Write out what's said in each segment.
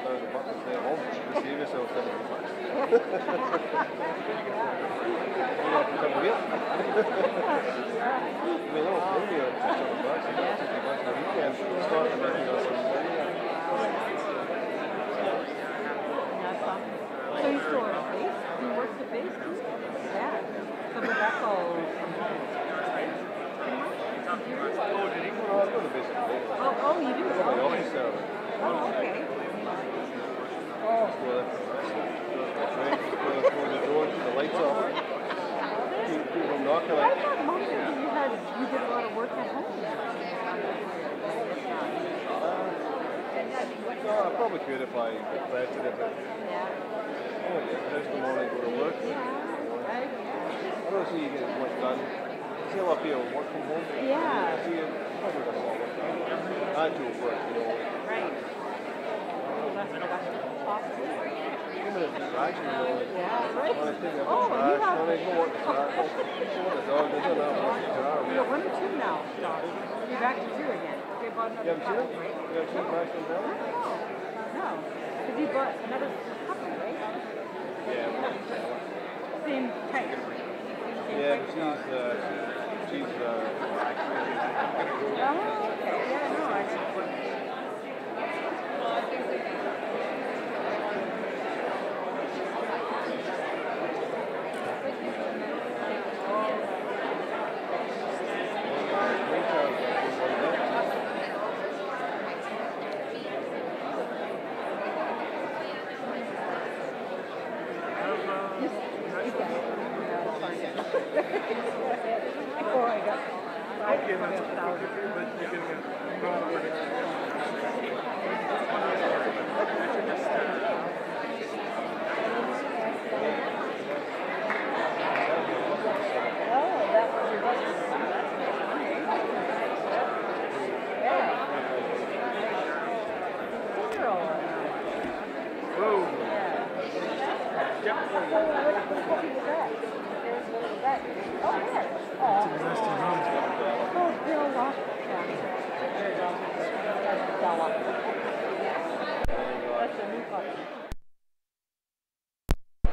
down the button and stay at home. Just save yourself $70. You have to come here. I mean, I don't blame you at $600. You got $50 a weekend. Start to make you some money. So you still at base? You work the base too? Yeah. So but that's all from home. Oh, did he go to the base? Oh, you do? My office server. Oh, okay. Oh, well, that's right. Go the door, the lights off. People knocking I like. thought Mom said you did a lot of work at home. No, I probably could if I requested it, but Yeah. oh yeah, first in the morning go to work. Right. I don't see you get as much done. See a lot of people work from home. Yeah. I see you probably got a lot of work done. Actual work, you know. Right. That's productive. Possibly. Even if it's distraction, you know. Like, Yeah, right. when I take a Oh, you trash, have. when I go work the trash, go work the dog, they don't have work the car. You got 1 or 2 now. You're back to 2 again. Okay, bought You another haven't seen couple, it? right? You haven't seen Max and Bella? No. Because you bought another couple, right? Yeah. Same type. Yeah, but she's black. Oh, okay. Yeah, no, I just.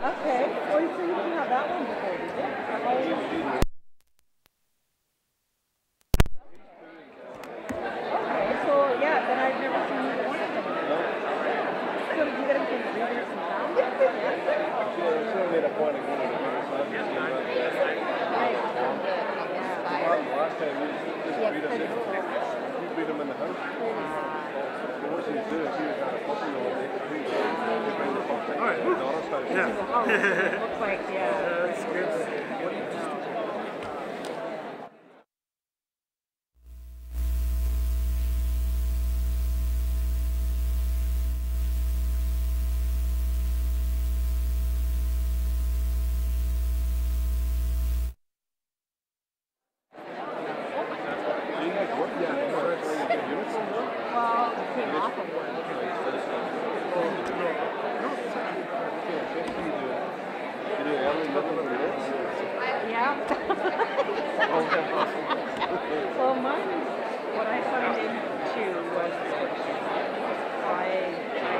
Okay. Oh, so you didn't have that one before, did you? Okay, so yeah, then I've never seen either one of them. So did you get them from breeders in town? Yeah, so I made a point of going to the house. Last time we breed them in the house. So what she was doing, she was had a puppy all day. They bring the puppy to the daughter's house. Yeah. Looks like, yeah. That's good. Well, it came off of one. Yeah. Well, mine, what I signed into was switch. So I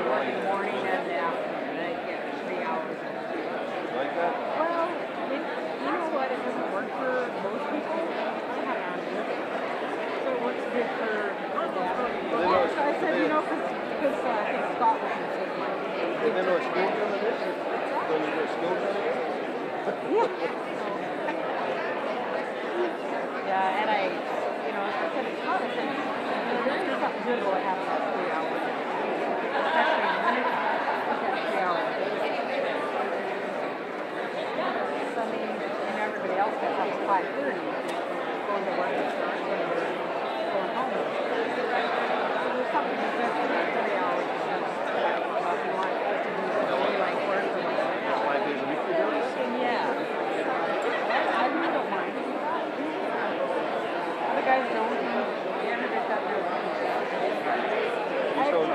work in the morning and the afternoon. I get 3 hours. Like that? Well, you know what? It doesn't work for most people. I have animals. So it works good for them. So I said, you know, because I think Scott was going to take my Did they know a school gun it is? When you go to school gun it is? Yeah. Yeah, and I, you know, I said it's not a thing. There's something good about having that 3 hours. Especially when it's that 3 hours. So, I mean, and everybody else gets up at 5:30, going to work and going home. So there's something good for that 3 hours. If you want to do really like work or whatever. 5 days a week you do this? Yeah. I really don't mind. Other guys don't. Everybody's got their own. You still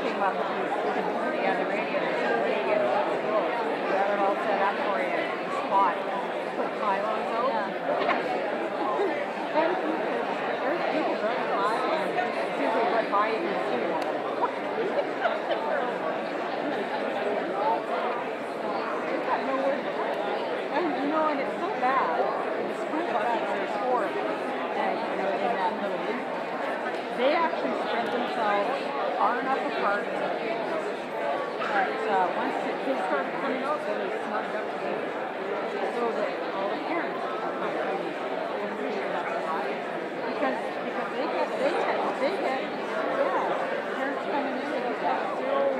came up to the radio and said, "Where do you get it? We have it all set up for you in a spot. Put pylons out." Yeah. And there's people running by, and as soon as they went by, you can see them. They've got nowhere to go. And you know, and it's so bad. The school buses, there's 4 of them, and you know, in that little loop. They actually spread themselves far enough apart that once the kids started coming out, then they snugged up together. So that all the parents would come out. I'm pretty sure that's why. Because they get, parents coming in, they get that zero,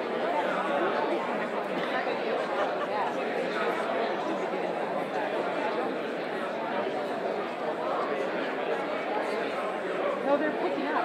no, they're picking up.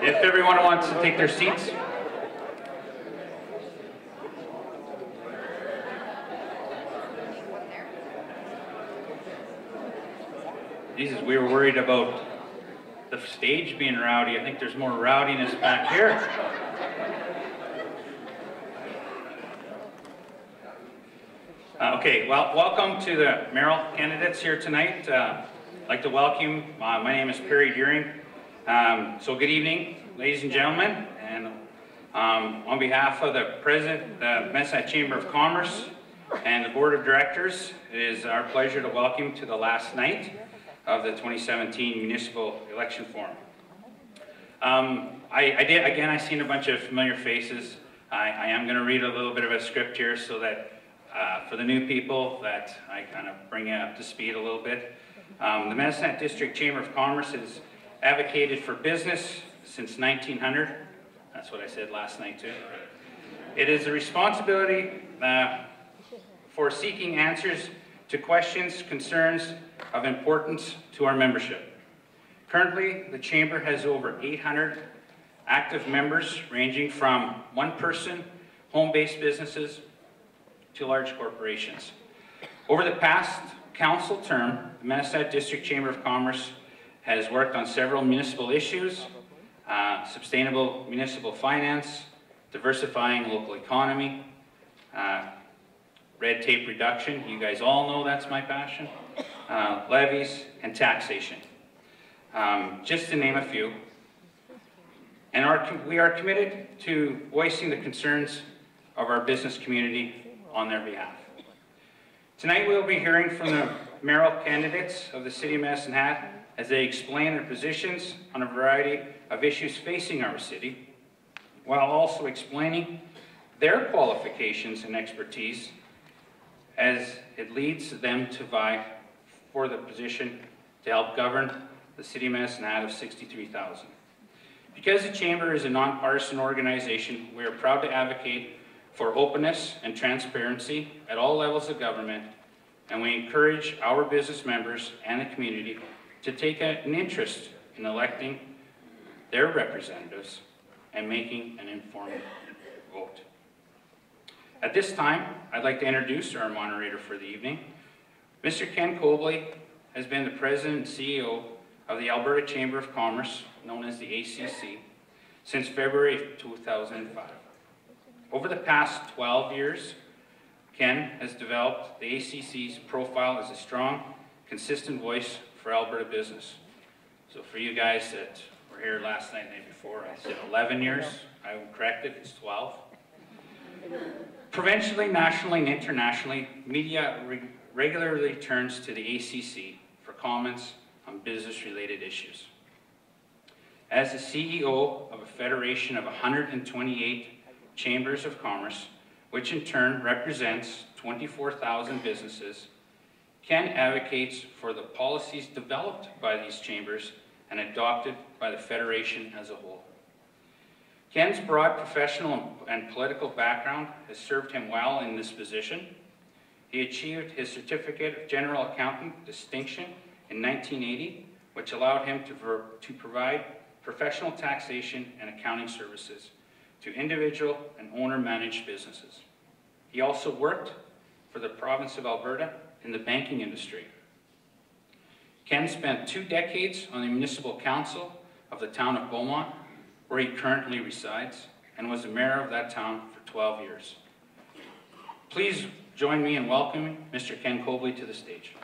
If everyone wants to take their seats. Jesus, we were worried about the stage being rowdy. I think there's more rowdiness back here. Okay, well, welcome to the Mayoral candidates here tonight. I'd like to welcome, my name is Perry Deering. So good evening, ladies and gentlemen, and on behalf of the President, the Medicine Chamber of Commerce, and the Board of Directors, it is our pleasure to welcome you to the last night of the 2017 Municipal Election Forum. I seen a bunch of familiar faces. I am going to read a little bit of a script here so that for the new people that I kind of bring you up to speed a little bit. The Medicine District Chamber of Commerce has advocated for business since 1900. That's what I said last night too. It is a responsibility for seeking answers to questions, concerns of importance to our membership. Currently, the Chamber has over 800 active members ranging from one-person, home-based businesses to large corporations. Over the past council term, the Medicine District Chamber of Commerce has worked on several municipal issues, sustainable municipal finance, diversifying local economy, red tape reduction, you guys all know that's my passion, levies, and taxation, just to name a few. And we are committed to voicing the concerns of our business community on their behalf. Tonight we'll be hearing from the mayoral candidates of the City of Medicine Hat as they explain their positions on a variety of issues facing our city, while also explaining their qualifications and expertise as it leads them to vie for the position to help govern the City of Medicine Hat of 63,000. Because the Chamber is a nonpartisan organization, we are proud to advocate for openness and transparency at all levels of government, and we encourage our business members and the community to take an interest in electing their representatives and making an informed vote. At this time, I'd like to introduce our moderator for the evening. Mr. Ken Cobley has been the President and CEO of the Alberta Chamber of Commerce, known as the ACC, since February of 2005. Over the past 12 years, Ken has developed the ACC's profile as a strong, consistent voice for Alberta business. So for you guys that were here last night, night before, I said 11 years. I'm corrected, it's 12. Provincially, nationally, and internationally, media regularly turns to the ACC for comments on business-related issues. As the CEO of a federation of 128 chambers of commerce, which in turn represents 24,000 businesses, Ken advocates for the policies developed by these chambers and adopted by the federation as a whole. Ken's broad professional and political background has served him well in this position. He achieved his Certificate of General Accountant distinction in 1980, which allowed him to provide professional taxation and accounting services to individual and owner-managed businesses. He also worked for the province of Alberta in the banking industry. Ken spent 2 decades on the Municipal Council of the town of Beaumont, where he currently resides, and was the mayor of that town for 12 years. Please join me in welcoming Mr. Ken Cobley to the stage.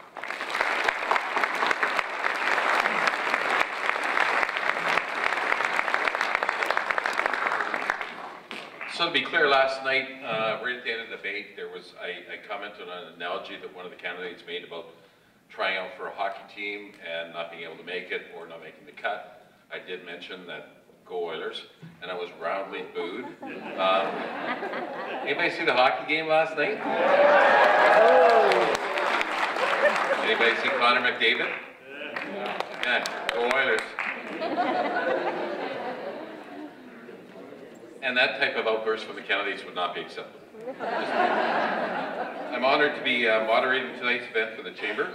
So to be clear, last night, right at the end of the debate, there was, I commented on an analogy that one of the candidates made about trying out for a hockey team and not being able to make it or not making the cut. I did mention that go Oilers, and I was roundly booed. Anybody see the hockey game last night? Anybody see Connor McDavid? Yeah, go Oilers. And that type of outburst from the candidates would not be acceptable. I'm honored to be moderating tonight's event for the Chamber.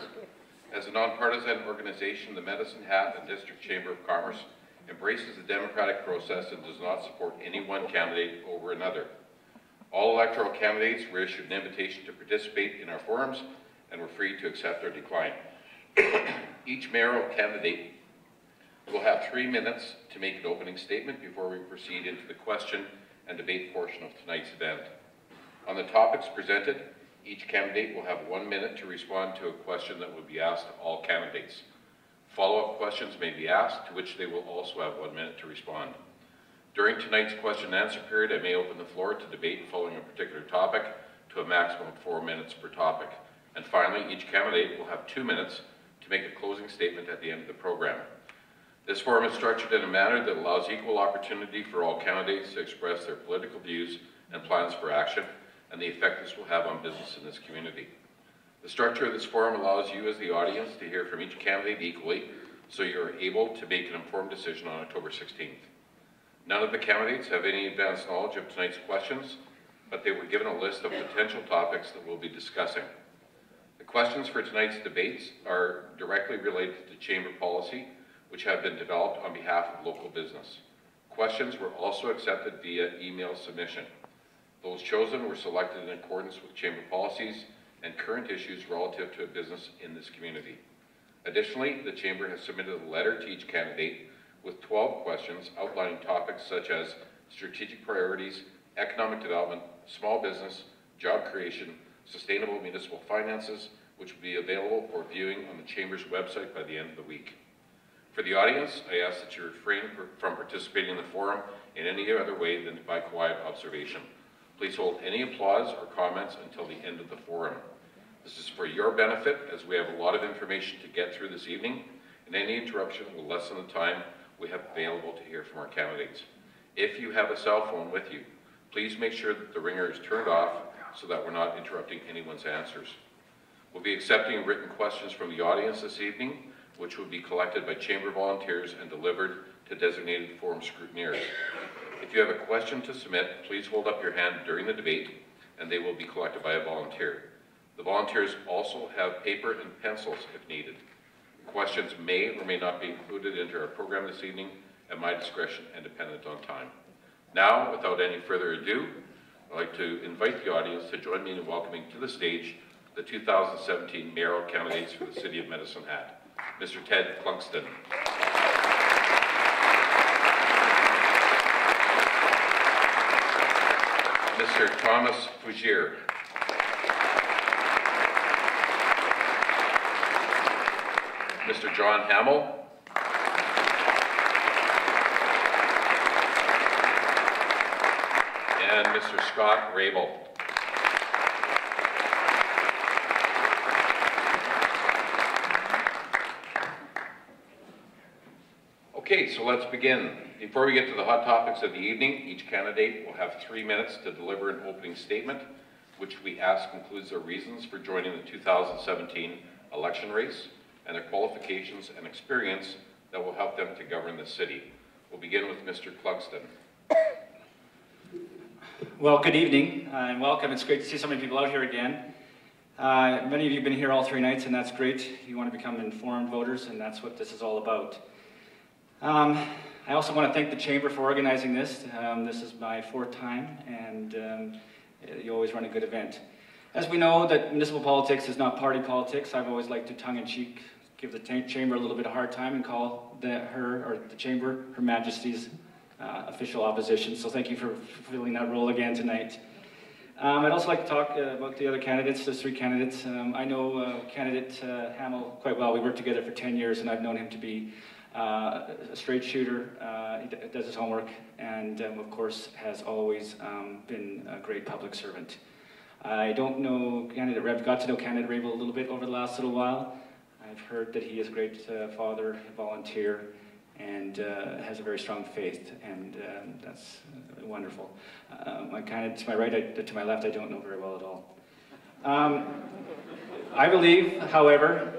As a nonpartisan organization, the Medicine Hat and District Chamber of Commerce embraces the democratic process and does not support any one candidate over another. All electoral candidates were issued an invitation to participate in our forums and were free to accept or decline. Each mayoral candidate will have 3 minutes to make an opening statement before we proceed into the question and debate portion of tonight's event. On the topics presented, each candidate will have 1 minute to respond to a question that will be asked to all candidates. Follow-up questions may be asked, to which they will also have 1 minute to respond. During tonight's question and answer period, I may open the floor to debate following a particular topic to a maximum of 4 minutes per topic. And finally, each candidate will have 2 minutes to make a closing statement at the end of the program. This forum is structured in a manner that allows equal opportunity for all candidates to express their political views and plans for action and the effect this will have on business in this community. The structure of this forum allows you as the audience to hear from each candidate equally, so you are able to make an informed decision on October 16th. None of the candidates have any advanced knowledge of tonight's questions, but they were given a list of potential topics that we'll be discussing. The questions for tonight's debates are directly related to chamber policy, which have been developed on behalf of local business. Questions were also accepted via email submission. Those chosen were selected in accordance with chamber policies and current issues relative to a business in this community. Additionally, the chamber has submitted a letter to each candidate with 12 questions outlining topics such as strategic priorities, economic development, small business, job creation, sustainable municipal finances, which will be available for viewing on the chamber's website by the end of the week. For the audience, I ask that you refrain from participating in the forum in any other way than by quiet observation. Please hold any applause or comments until the end of the forum. This is for your benefit, as we have a lot of information to get through this evening, and any interruption will lessen the time we have available to hear from our candidates. If you have a cell phone with you, please make sure that the ringer is turned off so that we're not interrupting anyone's answers. We'll be accepting written questions from the audience this evening, which will be collected by chamber volunteers and delivered to designated forum scrutineers. If you have a question to submit, please hold up your hand during the debate and they will be collected by a volunteer. The volunteers also have paper and pencils if needed. Questions may or may not be included into our program this evening at my discretion and dependent on time. Now, without any further ado, I'd like to invite the audience to join me in welcoming to the stage the 2017 mayoral candidates for the City of Medicine Hat. Mr. Ted Clungston. Mr. Thomas Fougier. Mr. John Hamill. And Mr. Scott Rabel. Okay, so let's begin. Before we get to the hot topics of the evening, each candidate will have 3 minutes to deliver an opening statement, which we ask includes their reasons for joining the 2017 election race and their qualifications and experience that will help them to govern the city. We'll begin with Mr. Clugston. Well, good evening and welcome. It's great to see so many people out here again. Many of you have been here all 3 nights, and that's great. You want to become informed voters, and that's what this is all about. I also want to thank the Chamber for organizing this. This is my 4th time, and you always run a good event. As we know that municipal politics is not party politics, I've always liked to tongue-in-cheek give the Chamber a little bit of a hard time and call the Chamber Her Majesty's official opposition. So thank you for fulfilling that role again tonight. I'd also like to talk about the other candidates. There's 3 candidates. I know candidate Hamill quite well. We worked together for 10 years, and I've known him to be a straight shooter. He does his homework, and of course has always been a great public servant. I don't know candidate Rev. Got to know candidate Rabel a little bit over the last little while. I've heard that he is a great father, volunteer, and has a very strong faith, and that's wonderful. My candidate to my right, to my left, I don't know very well at all. I believe, however,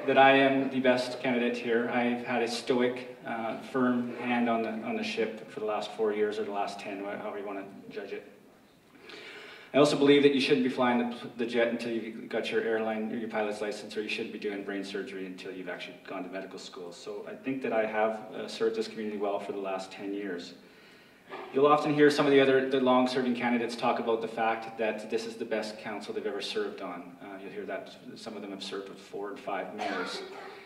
that I am the best candidate here. I've had a stoic, firm hand on the ship for the last 4 years, or the last 10, however you want to judge it. I also believe that you shouldn't be flying the jet until you've got your airline or your pilot's license, or you shouldn't be doing brain surgery until you've actually gone to medical school. So I think that I have served this community well for the last 10 years. You'll often hear some of the long-serving candidates talk about the fact that this is the best council they've ever served on. You'll hear that some of them have served with 4 and 5 mayors.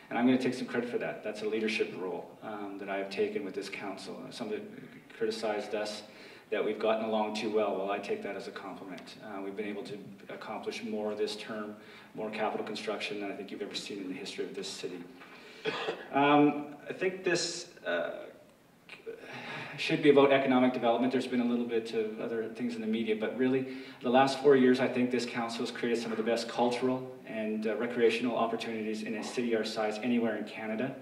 And I'm going to take some credit for that. That's a leadership role that I have taken with this council. Some have criticized us that we've gotten along too well. Well, I take that as a compliment. We've been able to accomplish more this term, more capital construction than I think you've ever seen in the history of this city. I think this should be about economic development. There's been a little bit of other things in the media, but really, the last 4 years, I think this council has created some of the best cultural and recreational opportunities in a city our size anywhere in Canada,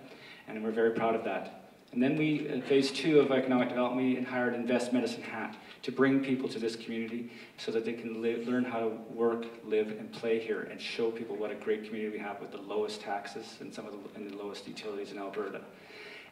and we're very proud of that. And then we, phase 2 of economic development, we hired Invest Medicine Hat to bring people to this community so that they can learn how to work, live, and play here, and show people what a great community we have with the lowest taxes and some of the lowest utilities in Alberta.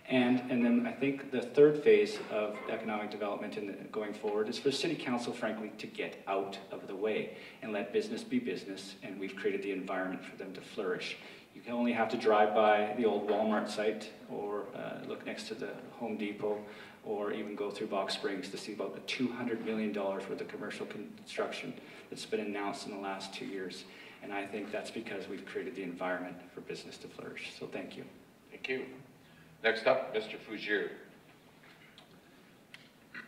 And then I think the 3rd phase of economic development going forward is for City Council, frankly, to get out of the way and let business be business, and we've created the environment for them to flourish. You can only have to drive by the old Walmart site, or look next to the Home Depot, or even go through Box Springs to see about the $200 million worth of commercial construction that's been announced in the last 2 years. And I think that's because we've created the environment for business to flourish. So thank you. Thank you. Next up, Mr. Fougier.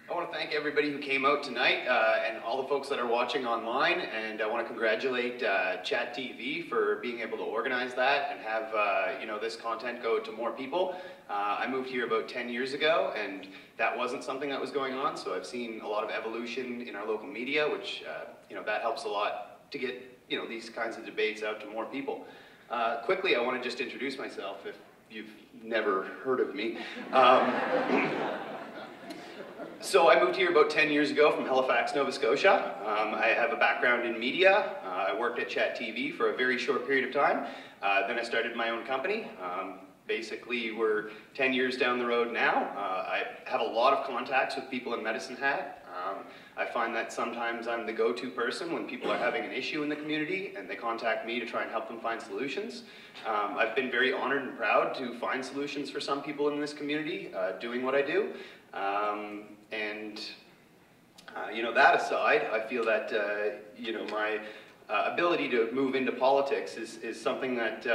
I want to thank everybody who came out tonight and all the folks that are watching online, and I want to congratulate Chat TV for being able to organize that and have this content go to more people. I moved here about 10 years ago, and that wasn't something that was going on, so I've seen a lot of evolution in our local media, which that helps a lot to get these kinds of debates out to more people. Quickly, I want to just introduce myself if you've never heard of me. So I moved here about 10 years ago from Halifax, Nova Scotia. I have a background in media. I worked at Chat TV for a very short period of time. Then I started my own company. Basically, we're 10 years down the road now. I have a lot of contacts with people in Medicine Hat. I find that sometimes I'm the go-to person when people are having an issue in the community and they contact me to try and help them find solutions. I've been very honored and proud to find solutions for some people in this community doing what I do. And That aside, I feel that my ability to move into politics is something that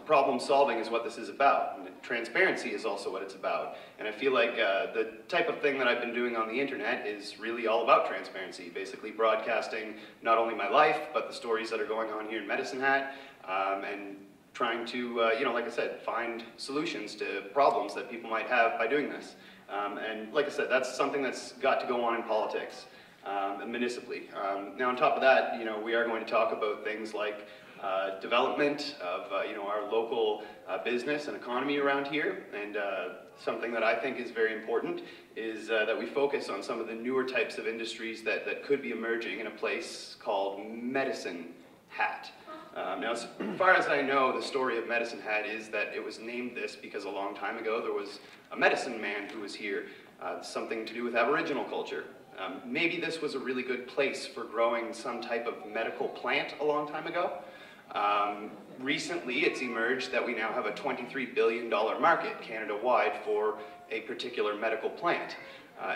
problem solving is what this is about. And transparency is also what it's about. And I feel like the type of thing that I've been doing on the internet is really all about transparency, basically broadcasting not only my life, but the stories that are going on here in Medicine Hat, and trying to, like I said, find solutions to problems that people might have by doing this. And like I said, that's something that's got to go on in politics, municipally. Now on top of that, we are going to talk about things like development of our local business and economy around here, and something that I think is very important is that we focus on some of the newer types of industries that could be emerging in a place called Medicine Hat. Now, as far as I know, the story of Medicine Hat is that it was named this because a long time ago there was a medicine man who was here, something to do with Aboriginal culture. Maybe this was a really good place for growing some type of medical plant a long time ago. Recently, it's emerged that we now have a $23 billion market Canada-wide for a particular medical plant.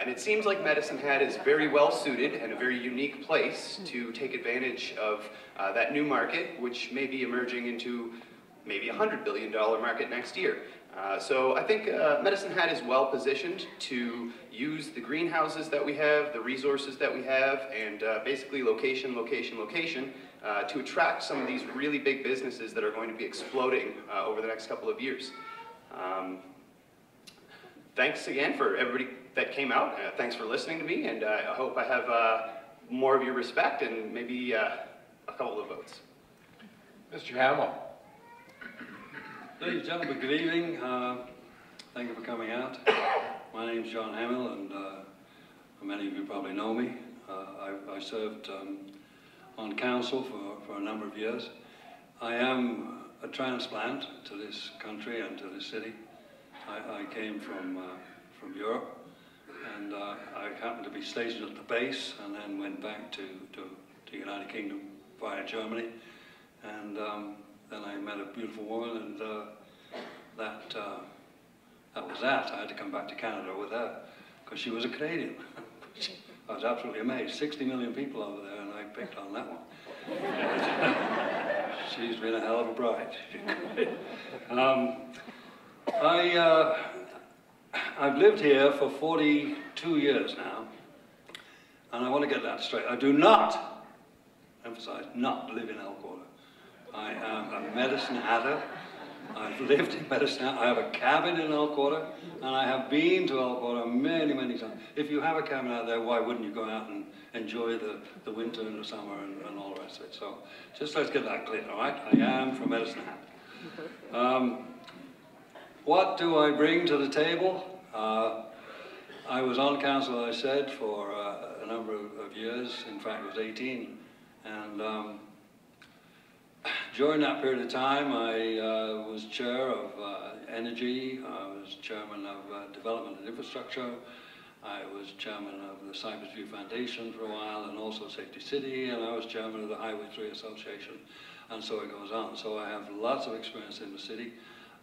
And it seems like Medicine Hat is very well suited and a very unique place to take advantage of that new market, which may be emerging into maybe a $100 billion market next year. So I think Medicine Hat is well positioned to use the greenhouses that we have, the resources that we have, and basically location to attract some of these really big businesses that are going to be exploding over the next couple of years. Thanks again for everybody that came out. Thanks for listening to me, and I hope I have more of your respect and maybe a couple of votes. Mr. Hamill. Ladies and gentlemen, good evening. Thank you for coming out. My name is John Hamill, and many of you probably know me. I served on council for a number of years. I am a transplant to this country and to this city. I came from Europe, and I happened to be stationed at the base, and then went back to United Kingdom via Germany, and then I met a beautiful woman, and that was that. I had to come back to Canada with her because she was a Canadian. I was absolutely amazed. 60 million people over there, and I picked on that one. She's been a hell of a bride. I've lived here for 42 years now, and I want to get that straight. I do not, emphasize, not live in Elkwater. I am a Medicine Hatter. I've lived in Medicine Hat. I have a cabin in Elkwater, and I have been to Elkwater many, many times. If you have a cabin out there, why wouldn't you go out and enjoy the winter and the summer and all the rest of it? So just let's get that clear, all right? I am from Medicine Hat. What do I bring to the table? I was on council, as I said, for a number of years. In fact, it was 18. And during that period of time, I was chair of energy. I was chairman of development and infrastructure. I was chairman of the Cypress View Foundation for a while, and also Safety City, and I was chairman of the Highway 3 Association, and so it goes on. So I have lots of experience in the city,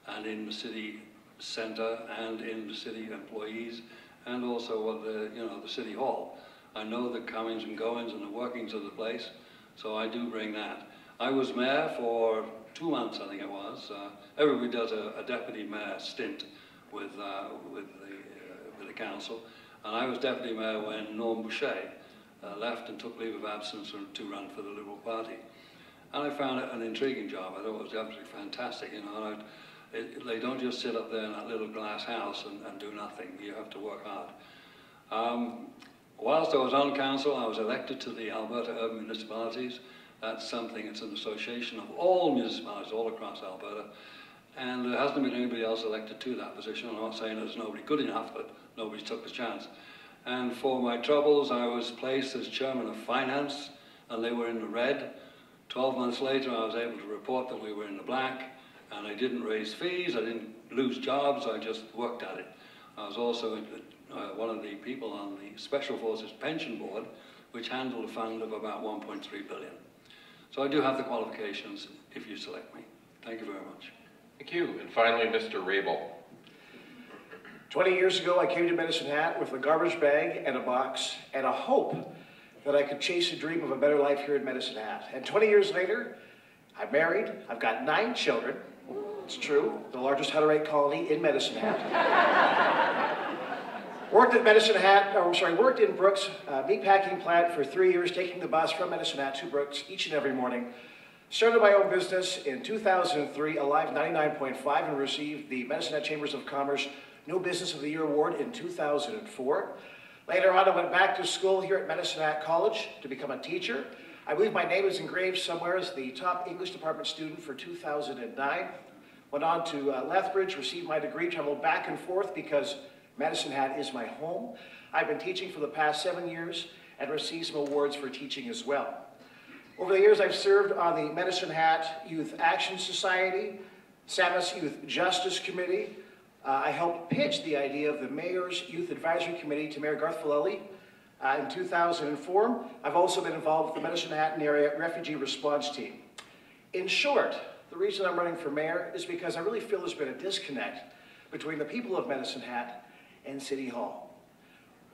and in the city centre, and in the city employees, and also at the city hall. I know the comings and goings and the workings of the place, so I do bring that. I was mayor for 2 months, I think it was. Everybody does a deputy mayor stint with the council, and I was deputy mayor when Norm Boucher left and took leave of absence to run for the Liberal Party. And I found it an intriguing job. I thought it was absolutely fantastic, and they don't just sit up there in that little glass house and do nothing. You have to work hard. Whilst I was on council, I was elected to the Alberta Urban Municipalities. That's something, it's an association of all municipalities all across Alberta, and there hasn't been anybody else elected to that position. I'm not saying there's nobody good enough, but nobody took the chance. And for my troubles, I was placed as chairman of finance, and they were in the red. 12 months later, I was able to report that we were in the black, and I didn't raise fees, I didn't lose jobs, I just worked at it. I was also one of the people on the Special Forces Pension Board, which handled a fund of about 1.3 billion. So I do have the qualifications if you select me. Thank you very much. Thank you. And finally, Mr. Rabel. 20 years ago, I came to Medicine Hat with a garbage bag and a box and a hope that I could chase a dream of a better life here in Medicine Hat. And 20 years later, I'm married, I've got 9 children. It's true, the largest Hutterite colony in Medicine Hat. Worked in Brooks meatpacking plant for 3 years, taking the bus from Medicine Hat to Brooks each and every morning. Started my own business in 2003, Alive 99.5, and received the Medicine Hat Chambers of Commerce New Business of the Year Award in 2004. Later on, I went back to school here at Medicine Hat College to become a teacher. I believe my name is engraved somewhere as the top English department student for 2009. Went on to Lethbridge, received my degree, traveled back and forth because Medicine Hat is my home. I've been teaching for the past 7 years and received some awards for teaching as well. Over the years, I've served on the Medicine Hat Youth Action Society, Samus Youth Justice Committee. I helped pitch the idea of the Mayor's Youth Advisory Committee to Mayor Garth Filelli in 2004. I've also been involved with the Medicine Hat Area Refugee Response Team. In short, the reason I'm running for mayor is because I really feel there's been a disconnect between the people of Medicine Hat and City Hall.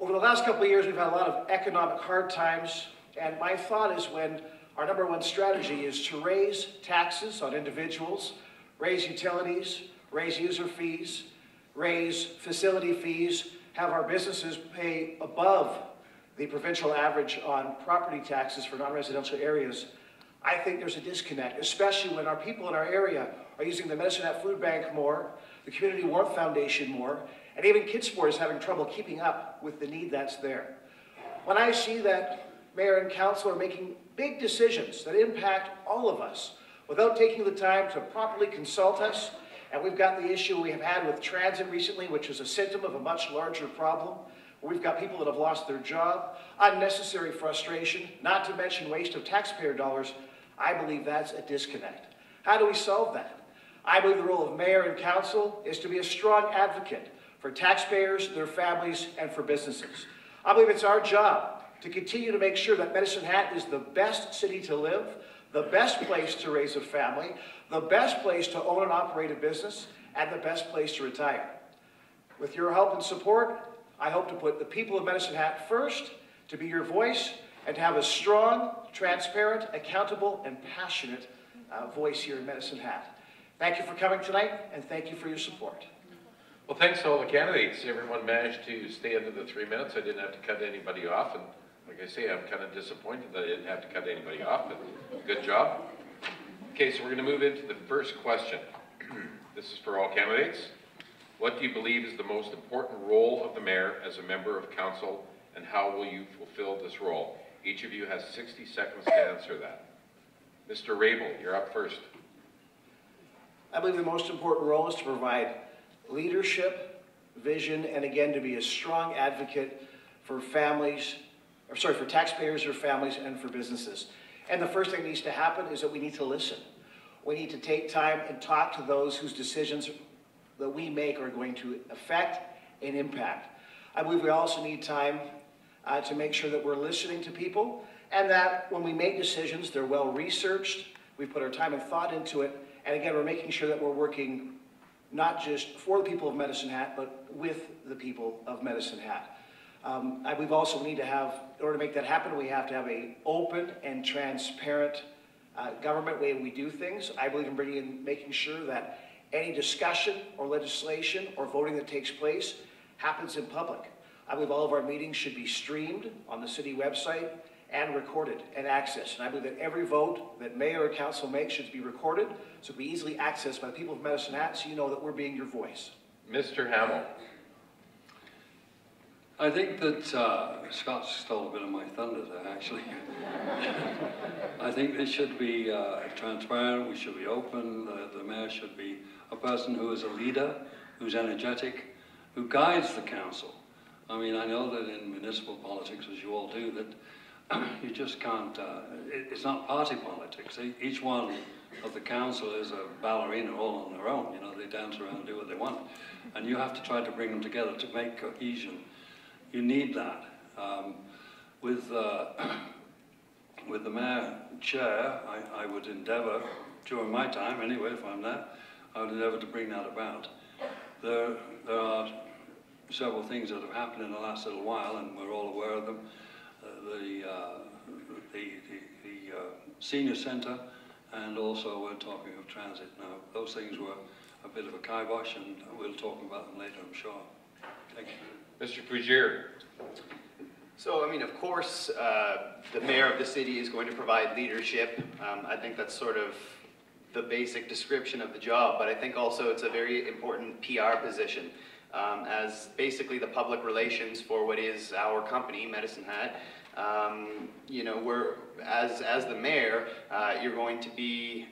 Over the last couple of years, we've had a lot of economic hard times, and my thought is when our #1 strategy is to raise taxes on individuals, raise utilities, raise user fees, raise facility fees, have our businesses pay above the provincial average on property taxes for non-residential areas. I think there's a disconnect, especially when our people in our area are using the Medicine Hat Food Bank more, the Community Warmth Foundation more, and even Kidsport is having trouble keeping up with the need that's there. When I see that mayor and council are making big decisions that impact all of us without taking the time to properly consult us, and we've got the issue we have had with transit recently, which is a symptom of a much larger problem. We've got people that have lost their job, unnecessary frustration, not to mention waste of taxpayer dollars. I believe that's a disconnect. How do we solve that? I believe the role of mayor and council is to be a strong advocate for taxpayers, their families, and for businesses. I believe it's our job to continue to make sure that Medicine Hat is the best city to live, the best place to raise a family, the best place to own and operate a business, and the best place to retire. With your help and support, I hope to put the people of Medicine Hat first, to be your voice, and to have a strong, transparent, accountable, and passionate voice here in Medicine Hat. Thank you for coming tonight, and thank you for your support. Well, thanks to all the candidates. Everyone managed to stay under the 3 minutes. I didn't have to cut anybody off, and like I say, I'm kind of disappointed that I didn't have to cut anybody off, but good job. Okay, so we're going to move into the first question. This is for all candidates. What do you believe is the most important role of the mayor as a member of council, and how will you fulfill this role? Each of you has 60 seconds to answer that. Mr. Rabel, you're up first. I believe the most important role is to provide leadership, vision, and again, to be a strong advocate for families, for taxpayers, or families, and for businesses. And the first thing that needs to happen is that we need to listen. We need to take time and talk to those whose decisions that we make are going to affect and impact. I believe we also need time to make sure that we're listening to people, and that when we make decisions, they're well researched, we put our time and thought into it, and again, we're making sure that we're working not just for the people of Medicine Hat, but with the people of Medicine Hat. I believe also we need to have, in order to make that happen, we have to have an open and transparent government way we do things. I believe in making sure that any discussion or legislation or voting that takes place happens in public. I believe all of our meetings should be streamed on the city website and recorded and accessed. And I believe that every vote that mayor or council makes should be recorded, so it can be easily accessed by the people of Medicine Hat, so you know that we're being your voice. Mr. Hamill. I think that Scott stole a bit of my thunder there, actually. I think this should be transparent, we should be open, the mayor should be a person who is a leader, who's energetic, who guides the council. I mean, I know that in municipal politics, as you all do, that you just can't, it's not party politics. Each one of the council is a ballerina all on their own, you know, they dance around and do what they want. And you have to try to bring them together to make cohesion. You need that. With the mayor chair, I would endeavour, during my time anyway, if I'm there, I would endeavour to bring that about. There are several things that have happened in the last little while, and we're all aware of them. The senior centre, and also we're talking of transit now. Those things were a bit of a kibosh, and we'll talk about them later, I'm sure. Thank you. Mr. Fougere. So, I mean, of course, the mayor of the city is going to provide leadership. I think that's sort of the basic description of the job, but I think also it's a very important PR position. As basically the public relations for what is our company, Medicine Hat, you know, as the mayor, you're going to be,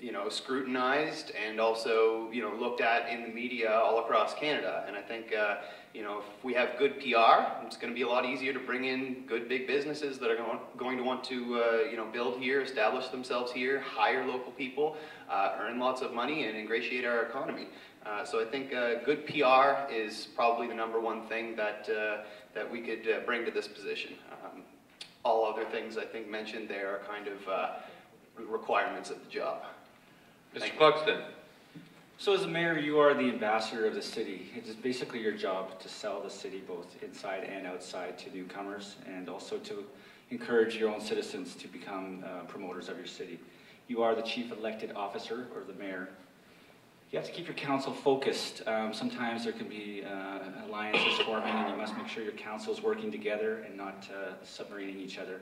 you know, scrutinized and also, you know, looked at in the media all across Canada. And I think, you know, if we have good PR, it's going to be a lot easier to bring in good big businesses that are going to want to, you know, build here, establish themselves here, hire local people, earn lots of money, and ingratiate our economy. So I think good PR is probably the #1 thing that that we could bring to this position. All other things I think mentioned there are kind of requirements of the job. Mr. Cluxton. So as a mayor, you are the ambassador of the city. It is basically your job to sell the city both inside and outside to newcomers, and also to encourage your own citizens to become promoters of your city. You are the chief elected officer, or the mayor. You have to keep your council focused. Sometimes there can be alliances forming, and you must make sure your council is working together and not submarining each other.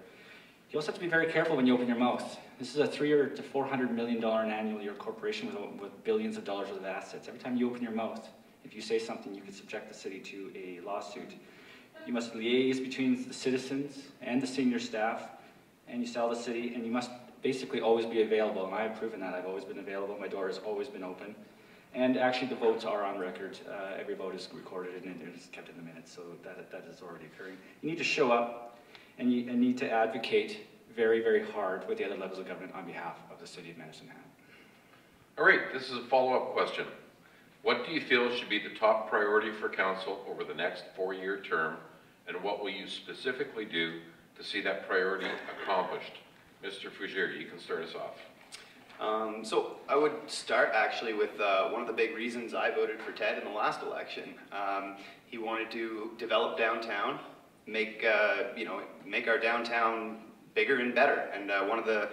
You also have to be very careful when you open your mouth. This is a $300 to $400 million annual year corporation with billions of dollars worth of assets. Every time you open your mouth, if you say something, you could subject the city to a lawsuit. You must liaise between the citizens and the senior staff, and you sell the city, and you must basically always be available. And I have proven that. I've always been available. My door has always been open. And actually, the votes are on record. Every vote is recorded and it is kept in the minutes, so that is already occurring. You need to show up, and you need to advocate very, very hard with the other levels of government on behalf of the city of Medicine Hat. All right, this is a follow-up question. What do you feel should be the top priority for council over the next 4-year term, and what will you specifically do to see that priority accomplished? Mr. Fougere, you can start us off. So I would start actually with one of the big reasons I voted for Ted in the last election. He wanted to develop downtown, make you know, make our downtown bigger and better. And one of the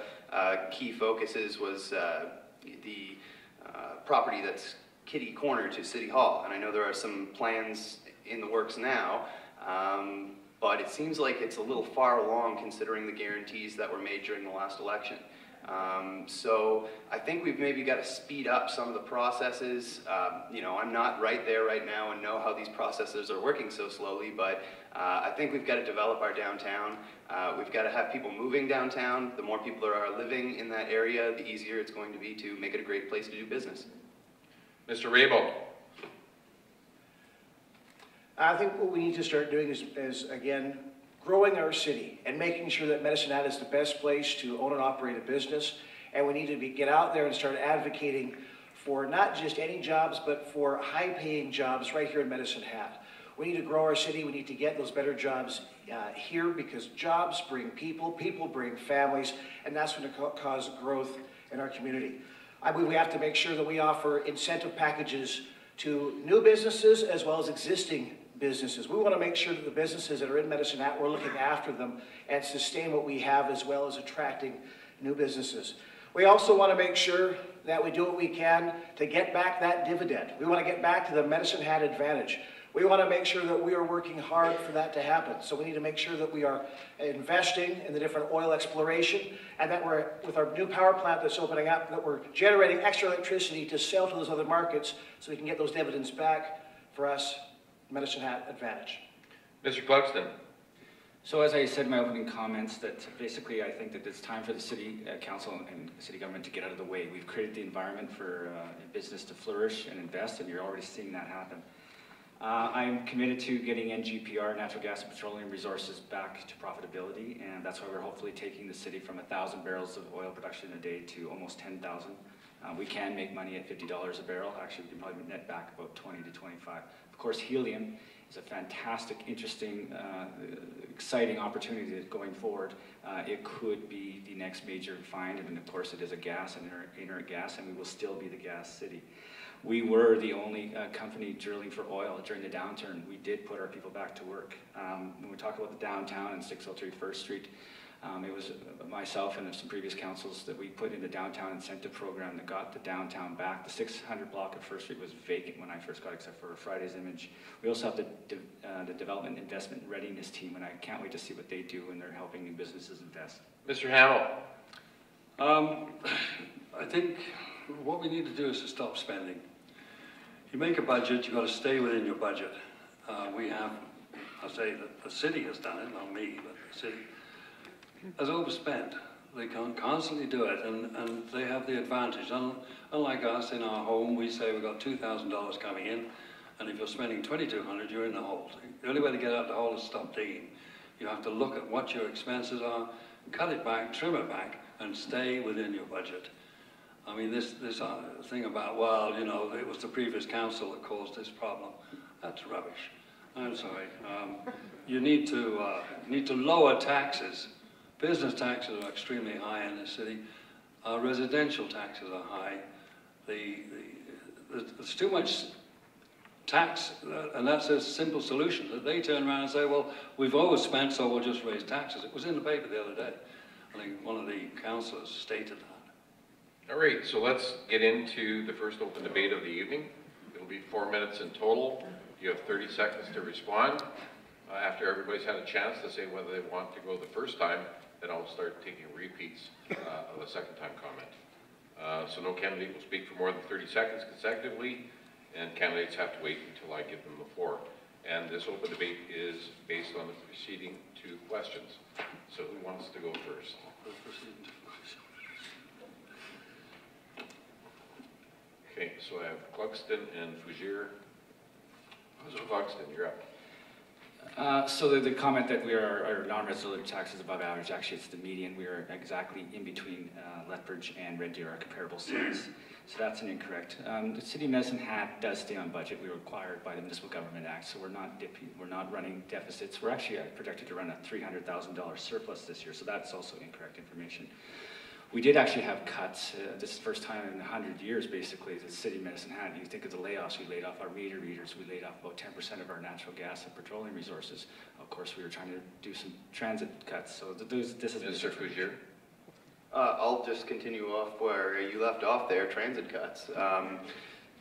key focuses was the property that's kitty corner to City Hall. And I know there are some plans in the works now, but it seems like it's a little far along considering the guarantees that were made during the last election. So I think we've maybe got to speed up some of the processes. You know, I'm not right there right now and know how these processes are working so slowly, but I think we've got to develop our downtown. We've got to have people moving downtown. The more people that are living in that area, the easier it's going to be to make it a great place to do business. Mr. Rabel. I think what we need to start doing is again, growing our city and making sure that Medicine Hat is the best place to own and operate a business. And we need to get out there and start advocating for not just any jobs, but for high-paying jobs right here in Medicine Hat. We need to grow our city. We need to get those better jobs here, because jobs bring people, people bring families, and that's going to cause growth in our community. I believe we have to make sure that we offer incentive packages to new businesses as well as existing businesses. We want to make sure that the businesses that are in Medicine Hat, we're looking after them and sustain what we have, as well as attracting new businesses. We also want to make sure that we do what we can to get back that dividend. We want to get back to the Medicine Hat advantage. We want to make sure that we are working hard for that to happen. So we need to make sure that we are investing in the different oil exploration, and that we're, with our new power plant that's opening up, that we're generating extra electricity to sell to those other markets so we can get those dividends back for us. Medicine Hat advantage. Mr. Cluxton. So as I said in my opening comments, that basically I think that it's time for the city council and city government to get out of the way. We've created the environment for business to flourish and invest, and you're already seeing that happen. I'm committed to getting NGPR, natural gas and petroleum resources, back to profitability, and that's why we're hopefully taking the city from 1,000 barrels of oil production a day to almost 10,000. We can make money at $50 a barrel. Actually, we can probably net back about 20 to 25. Of course, helium is a fantastic, interesting, exciting opportunity going forward. It could be the next major find, and of course it is a gas, an inert gas, and we will still be the gas city. We were the only company drilling for oil during the downturn. We did put our people back to work. When we talk about the downtown and 603 First Street, it was myself and some previous councils that we put in the downtown incentive program that got the downtown back. The 600 block of First Street was vacant when I first got, except for Friday's Image. We also have the Development Investment Readiness team, and I can't wait to see what they do when they're helping new businesses invest. Mr. Hamill. I think what we need to do is to stop spending. You make a budget, you've got to stay within your budget. We have, I say that the city has done it, not me, but the city has overspent. They can constantly do it, and they have the advantage. Unlike us in our home, we say we've got $2,000 coming in, and if you're spending $2,200, you're in the hole. The only way to get out of the hole is stop digging. You have to look at what your expenses are, cut it back, trim it back, and stay within your budget. I mean, this thing about, well, you know, it was the previous council that caused this problem. That's rubbish. I'm sorry. You need to lower taxes. Business taxes are extremely high in this city. Residential taxes are high. There's too much tax, and that's a simple solution. That they turn around and say, well, we've overspent, so we'll just raise taxes. It was in the paper the other day. I think one of the councillors stated that. All right, so let's get into the first open debate of the evening. It'll be 4 minutes in total. You have 30 seconds to respond. After everybody's had a chance to say whether they want to go the first time, then I'll start taking repeats of the second time comment. So no candidate will speak for more than 30 seconds consecutively, and candidates have to wait until I give them the floor. And this open debate is based on the preceding 2 questions. So who wants to go first? Okay, so I have Clugston and Fougere. Mr. Clugston, you're up. So the comment that our non-resident tax is above average, actually it's the median. We are exactly in between Lethbridge and Red Deer, our comparable cities. So that's an incorrect. The City of Medicine Hat does stay on budget. We were required by the Municipal Government Act, so we're not running deficits. We're actually projected to run a $300,000 surplus this year, so that's also incorrect information. We did actually have cuts. This is the first time in 100 years, basically, the City of Medicine Hat. You think of the layoffs, we laid off our meter readers, we laid off about 10% of our natural gas and petroleum resources. Of course, we were trying to do some transit cuts, so this is... Mr. Fougere. I'll just continue off where you left off there, transit cuts.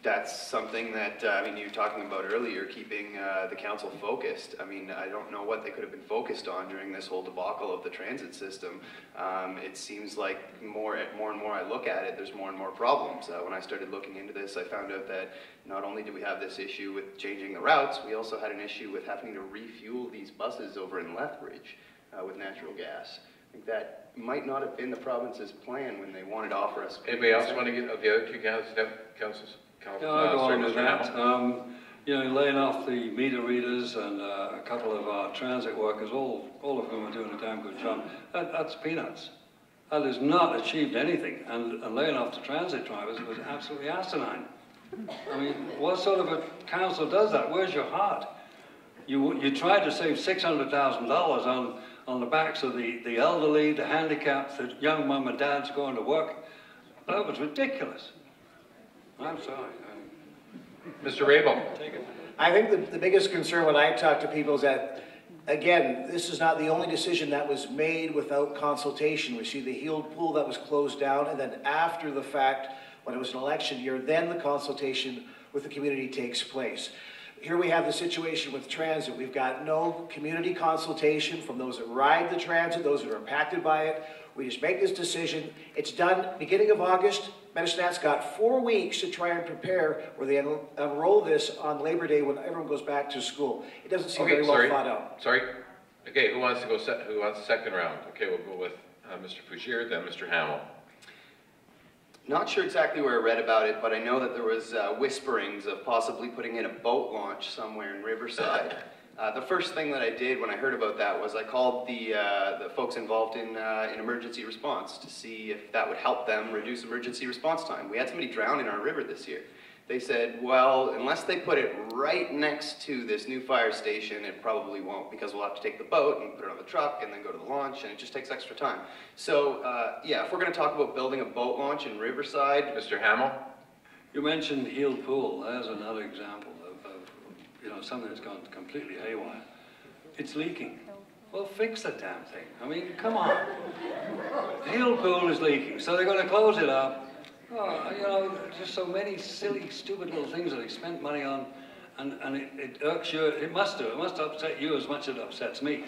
That's something that, I mean, you were talking about earlier, keeping the council focused. I mean, I don't know what they could have been focused on during this whole debacle of the transit system. It seems like more and more I look at it, there's more and more problems. When I started looking into this, I found out that not only do we have this issue with changing the routes, we also had an issue with having to refuel these buses over in Lethbridge with natural gas. I think that might not have been the province's plan when they wanted to offer us. Anybody else want to get the other 2 councils? Yeah, I'll go on with that. You know, laying off the meter readers and a couple of our transit workers, all of whom are doing a damn good job. That's peanuts. That has not achieved anything. And laying off the transit drivers was absolutely asinine. I mean, what sort of a council does that? Where's your heart? You tried to save $600,000 on the backs of the elderly, the handicapped, the young mum and dads going to work. That was ridiculous. I'm sorry. Mr. Rabel. I think the biggest concern when I talk to people is that, again, this is not the only decision that was made without consultation. We see the healed pool that was closed down, and then after the fact, when it was an election year, then the consultation with the community takes place. Here we have the situation with transit. We've got no community consultation from those that ride the transit, those that are impacted by it. We just make this decision. It's done beginning of August. Medicine Hat's got 4 weeks to try and prepare where they enroll this on Labor Day when everyone goes back to school. It doesn't seem very well thought out. Sorry. Okay, who wants to go? Who wants the second round? Okay, we'll go with Mr. Fougere, then Mr. Hamill. Not sure exactly where I read about it, but I know that there was whisperings of possibly putting in a boat launch somewhere in Riverside. The first thing that I did when I heard about that was I called the folks involved in emergency response to see if that would help them reduce emergency response time. We had somebody drown in our river this year. They said, well, unless they put it right next to this new fire station, it probably won't, because we'll have to take the boat and put it on the truck and then go to the launch, and it just takes extra time. So, yeah, if we're going to talk about building a boat launch in Riverside... Mr. Hamill? You mentioned Eel Pool. There's another example of something that's gone completely haywire. It's leaking. Well, fix the damn thing. I mean, come on. Eel Pool is leaking, so they're going to close it up. Oh, just so many silly, stupid little things that they spent money on, and it irks you. It must do. It must upset you as much as it upsets me.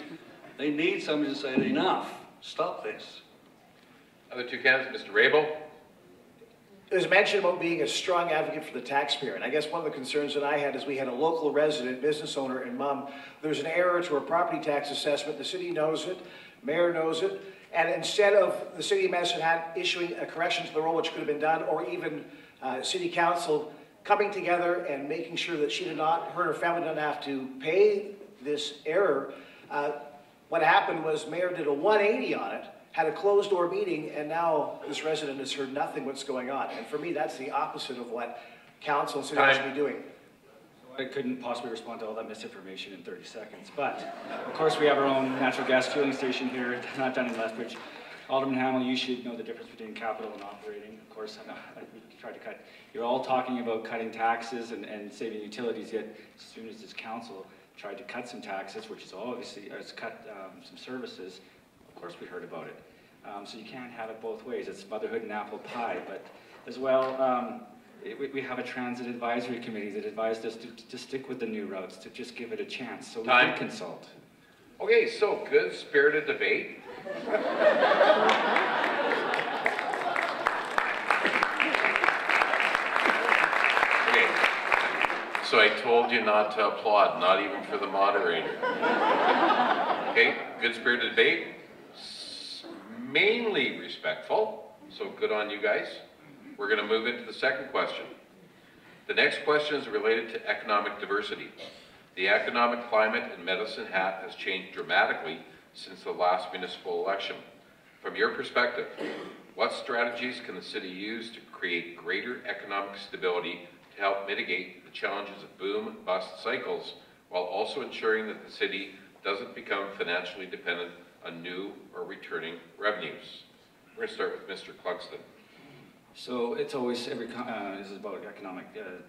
They need somebody to say, enough. Stop this. Other two candidates, Mr. Rabel. There's a mention about being a strong advocate for the taxpayer, and I guess one of the concerns that I had is we had a local resident, business owner, and mom. There's an error to our property tax assessment. The city knows it, mayor knows it, and instead of the city of Medicine Hat issuing a correction to the roll, which could have been done, or even city council coming together and making sure that her and her family didn't have to pay this error, what happened was mayor did a 180 on it, had a closed-door meeting, and now this resident has heard nothing what's going on. And for me, that's the opposite of what council and city should be doing. I couldn't possibly respond to all that misinformation in 30 seconds, but of course we have our own natural gas fueling station here, not done in Lethbridge. Alderman Hamill, you should know the difference between capital and operating. Of course, I know we tried to cut. You're all talking about cutting taxes and saving utilities, yet as soon as this council tried to cut some taxes, which is obviously, has cut some services, of course we heard about it. So you can't have it both ways. It's motherhood and apple pie, but as well, we have a transit advisory committee that advised us to stick with the new routes, to just give it a chance, so we can consult. Okay, so good spirited debate. Okay, so I told you not to applaud, not even for the moderator. Okay, good spirited debate. Mainly respectful, so good on you guys. We're going to move into the second question. The next question is related to economic diversity. The economic climate in Medicine Hat has changed dramatically since the last municipal election. From your perspective, what strategies can the city use to create greater economic stability to help mitigate the challenges of boom-bust cycles, while also ensuring that the city doesn't become financially dependent on new or returning revenues? We're going to start with Mr. Clugston. So it's always, this is about economic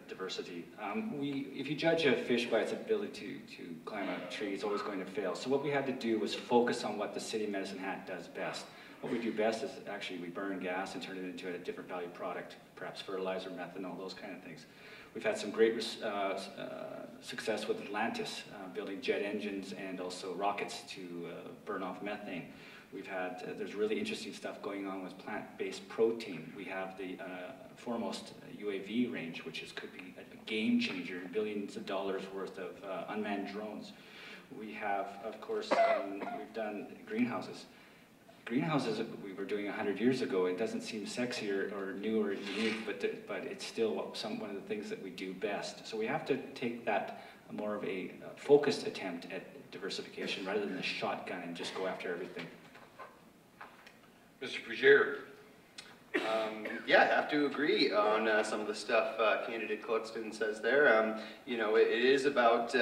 diversity. If you judge a fish by its ability to climb a tree, it's always going to fail. So what we had to do was focus on what the city of Medicine Hat does best. What we do best is actually we burn gas and turn it into a different value product, perhaps fertilizer, methanol, those kind of things. We've had some great success with Atlantis, building jet engines and also rockets to burn off methane. We've had, there's really interesting stuff going on with plant-based protein. We have the foremost UAV range, which could be a game changer, billions of dollars worth of unmanned drones. We have, of course, we've done greenhouses. Greenhouses we were doing 100 years ago. It doesn't seem sexy or new or unique, but it's still one of the things that we do best. So we have to take that more of a focused attempt at diversification rather than the shotgun and just go after everything. Mr. Pugier. Yeah, I have to agree on some of the stuff candidate Clugston says there. You know, it is about,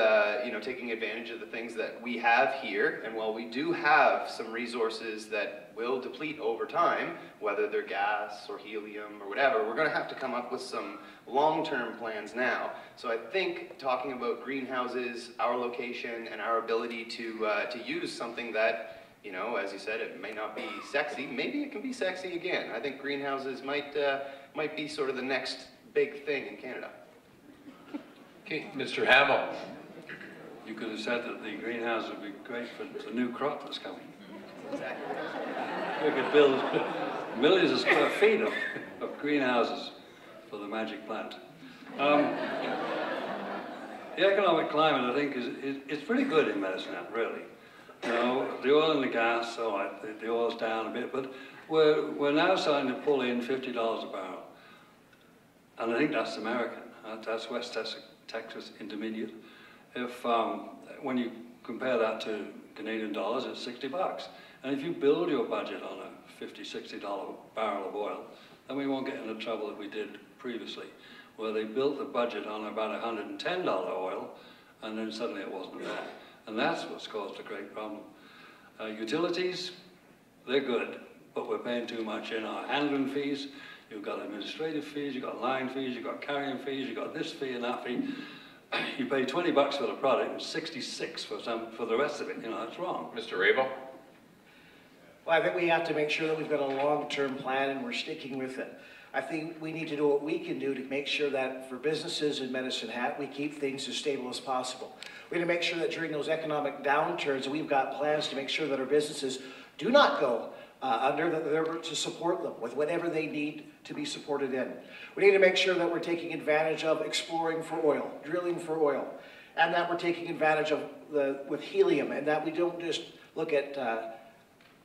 you know, taking advantage of the things that we have here. And while we do have some resources that will deplete over time, whether they're gas or helium or whatever, we're going to have to come up with some long-term plans now. So I think talking about greenhouses, our location, and our ability to use something that, you know, as you said, it may not be sexy. Maybe it can be sexy again. I think greenhouses might be sort of the next big thing in Canada. Okay, Mr. Hamill. You could have said that the greenhouse would be great for the new crop that's coming. Exactly. We could build millions of square feet of greenhouses for the magic plant. The economic climate, I think, is pretty good in Medicine Hat, really. You know, the oil and the gas, all right, the oil's down a bit, but we're now starting to pull in $50 a barrel. And I think that's American. That's West Texas Intermediate. If, when you compare that to Canadian dollars, it's $60. And if you build your budget on a $50, $60 barrel of oil, then we won't get in the trouble that we did previously, where they built the budget on about $110 oil, and then suddenly it wasn't there. And that's what's caused a great problem. Utilities, they're good, but we're paying too much in our handling fees You've got administrative fees, you've got line fees, you've got carrying fees, you've got this fee and that fee. You pay 20 bucks for the product and 66 for the rest of it. You know, that's wrong. Mr. Rabel? Well, I think we have to make sure that we've got a long-term plan and we're sticking with it. I think we need to do what we can do to make sure that for businesses in Medicine Hat, we keep things as stable as possible. We need to make sure that during those economic downturns, we've got plans to make sure that our businesses do not go under, that they're to support them with whatever they need to be supported in. We need to make sure that we're taking advantage of exploring for oil, drilling for oil, and that we're taking advantage of with helium, and that we don't just look at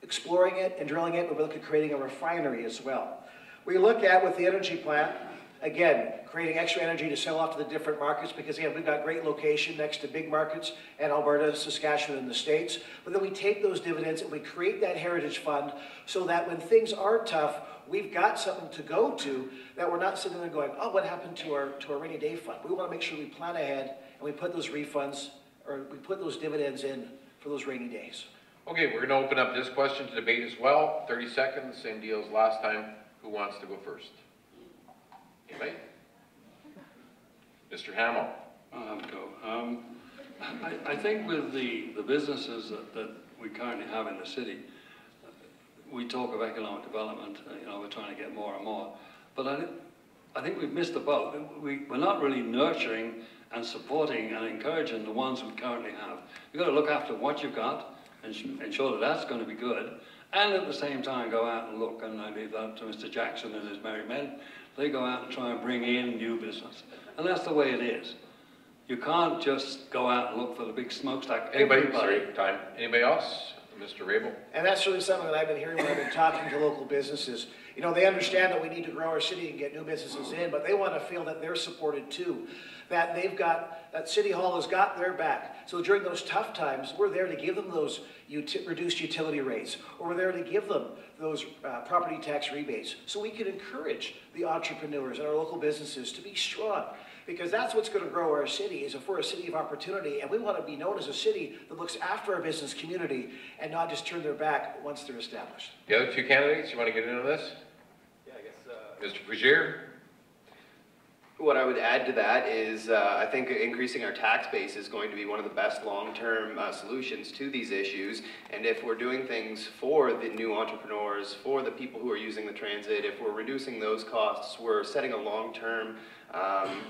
exploring it and drilling it, but we look at creating a refinery as well. We look at, with the energy plant, again, creating extra energy to sell off to the different markets, because again, we've got great location next to big markets in Alberta, Saskatchewan, and the States. But then we take those dividends and we create that heritage fund so that when things are tough, we've got something to go to, that we're not sitting there going, oh, what happened to our rainy day fund? We want to make sure we plan ahead and we put those refunds, or we put those dividends in for those rainy days. Okay, we're going to open up this question to debate as well. 30 seconds, same deal as last time. Who wants to go first? Anybody? Mr. Hamill. I'll go. I think with the businesses that we currently have in the city, we talk of economic development, you know, we're trying to get more and more, but I think we've missed the boat. We're not really nurturing and supporting and encouraging the ones we currently have. You've got to look after what you've got and ensure that that's going to be good, and at the same time go out and look, and I leave that to Mr. Jackson and his merry men. They go out and try and bring in new business, and that's the way it is. You can't just go out and look for the big smokestack. Anybody? Sorry, time. Anybody else? Mr. Rabel? And that's really something that I've been hearing when I've been talking to local businesses. You know, they understand that we need to grow our city and get new businesses in, but they want to feel that they're supported too. That they've got, that City Hall has got their back. So during those tough times, we're there to give them those reduced utility rates, or we're there to give them those property tax rebates. So we can encourage the entrepreneurs and our local businesses to be strong. Because that's what's going to grow our city, is if we're a city of opportunity, and we want to be known as a city that looks after our business community and not just turn their back once they're established. The other two candidates, you want to get into this? Yeah, I guess. Mr. Fugier? What I would add to that is I think increasing our tax base is going to be one of the best long-term solutions to these issues. And if we're doing things for the new entrepreneurs, for the people who are using the transit, if we're reducing those costs, we're setting a long-term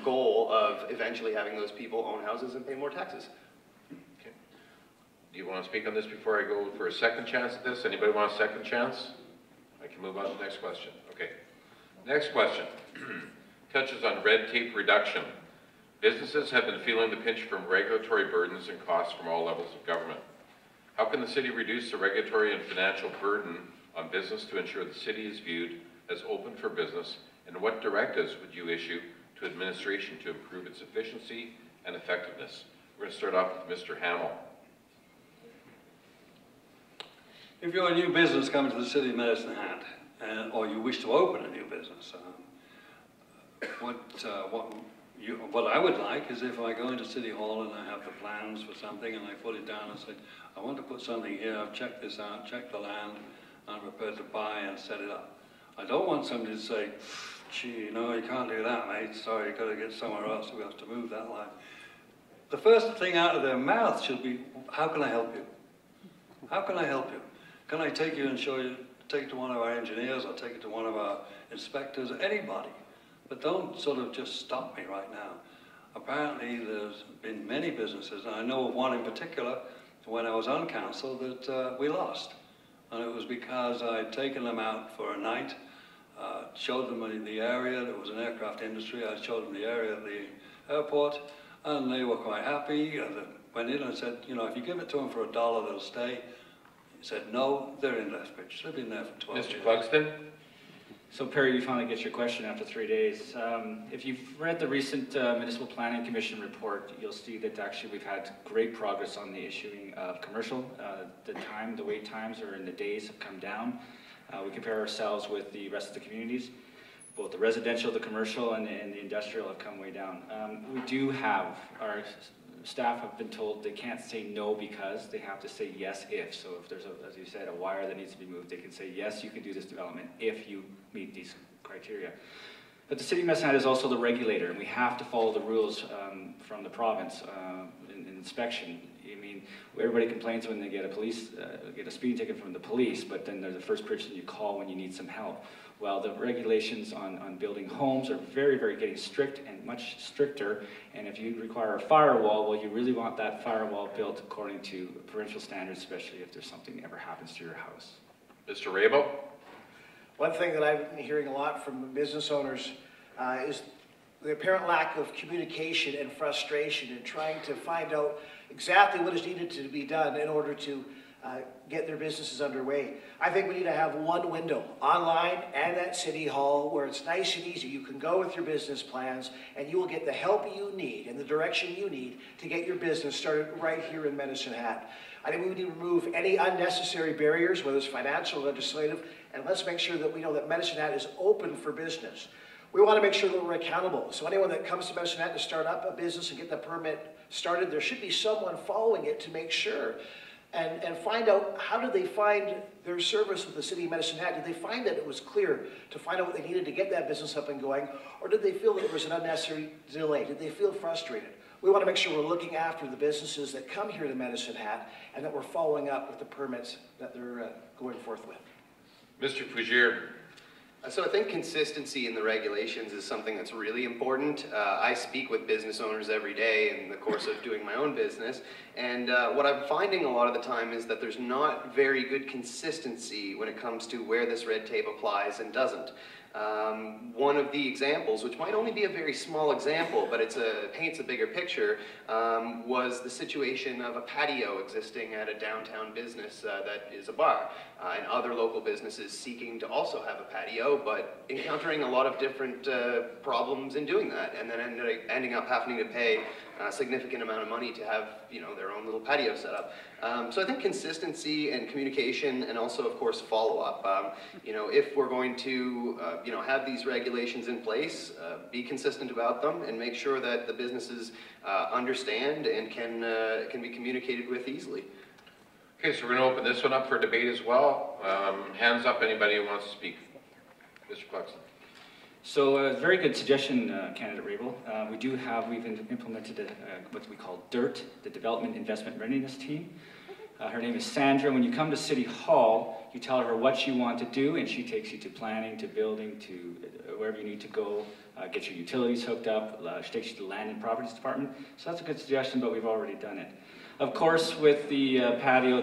goal of eventually having those people own houses and pay more taxes. Okay. Do you want to speak on this before I go for a second chance at this? Anybody want a second chance? I can move on to the next question. Okay. Next question. Touches on red tape reduction. Businesses have been feeling the pinch from regulatory burdens and costs from all levels of government. How can the city reduce the regulatory and financial burden on business to ensure the city is viewed as open for business, and what directives would you issue to administration to improve its efficiency and effectiveness? We're going to start off with Mr. Hamill. If you're a new business coming to the city of Medicine Hat, or you wish to open a new business, what I would like is if I go into City Hall and I have the plans for something and I put it down and say, I want to put something here, I've checked this out, checked the land, I'm prepared to buy and set it up. I don't want somebody to say, gee, no, you can't do that, mate, sorry, you've got to get somewhere else, we have to move that line. The first thing out of their mouth should be, how can I help you? How can I help you? Can I take you and show you, take it to one of our engineers, or take it to one of our inspectors, anybody? But don't sort of just stop me right now. Apparently there's been many businesses, and I know of one in particular, when I was on council, that we lost. And it was because I'd taken them out for a night, showed them the area, there was an aircraft industry, I showed them the area at the airport, and they were quite happy. They went in and said, you know, if you give it to them for $1, they'll stay. He said, no, they're in Lethbridge. They've been there for 12 years. Mr. Clugston? So Perry, you finally get your question after 3 days. If you've read the recent Municipal Planning Commission report, you'll see that actually we've had great progress on the issuing of commercial. The wait times are in the days have come down. We compare ourselves with the rest of the communities. Both the residential, the commercial, and the industrial have come way down. We do have our staff have been told they can't say no because, they have to say yes if. So if there's, as you said, a wire that needs to be moved, they can say, yes, you can do this development if you meet these criteria. But the City of Medicine Hat is also the regulator, and we have to follow the rules from the province in inspection. I mean, everybody complains when they get a speeding ticket from the police, but then they're the first person you call when you need some help. Well, the regulations on building homes are very, very getting strict and much stricter, and if you require a firewall, well, you really want that firewall built according to provincial standards, especially if there's something ever happens to your house. Mr. Rabo? One thing that I've been hearing a lot from business owners is the apparent lack of communication and frustration in trying to find out exactly what is needed to be done in order to get their businesses underway. I think we need to have one window, online and at City Hall, where it's nice and easy. You can go with your business plans and you will get the help you need and the direction you need to get your business started right here in Medicine Hat. I think we need to remove any unnecessary barriers, whether it's financial or legislative, and let's make sure that we know that Medicine Hat is open for business. We want to make sure that we're accountable. So anyone that comes to Medicine Hat to start up a business and get the permit started, there should be someone following it to make sure and find out how did they find their service with the City of Medicine Hat. Did they find that it was clear to find out what they needed to get that business up and going, or did they feel that there was an unnecessary delay? Did they feel frustrated? We want to make sure we're looking after the businesses that come here to Medicine Hat and that we're following up with the permits that they're going forth with. Mr. Fougere? So I think consistency in the regulations is something that's really important. I speak with business owners every day in the course of doing my own business, and what I'm finding a lot of the time is that there's not very good consistency when it comes to where this red tape applies and doesn't. One of the examples, which might only be a very small example, but paints a bigger picture, was the situation of a patio existing at a downtown business that is a bar, and other local businesses seeking to also have a patio, but encountering a lot of different problems in doing that, and then ending up having to pay a significant amount of money to have, their own little patio set up. So I think consistency and communication, and also, of course, follow-up. If we're going to, have these regulations in place, be consistent about them, and make sure that the businesses understand and can be communicated with easily. Okay, so we're going to open this one up for debate as well. Hands up, anybody who wants to speak. Mr. Cluxton. So very good suggestion, candidate Rabel. We've implemented what we call DIRT, the Development Investment Readiness Team. Her name is Sandra. When you come to City Hall, you tell her what you want to do, and she takes you to planning, to building, to wherever you need to go, get your utilities hooked up. She takes you to the Land and Properties Department. So that's a good suggestion, but we've already done it. Of course, with the patio,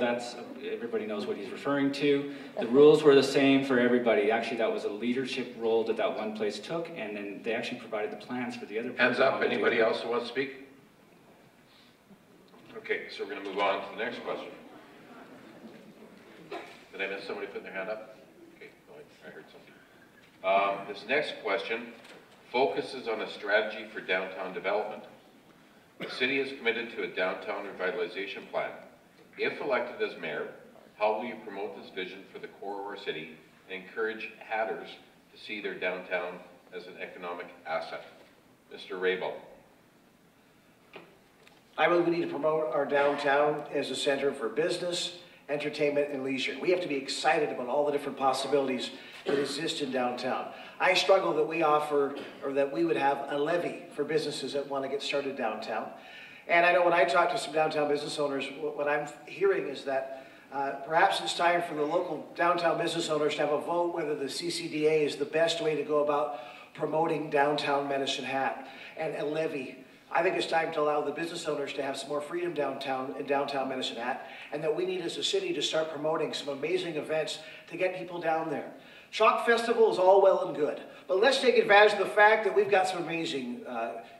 everybody knows what he's referring to. The rules were the same for everybody. Actually, that was a leadership role that one place took, and then they actually provided the plans for the other place. Hands up, anybody else who wants to speak? Okay, so we're going to move on to the next question. Did I miss somebody putting their hand up? Okay, no, I heard something. This next question focuses on a strategy for downtown development. The city is committed to a downtown revitalization plan. If elected as mayor, how will you promote this vision for the core of our city and encourage Hatters to see their downtown as an economic asset? Mr. Rabel. I believe we need to promote our downtown as a center for business, entertainment, and leisure. We have to be excited about all the different possibilities that exist in downtown. I struggle that we would have a levy for businesses that want to get started downtown. And I know when I talk to some downtown business owners, what I'm hearing is that perhaps it's time for the local downtown business owners to have a vote whether the CCDA is the best way to go about promoting downtown Medicine Hat, and a levy. I think it's time to allow the business owners to have some more freedom downtown in downtown Medicine Hat, and that we need as a city to start promoting some amazing events to get people down there. Chalk Festival is all well and good, but let's take advantage of the fact that we've got some amazing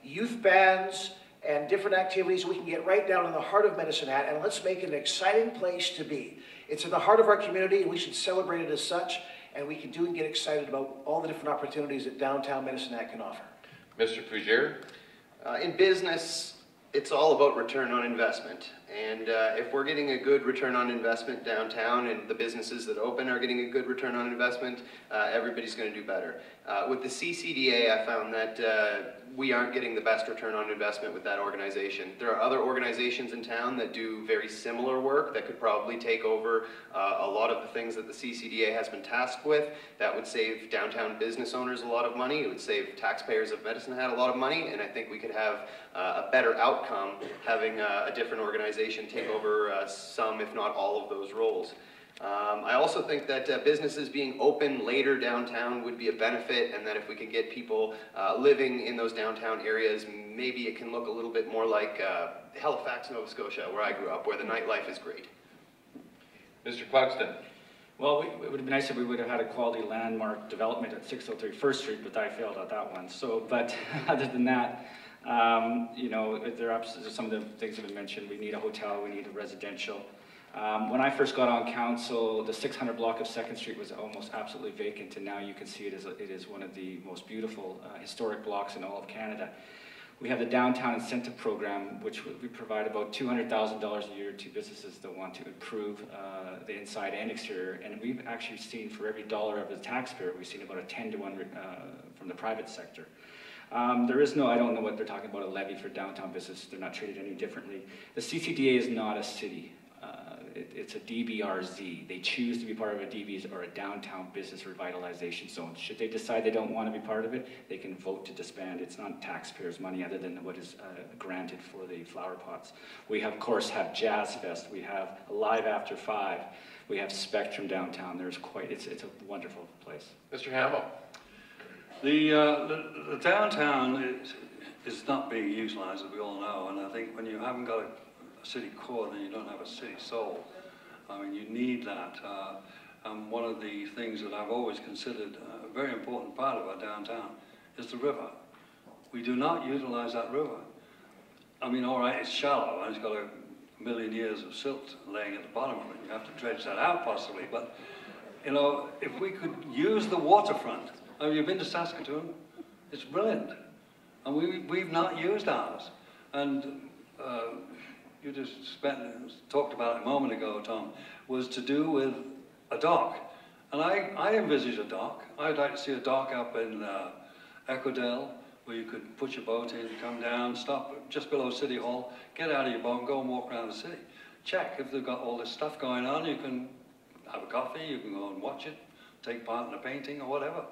youth bands and different activities. We can get right down in the heart of Medicine Hat, and let's make it an exciting place to be. It's in the heart of our community, and we should celebrate it as such, and we can do and get excited about all the different opportunities that downtown Medicine Hat can offer. Mr. Fougere. In business, it's all about return on investment. And if we're getting a good return on investment downtown and the businesses that open are getting a good return on investment, everybody's going to do better. With the CCDA, I found that we aren't getting the best return on investment with that organization. There are other organizations in town that do very similar work that could probably take over a lot of the things that the CCDA has been tasked with. That would save downtown business owners a lot of money. It would save taxpayers of Medicine Hat a lot of money, and I think we could have a better outcome having a different organization take over some, if not all, of those roles. I also think that businesses being open later downtown would be a benefit, and that if we could get people living in those downtown areas, maybe it can look a little bit more like Halifax, Nova Scotia, where I grew up, where the nightlife is great. Mr. Clugston. Well, it would have been nice if we would have had a quality landmark development at 603 First Street, but I failed at that one. So, but other than that, you know, there are some of the things that have been mentioned. We need a hotel, we need a residential. When I first got on council, the 600 block of 2nd Street was almost absolutely vacant, and now you can see it is one of the most beautiful historic blocks in all of Canada. We have the Downtown Incentive Program, which we provide about $200,000 a year to businesses that want to improve the inside and exterior, and we've actually seen for every dollar of the taxpayer, we've seen about a 10 to 1 from the private sector. There is no, I don't know what they're talking about, a levy for downtown business. They're not treated any differently. The CCDA is not a city. It's a DBRZ. They choose to be part of a DBs or a downtown business revitalization zone. Should they decide they don't want to be part of it, they can vote to disband. It's not taxpayers' money other than what is granted for the flower pots. We have, of course, have Jazz Fest. We have Live After 5. We have Spectrum downtown. There's quite, it's a wonderful place. Mr. Hamill. The downtown is not being utilised, as we all know, and I think when you haven't got a city core, then you don't have a city soul. I mean, you need that. And one of the things that I've always considered a very important part of our downtown is the river. We do not utilise that river. I mean, all right, it's shallow and it's got a million years of silt laying at the bottom of it. You have to dredge that out possibly, but you know, if we could use the waterfront. I mean, you've been to Saskatoon? It's brilliant. And we've not used ours. And you just talked about it a moment ago, Tom, was to do with a dock. And I envisage a dock. I'd like to see a dock up in Echodale, where you could put your boat in, come down, stop just below City Hall, get out of your boat and go and walk around the city. Check if they've got all this stuff going on. You can have a coffee, you can go and watch it, take part in a painting or whatever.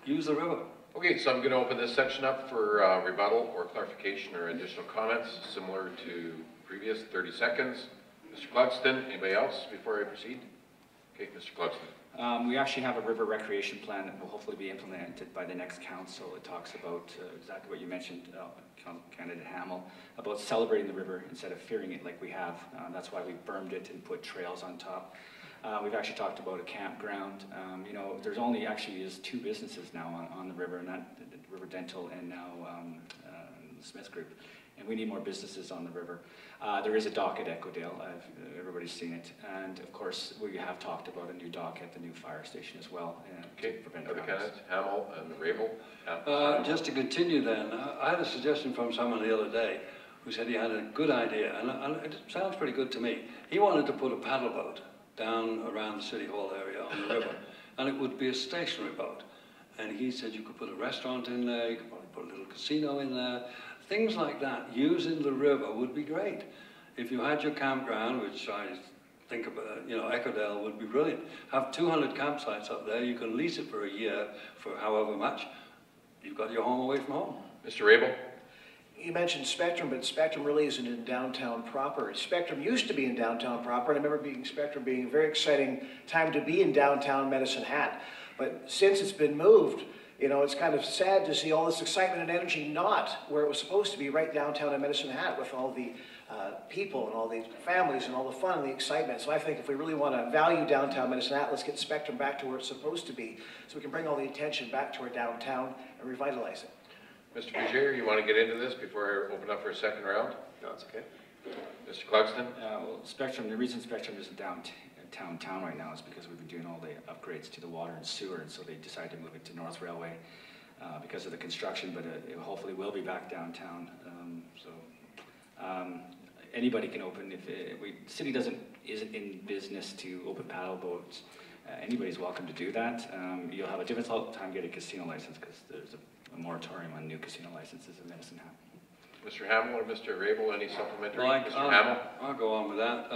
Use the river. Okay, so I'm going to open this section up for rebuttal or clarification or additional comments, similar to previous 30 seconds. Mr. Clugston, anybody else before I proceed? Okay, Mr. Clugston. We actually have a river recreation plan that will hopefully be implemented by the next council. It talks about exactly what you mentioned, candidate Hamill, about celebrating the river instead of fearing it like we have. That's why we bermed it and put trails on top. We've actually talked about a campground. You know, there's only actually is 2 businesses now on the river, and that River Dental and now Smith Group. And we need more businesses on the river. There is a dock at Echodale. Everybody's seen it. And of course, we have talked about a new dock at the new fire station as well. Okay, other candidates, Hamill and Rabel. Just to continue then, I had a suggestion from someone the other day who said he had a good idea, and it sounds pretty good to me. He wanted to put a paddle boat down around the City Hall area on the river, and it would be a stationary boat. And he said you could put a restaurant in there, you could probably put a little casino in there. Things like that, using the river would be great. If you had your campground, which I think about, you know, Echodale would be brilliant. Have 200 campsites up there, you can lease it for a year for however much. You've got your home away from home. Mr. Rabel. You mentioned Spectrum, but Spectrum really isn't in downtown proper. Spectrum used to be in downtown proper, and I remember Spectrum being a very exciting time to be in downtown Medicine Hat. But since it's been moved, you know, it's kind of sad to see all this excitement and energy not where it was supposed to be, right downtown in Medicine Hat, with all the people and all the families and all the fun and the excitement. So I think if we really want to value downtown Medicine Hat, let's get Spectrum back to where it's supposed to be, so we can bring all the attention back to our downtown and revitalize it. Mr. Fugere, you want to get into this before I open up for a second round? No, it's okay. Mr. Clugston? Well, Spectrum, the reason Spectrum isn't downtown right now is because we've been doing all the upgrades to the water and sewer, and so they decided to move it to North Railway because of the construction, but it hopefully will be back downtown. anybody can open. If the city isn't in business to open paddle boats, anybody's welcome to do that. You'll have a difficult time getting a casino license because there's a moratorium on new casino licenses in Medicine Hat. Mr. Hamill or Mr. Rabel, any supplementary? Well, Mr. Hamill? I'll go on with that.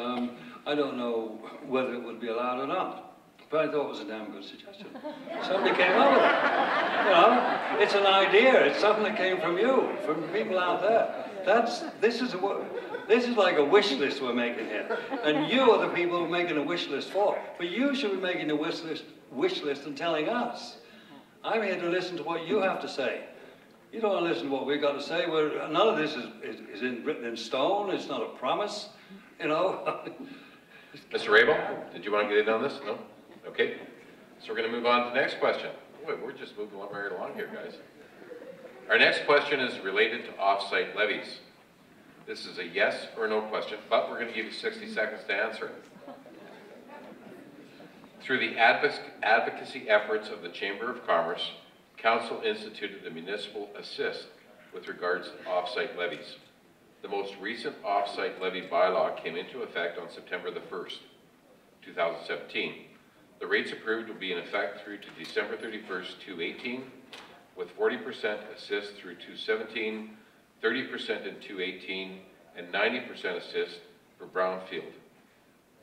I don't know whether it would be allowed or not, but I thought it was a damn good suggestion. Somebody came up with it. You know, it's an idea. It's something that came from you, from people out there. This is like a wish list we're making here, and you are the people we're making a wish list for. But you should be making a wish list and telling us. I'm here to listen to what you have to say. You don't want to listen to what we've got to say. None of this is written in stone. It's not a promise, you know. Mr. Rabel, did you want to get in on this? No? Okay. So we're going to move on to the next question. Boy, we're just moving right along here, guys. Our next question is related to off-site levies. This is a yes or no question, but we're going to give you 60 seconds to answer it. Through the advocacy efforts of the Chamber of Commerce, Council instituted a municipal assist with regards to off-site levies. The most recent off-site levy bylaw came into effect on September the 1st, 2017. The rates approved will be in effect through to December 31st, 2018, with 40% assist through 2017, 30% in 2018, and 90% assist for brownfield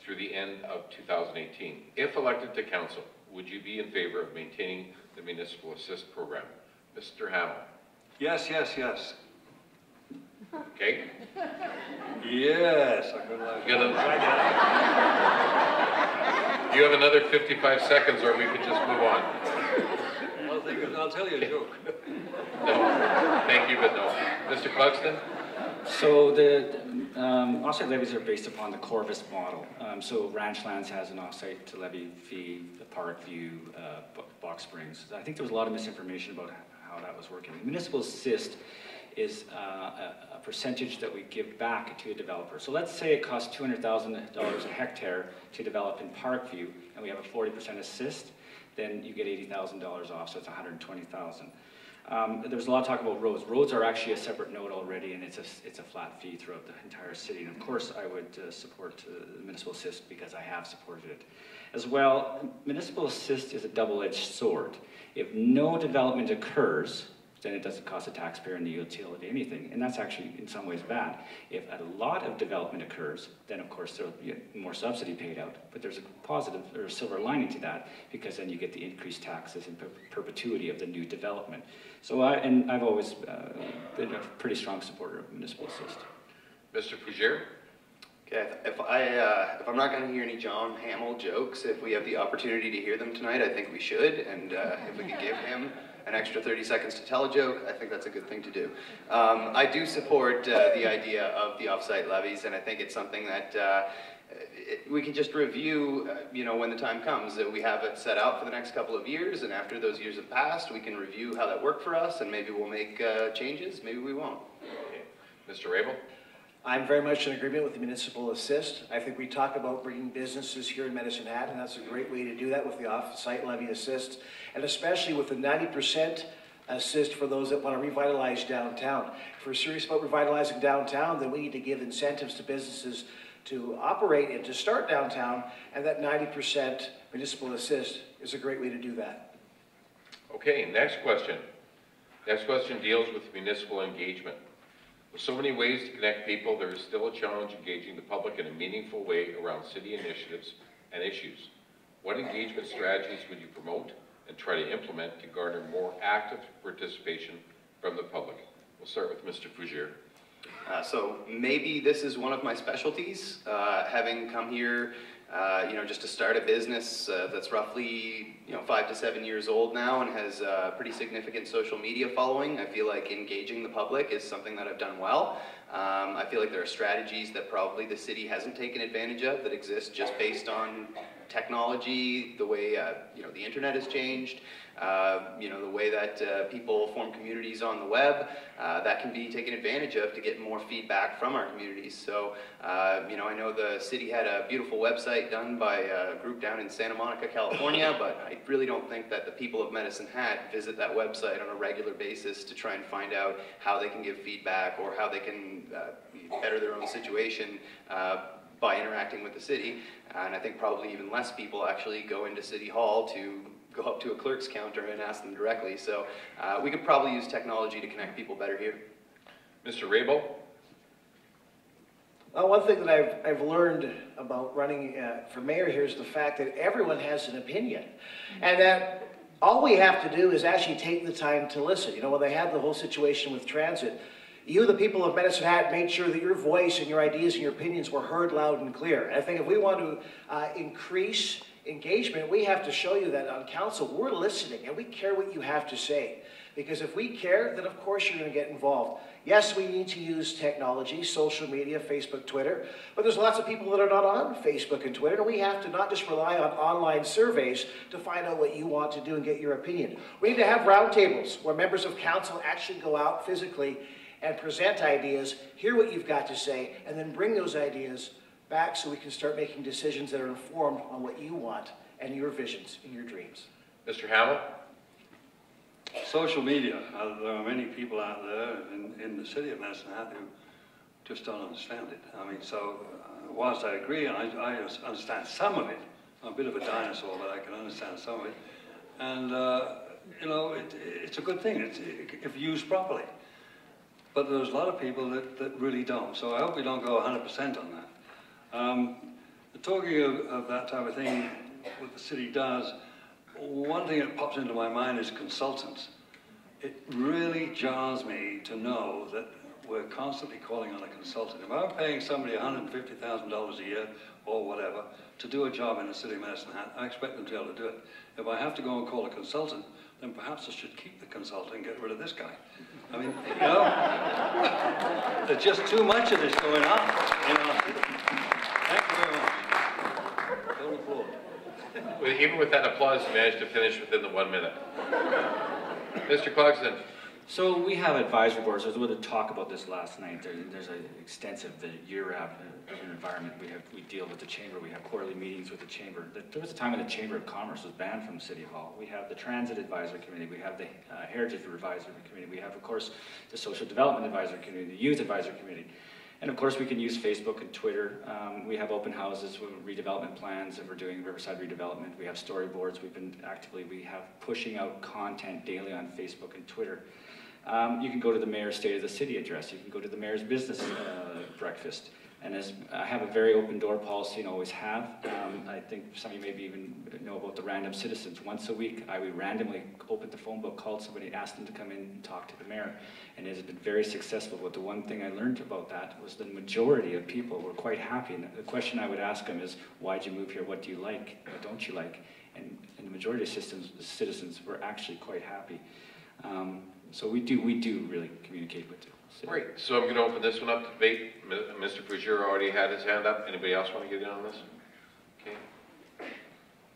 through the end of 2018. If elected to council, would you be in favor of maintaining the municipal assist program? Mr. Hamill. Yes, yes, yes. Okay. Yes, I could like You have another 55 seconds, or we could just move on. I'll tell you a joke. No, thank you, but no. Mr. Clugston? So the offsite levies are based upon the Corvus model. So Ranchlands has an offsite levy fee, the Parkview, Box Springs. I think there was a lot of misinformation about how that was working. Municipal assist is a percentage that we give back to a developer. So let's say it costs $200,000 a hectare to develop in Parkview, and we have a 40% assist, then you get $80,000 off, so it's $120,000. There was a lot of talk about roads. Roads are actually a separate note already, and it's a flat fee throughout the entire city. And of course, I would support the municipal assist because I have supported it. As well, municipal assist is a double-edged sword. If no development occurs, then it doesn't cost the taxpayer and the utility anything, and that's actually in some ways bad. If a lot of development occurs, then of course there'll be more subsidy paid out, but there's a positive or a silver lining to that, because then you get the increased taxes in perpetuity of the new development. So I've always been a pretty strong supporter of municipal assist. Mr. Fougere? Okay, if I'm not going to hear any John Hamill jokes, if we have the opportunity to hear them tonight, I think we should, and if we could give him an extra 30 seconds to tell a joke, I think that's a good thing to do. I do support the idea of the offsite levies, and I think it's something that we can just review, when the time comes. That we have it set out for the next couple of years, and after those years have passed, we can review how that worked for us, and maybe we'll make changes, maybe we won't. Okay. Mr. Rabel? I'm very much in agreement with the municipal assist. I think we talk about bringing businesses here in Medicine Hat, and that's a great way to do that with the off-site levy assist, and especially with the 90% assist for those that want to revitalize downtown. If we're serious about revitalizing downtown, then we need to give incentives to businesses to operate and to start downtown, and that 90% municipal assist is a great way to do that. Okay, next question. Next question deals with municipal engagement. With so many ways to connect people, there is still a challenge engaging the public in a meaningful way around city initiatives and issues. What engagement strategies would you promote and try to implement to garner more active participation from the public? We'll start with Mr. Fougere. So maybe this is one of my specialties, having come here, just to start a business that's roughly, 5 to 7 years old now and has a pretty significant social media following. I feel like engaging the public is something that I've done well. I feel like there are strategies that probably the city hasn't taken advantage of that exist just based on technology, the way, the internet has changed, the way that people form communities on the web, that can be taken advantage of to get more feedback from our communities. So, I know the city had a beautiful website done by a group down in Santa Monica, California, but I really don't think that the people of Medicine Hat visit that website on a regular basis to try and find out how they can give feedback or how they can, better their own situation by interacting with the city. And I think probably even less people actually go into City Hall to go up to a clerk's counter and ask them directly. So we could probably use technology to connect people better here. Mr. Rabel? Well, one thing that I've learned about running for mayor here is the fact that everyone has an opinion. And that all we have to do is actually take the time to listen. You know, when they had the whole situation with transit, you, the people of Medicine Hat, made sure that your voice and your ideas and your opinions were heard loud and clear. And I think if we want to increase engagement, we have to show you that on council, we're listening and we care what you have to say. Because if we care, then of course you're going to get involved. Yes, we need to use technology, social media, Facebook, Twitter, but there's lots of people that are not on Facebook and Twitter, and we have to not just rely on online surveys to find out what you want to do and get your opinion. We need to have roundtables where members of council actually go out physically and present ideas, hear what you've got to say, and then bring those ideas back so we can start making decisions that are informed on what you want and your visions and your dreams. Mr. Hamill? Social media. There are many people out there in the city of Medicine Hat who just don't understand it. I mean, so whilst I agree, and I understand some of it, I'm a bit of a dinosaur, but I can understand some of it. And, you know, it's a good thing if used properly. But there's a lot of people that really don't. So I hope we don't go 100% on that. Talking of that type of thing, what the city does, one thing that pops into my mind is consultants. It really jars me to know that we're constantly calling on a consultant. If I'm paying somebody $150,000 a year or whatever to do a job in the city of Medicine Hat, I expect them to be able to do it. If I have to go and call a consultant, then perhaps I should keep the consultant and get rid of this guy. I mean, you know, there's just too much of this going on in our city. Thank you very much. Total applaud. Well, even with that applause, you managed to finish within the 1 minute. Mr. Clugston. So we have advisory boards. I was able to talk about this last night. There's an extensive year-round environment. We deal with the chamber. We have quarterly meetings with the chamber. There was a time when the Chamber of Commerce was banned from City Hall. We have the Transit Advisory Committee. We have the Heritage Advisory Committee. We have, of course, the Social Development Advisory Committee, the Youth Advisory Committee. And of course, we can use Facebook and Twitter. We have open houses with redevelopment plans, and we're doing Riverside redevelopment. We have storyboards. We have pushing out content daily on Facebook and Twitter. You can go to the Mayor's State of the City address. You can go to the Mayor's Business breakfast. And as I have a very open door policy and always have, I think some of you maybe even know about the random citizens. Once a week, I would randomly open the phone book, call somebody, ask them to come in and talk to the mayor. And it has been very successful. But the one thing I learned about that was the majority of people were quite happy. And the question I would ask them is, why'd you move here? What do you like? What don't you like? And the majority of citizens were actually quite happy. So we do really communicate with them. Great. So I'm going to open this one up to debate. Mr. Fougere already had his hand up. Anybody else want to get in on this? Okay.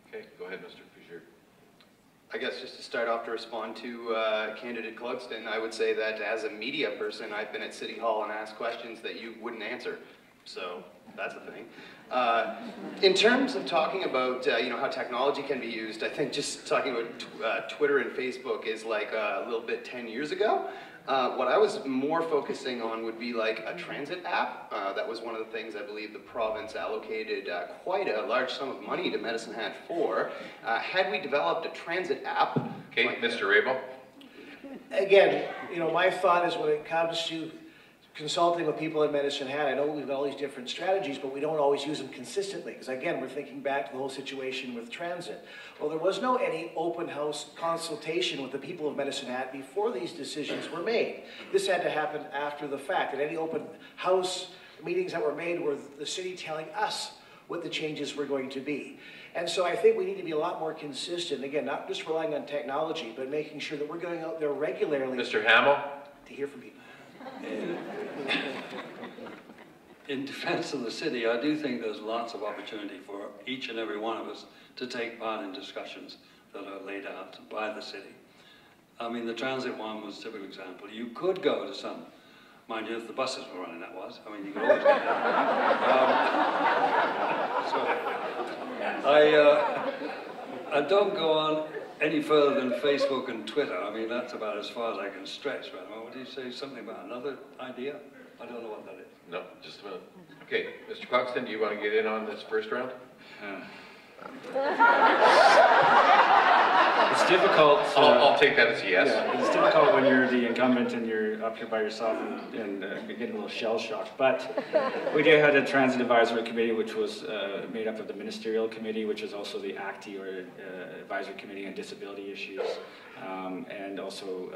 Okay, go ahead, Mr. Fougere. I guess just to start off to respond to candidate Clugston, I would say that as a media person, I've been at City Hall and asked questions that you wouldn't answer. So that's the thing. In terms of talking about you know, how technology can be used, I think just talking about Twitter and Facebook is like a little bit 10 years ago. What I was more focusing on would be like a transit app. That was one of the things I believe the province allocated quite a large sum of money to Medicine Hat for. Had we developed a transit app... Okay, like Mr. Rabel. Again, you know, my thought is when it comes to consulting with people in Medicine Hat, I know we've got all these different strategies, but we don't always use them consistently. Because again, we're thinking back to the whole situation with transit. Well, there was no any open house consultation with the people of Medicine Hat before these decisions were made. This had to happen after the fact. And any open house meetings that were made were the city telling us what the changes were going to be. And so I think we need to be a lot more consistent. Again, not just relying on technology, but making sure that we're going out there regularly. Mr. Hamill. To hear from people. In defense of the city, I do think there's lots of opportunity for each and every one of us to take part in discussions that are laid out by the city. I mean, the transit one was a typical example. You could go to some, mind you, if the buses were running, that was. I mean, you could always get that. I don't go on any further than Facebook and Twitter. I mean, that's about as far as I can stretch. Right? What do you say? Something about another idea? I don't know what that is. No, just a minute. Okay, Mr. Cluxton, do you want to get in on this first round? It's difficult. I'll take that as a yes. Yeah, it's difficult when you're the incumbent and you're up here by yourself and getting a little shell shocked. But we did have a transit advisory committee, which was made up of the ministerial committee, which is also the ACTI, or advisory committee on disability issues, and also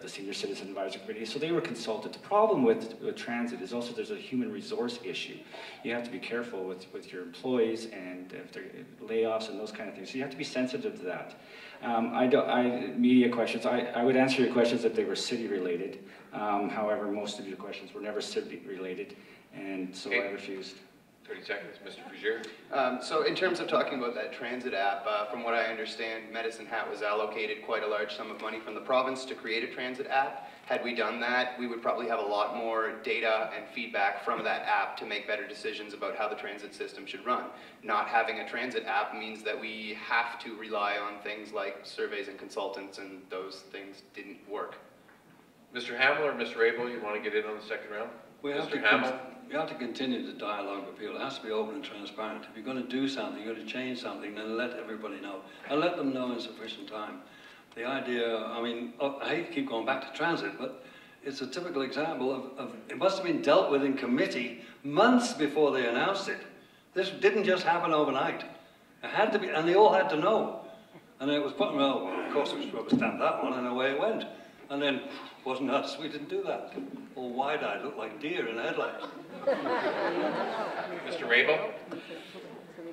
the senior citizen advisory committee. So they were consulted. The problem with transit is also there's a human resource issue. You have to be careful with your employees and if there are layoffs and those kind of things. So you have to be sensitive to that. Media questions, I would answer your questions if they were city related. However, most of your questions were never city related, and so I refused. 30 seconds, Mr. Fugier. So in terms of talking about that transit app, from what I understand, Medicine Hat was allocated quite a large sum of money from the province to create a transit app. Had we done that, we would probably have a lot more data and feedback from that app to make better decisions about how the transit system should run. Not having a transit app means that we have to rely on things like surveys and consultants, and those things didn't work. Mr. Hamill or Mr. Abel, you want to get in on the second round? We have to continue the dialogue with people. It has to be open and transparent. If you're going to do something, you're going to change something, then let everybody know. And let them know in sufficient time. The idea, I mean, I hate to keep going back to transit, but it's a typical example of it must have been dealt with in committee months before they announced it. This didn't just happen overnight. It had to be, and they all had to know. And it was put, well, of course we should rubber stamp that one, and away it went. And then, wasn't us, we didn't do that. All wide-eyed, looked like deer in the headlights. Mr. Rabel?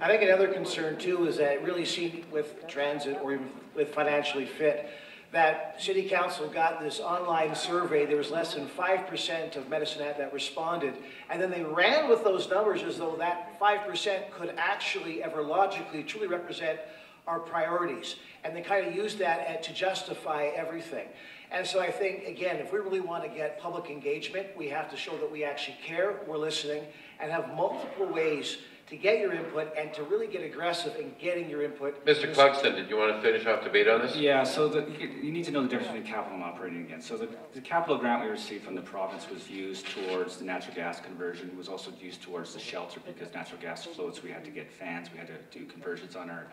I think another concern too is that really seen with transit or even with financially fit, that City Council got this online survey. There was less than 5% of Medicine Hat that responded, and then they ran with those numbers as though that 5% could actually ever logically truly represent our priorities, and they kind of used that to justify everything. And so I think, again, if we really want to get public engagement, we have to show that we actually care, we're listening, and have multiple ways to get your input and to really get aggressive in getting your input. Mr. Cluxton, did you want to finish off debate on this? Yeah, so you need to know the difference between capital and operating again. So the capital grant we received from the province was used towards the natural gas conversion. It was also used towards the shelter because natural gas floats. We had to get fans. We had to do conversions on our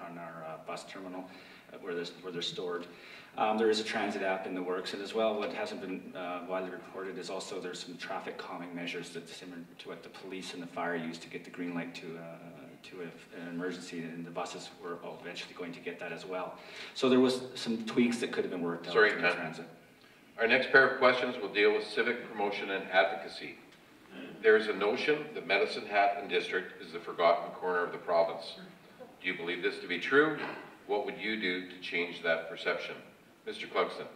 bus terminal where they're stored. There is a transit app in the works, and as well, what hasn't been widely reported is also there's some traffic calming measures that's similar to what the police and the fire use to get the green light to an emergency, and the buses were eventually going to get that as well. So there was some tweaks that could have been worked out in the transit. Our next pair of questions will deal with civic promotion and advocacy. There is a notion that Medicine Hat and District is the forgotten corner of the province. Do you believe this to be true? What would you do to change that perception? Mr. Cluxton.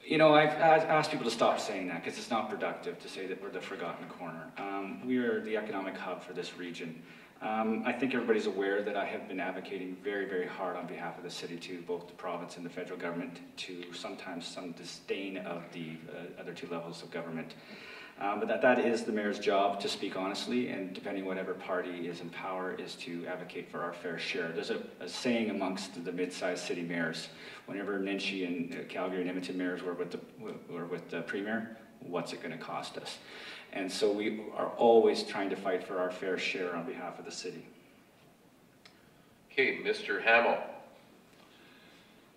You know, I've asked people to stop saying that because it's not productive to say that we're the forgotten corner. We are the economic hub for this region. I think everybody's aware that I have been advocating very, very hard on behalf of the city to both the province and the federal government, to sometimes some disdain of the other two levels of government. But that is the mayor's job to speak honestly, and depending whatever party is in power, is to advocate for our fair share. There's a saying amongst the mid-sized city mayors, whenever Ninchi and Calgary and Edmonton mayors were with the premier, what's it going to cost us? And so we are always trying to fight for our fair share on behalf of the city. Okay, Mr. Hamill.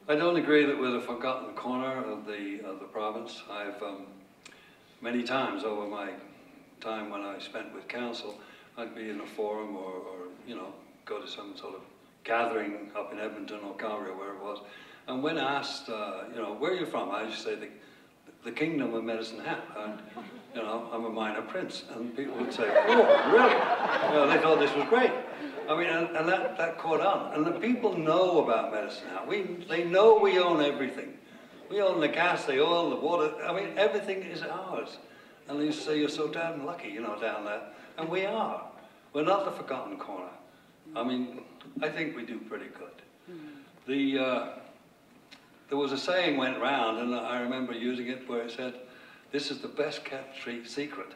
I don't agree that we're the forgotten corner of the province. I've many times over my time when I spent with council, I'd be in a forum or you know, go to some sort of gathering up in Edmonton or Calgary or where it was, and when asked, you know, where are you from? I just say the kingdom of Medicine Hat, and you know, I'm a minor prince, and people would say, oh, really? You know, they thought this was great. I mean, and that caught on, and the people know about Medicine Hat. They know we own everything. We own the gas, the oil, the water. I mean, everything is ours. And they say, you're so damn lucky, you know, down there. And we are. We're not the forgotten corner. I mean, I think we do pretty good. There was a saying went round, and I remember using it, where it said, this is the best kept secret.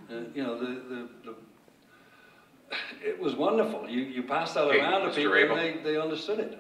You know, it was wonderful. You passed that around to people, and they understood it.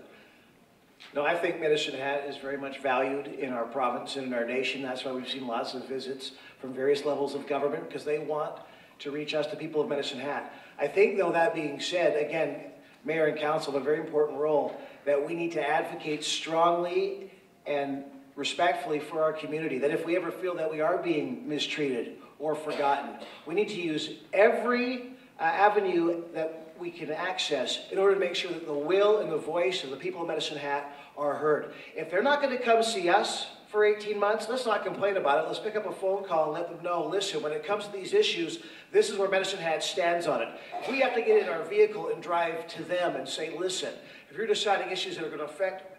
No, I think Medicine Hat is very much valued in our province and in our nation. That's why we've seen lots of visits from various levels of government, because they want to reach us, the people of Medicine Hat. I think, though, that being said, again, Mayor and Council have a very important role, that we need to advocate strongly and respectfully for our community, that if we ever feel that we are being mistreated or forgotten, we need to use every avenue that we can access in order to make sure that the will and the voice of the people of Medicine Hat are heard. If they're not going to come see us for 18 months, let's not complain about it. Let's pick up a phone call and let them know, listen, when it comes to these issues, this is where Medicine Hat stands on it. If we have to get in our vehicle and drive to them and say, listen, if you're deciding issues that are going to affect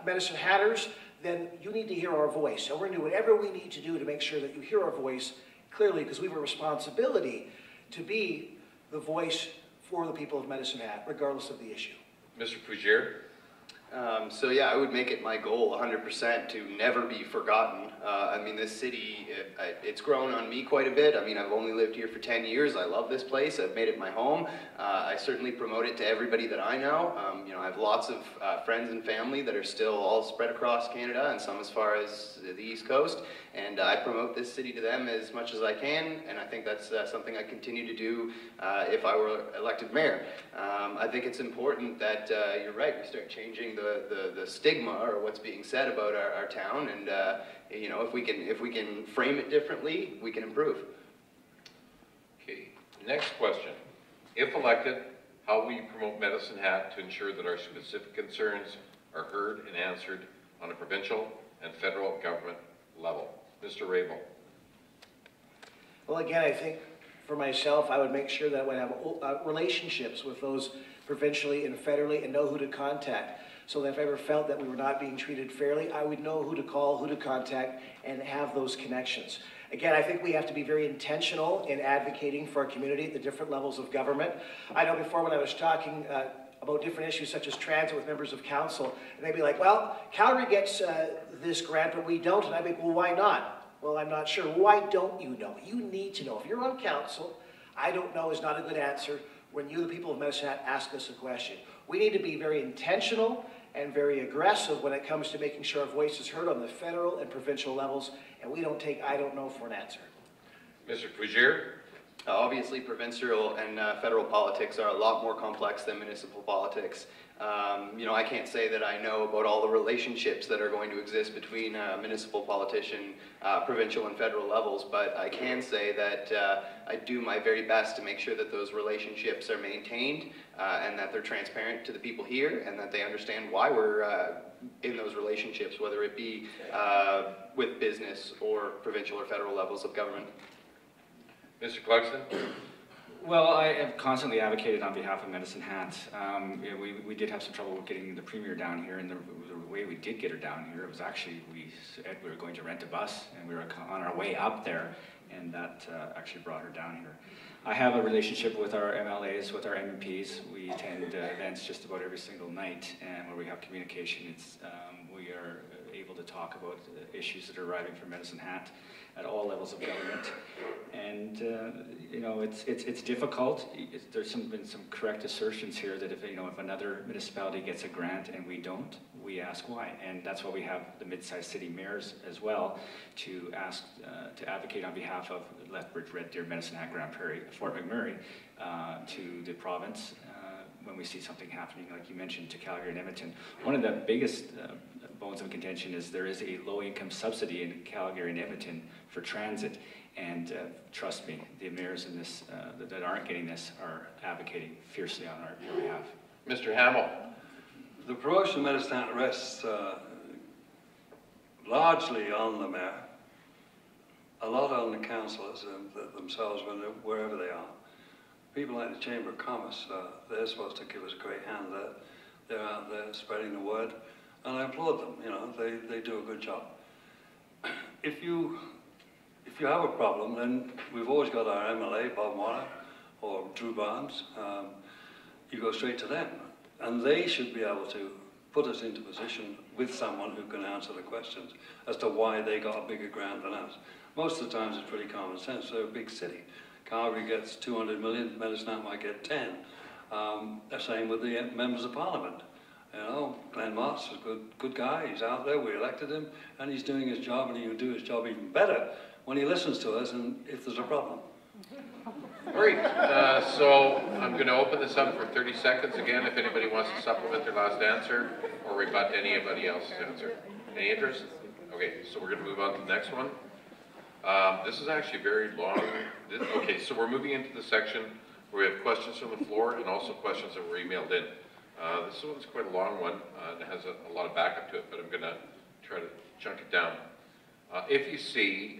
Medicine Hatters, then you need to hear our voice. And we're going to do whatever we need to do to make sure that you hear our voice clearly, because we have a responsibility to be the voice for the people of Medicine Hat, regardless of the issue. Mr. Fougere? So yeah, I would make it my goal 100% to never be forgotten. I mean, this city, it's grown on me quite a bit. I mean, I've only lived here for 10 years. I love this place. I've made it my home. I certainly promote it to everybody that I know. You know, I have lots of friends and family that are still all spread across Canada, and some as far as the East Coast. And I promote this city to them as much as I can, and I think that's something I continue to do if I were elected mayor. I think it's important that, you're right, we start changing the stigma or what's being said about our town, and you know, if we can frame it differently, we can improve. Okay, next question. If elected, how will you promote Medicine Hat to ensure that our specific concerns are heard and answered on a provincial and federal government level? Mr. Rabel. Well, again, I think for myself, I would make sure that I would have relationships with those provincially and federally and know who to contact. So that if I ever felt that we were not being treated fairly, I would know who to call, who to contact, and have those connections. Again, I think we have to be very intentional in advocating for our community at the different levels of government. I know before when I was talking about different issues such as transit with members of council, and they'd be like, well, Calgary gets this grant, but we don't. And I'd be like, well, why not? Well, I'm not sure. Why don't you know? You need to know. If you're on council, I don't know is not a good answer when you, the people of Medicine Hat, ask us a question. We need to be very intentional and very aggressive when it comes to making sure our voice is heard on the federal and provincial levels, and we don't take I don't know for an answer. Mr. Fougere? Obviously, provincial and federal politics are a lot more complex than municipal politics. You know, I can't say that I know about all the relationships that are going to exist between municipal politician, provincial and federal levels, but I can say that I do my very best to make sure that those relationships are maintained and that they're transparent to the people here and that they understand why we're in those relationships, whether it be with business or provincial or federal levels of government. Mr. Clarkson? Well, I have constantly advocated on behalf of Medicine Hat. We did have some trouble with getting the Premier down here, and the way we did get her down here, it was actually, we said we were going to rent a bus, and we were on our way up there, and that actually brought her down here. I have a relationship with our MLAs, with our MPs. We attend events just about every single night, and where we have communication, we are able to talk about issues that are arriving from Medicine Hat at all levels of government. And you know, it's difficult. There's been some correct assertions here that if another municipality gets a grant and we don't, we ask why. And that's why we have the mid-sized city mayors as well to ask to advocate on behalf of Lethbridge, Red Deer, Medicine Hat, Grand Prairie, Fort McMurray to the province when we see something happening, like you mentioned, to Calgary and Edmonton. One of the biggest bones of contention is there is a low-income subsidy in Calgary and Edmonton for transit, and trust me, the mayors in this that aren't getting this are advocating fiercely on our behalf. Mr. Hamill? The promotion of Medicine Hat rests largely on the mayor, a lot on the councillors themselves wherever they are. People like the Chamber of Commerce, they're supposed to give us a great hand. They're out there spreading the word, and I applaud them. You know, they do a good job. If you have a problem, then we've always got our MLA, Bob Moore, or Drew Barnes. You go straight to them, and they should be able to put us into position with someone who can answer the questions as to why they got a bigger grant than us. Most of the times it's pretty common sense. They're a big city. Calgary gets 200 million, Medicine Hat might get 10. The same with the members of parliament. You know, Glenn Moss is a good guy. He's out there. We elected him, and he's doing his job, and he'll do his job even better when he listens to us and if there's a problem. Great. So I'm going to open this up for 30 seconds again if anybody wants to supplement their last answer or rebut anybody else's answer. Any interest? Okay, so we're going to move on to the next one. This is actually very long. Okay, so we're moving into the section where we have questions from the floor and also questions that were emailed in. This one's quite a long one, and it has a lot of backup to it, but I'm going to try to chunk it down. If you see,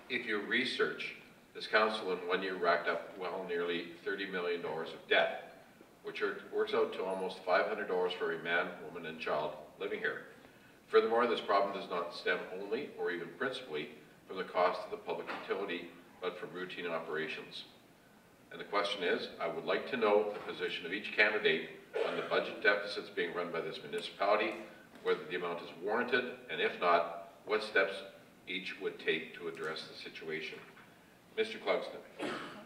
if you research, this council in 1 year racked up well nearly $30 million of debt, which works out to almost $500 for a man, woman, and child living here. Furthermore, this problem does not stem only, or even principally, from the cost of the public utility, but from routine operations. And the question is, I would like to know the position of each candidate on the budget deficits being run by this municipality, whether the amount is warranted, and if not, what steps each would take to address the situation. Mr. Clugston.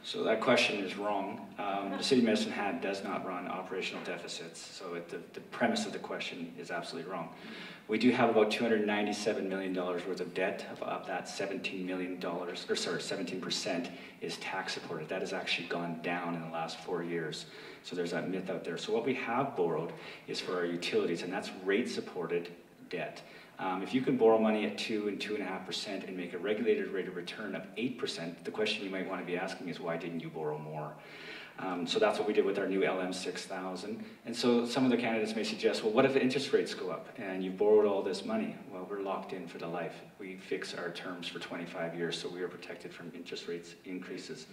So that question is wrong. The City of Medicine Hat does not run operational deficits, so the premise of the question is absolutely wrong. We do have about $297 million worth of debt. Of that, $17 million, 17% is tax supported. That has actually gone down in the last 4 years. So there's that myth out there. So what we have borrowed is for our utilities, and that's rate supported debt. If you can borrow money at 2 and 2.5% and make a regulated rate of return of 8%, the question you might want to be asking is, why didn't you borrow more? So that's what we did with our new LM 6000. And so some of the candidates may suggest, well, what if the interest rates go up and you've borrowed all this money? Well, we're locked in for the life. We fix our terms for 25 years, so we are protected from interest rates increases.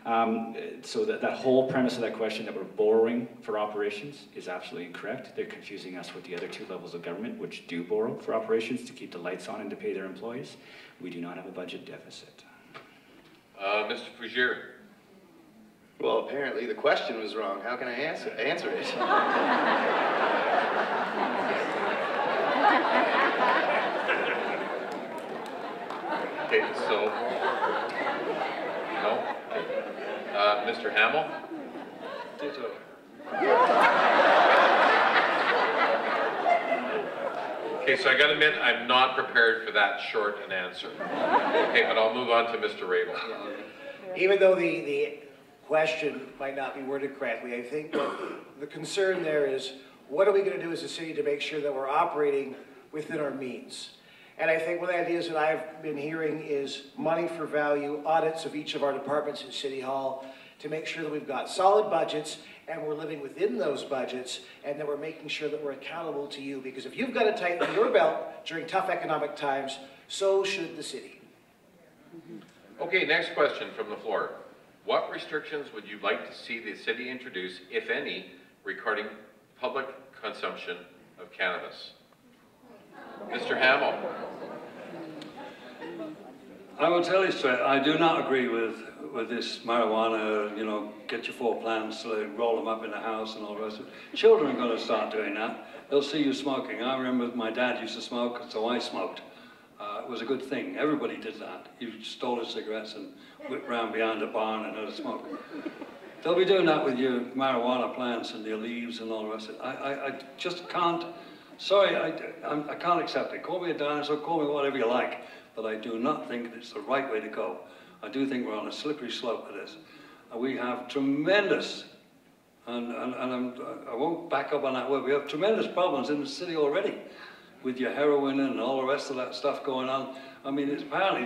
So that whole premise of that question, that we're borrowing for operations, is absolutely incorrect. They're confusing us with the other two levels of government, which do borrow for operations to keep the lights on and to pay their employees. We do not have a budget deficit. Mr. Fougere. Well, apparently the question was wrong. How can I answer it? Okay, so, no? Mr. Hamill? Ditto. Okay, so I gotta admit, I'm not prepared for that short an answer. Okay, but I'll move on to Mr. Rabel. Even though the question might not be worded correctly, I think that the concern there is, what are we going to do as a city to make sure that we're operating within our means? And I think one of the ideas that I've been hearing is money for value, audits of each of our departments in City Hall, to make sure that we've got solid budgets and we're living within those budgets, and that we're making sure that we're accountable to you. Because if you've got to tighten your belt during tough economic times, so should the city. Okay, next question from the floor. What restrictions would you like to see the city introduce, if any, regarding public consumption of cannabis? Mr. Hamill. I will tell you straight, I do not agree with this marijuana, you know, get your 4 plants, roll them up in the house and all the rest of it. Children are going to start doing that. They'll see you smoking. I remember my dad used to smoke, so I smoked. It was a good thing. Everybody did that. You stole his cigarettes and whipped round behind a barn and had a smoke. They'll be doing that with your marijuana plants and your leaves and all the rest of it. I just can't, sorry, I can't accept it. Call me a dinosaur, call me whatever you like, but I do not think it's the right way to go. I do think we're on a slippery slope with this. We have tremendous, and I won't back up on that word, we have tremendous problems in the city already with your heroin and all the rest of that stuff going on. I mean, it's apparently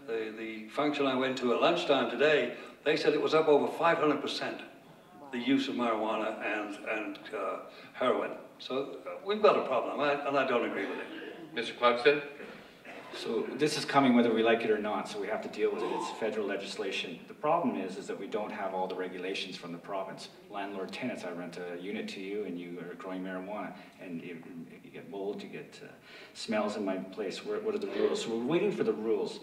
the function I went to at lunchtime today, they said it was up over 500%, the use of marijuana and heroin. So we've got a problem, and I don't agree with it. Mr. Clugston? So this is coming whether we like it or not, so we have to deal with it. It's federal legislation. The problem is that we don't have all the regulations from the province. Landlord tenants, I rent a unit to you and you are growing marijuana, and you get mold, you get smells in my place. What are the rules? So we're waiting for the rules.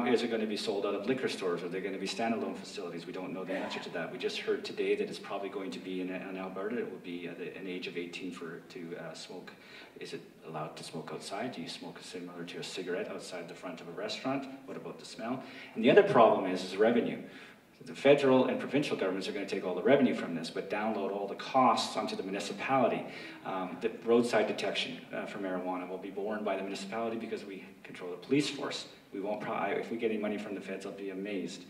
Is it going to be sold out of liquor stores? Are they going to be standalone facilities? We don't know the answer to that. We just heard today that it's probably going to be in Alberta. It will be an age of 18 to smoke. Is it allowed to smoke outside? Do you smoke similar to a cigarette outside the front of a restaurant? What about the smell? And the other problem is revenue. the federal and provincial governments are going to take all the revenue from this, but download all the costs onto the municipality. The roadside detection for marijuana will be borne by the municipality because we control the police force. We won't if we get any money from the feds, I'll be amazed.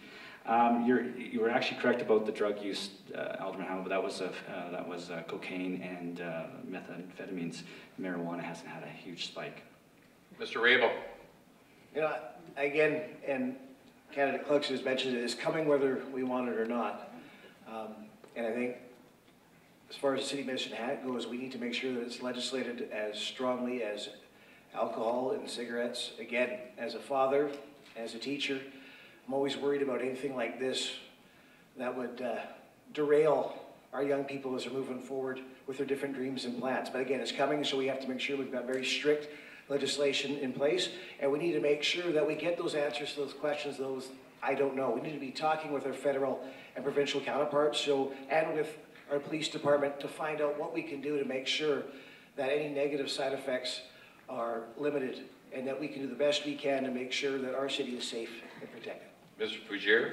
You were actually correct about the drug use, Alderman Howell, but that was cocaine and methamphetamines. Marijuana hasn't had a huge spike. Mr. Rabel. You know, again, and candidate Cluxton has mentioned it, is coming whether we want it or not. And I think as far as the City of Medicine Hat goes, we need to make sure that it's legislated as strongly as alcohol and cigarettes. Again, as a father, as a teacher, I'm always worried about anything like this that would derail our young people as they're moving forward with their different dreams and plans. But again, it's coming, so we have to make sure we've got very strict legislation in place, and we need to make sure that we get those answers to those questions, those I don't know. We need to be talking with our federal and provincial counterparts, and with our police department to find out what we can do to make sure that any negative side effects are limited, and that we can do the best we can to make sure that our city is safe and protected. Mr. Fougere.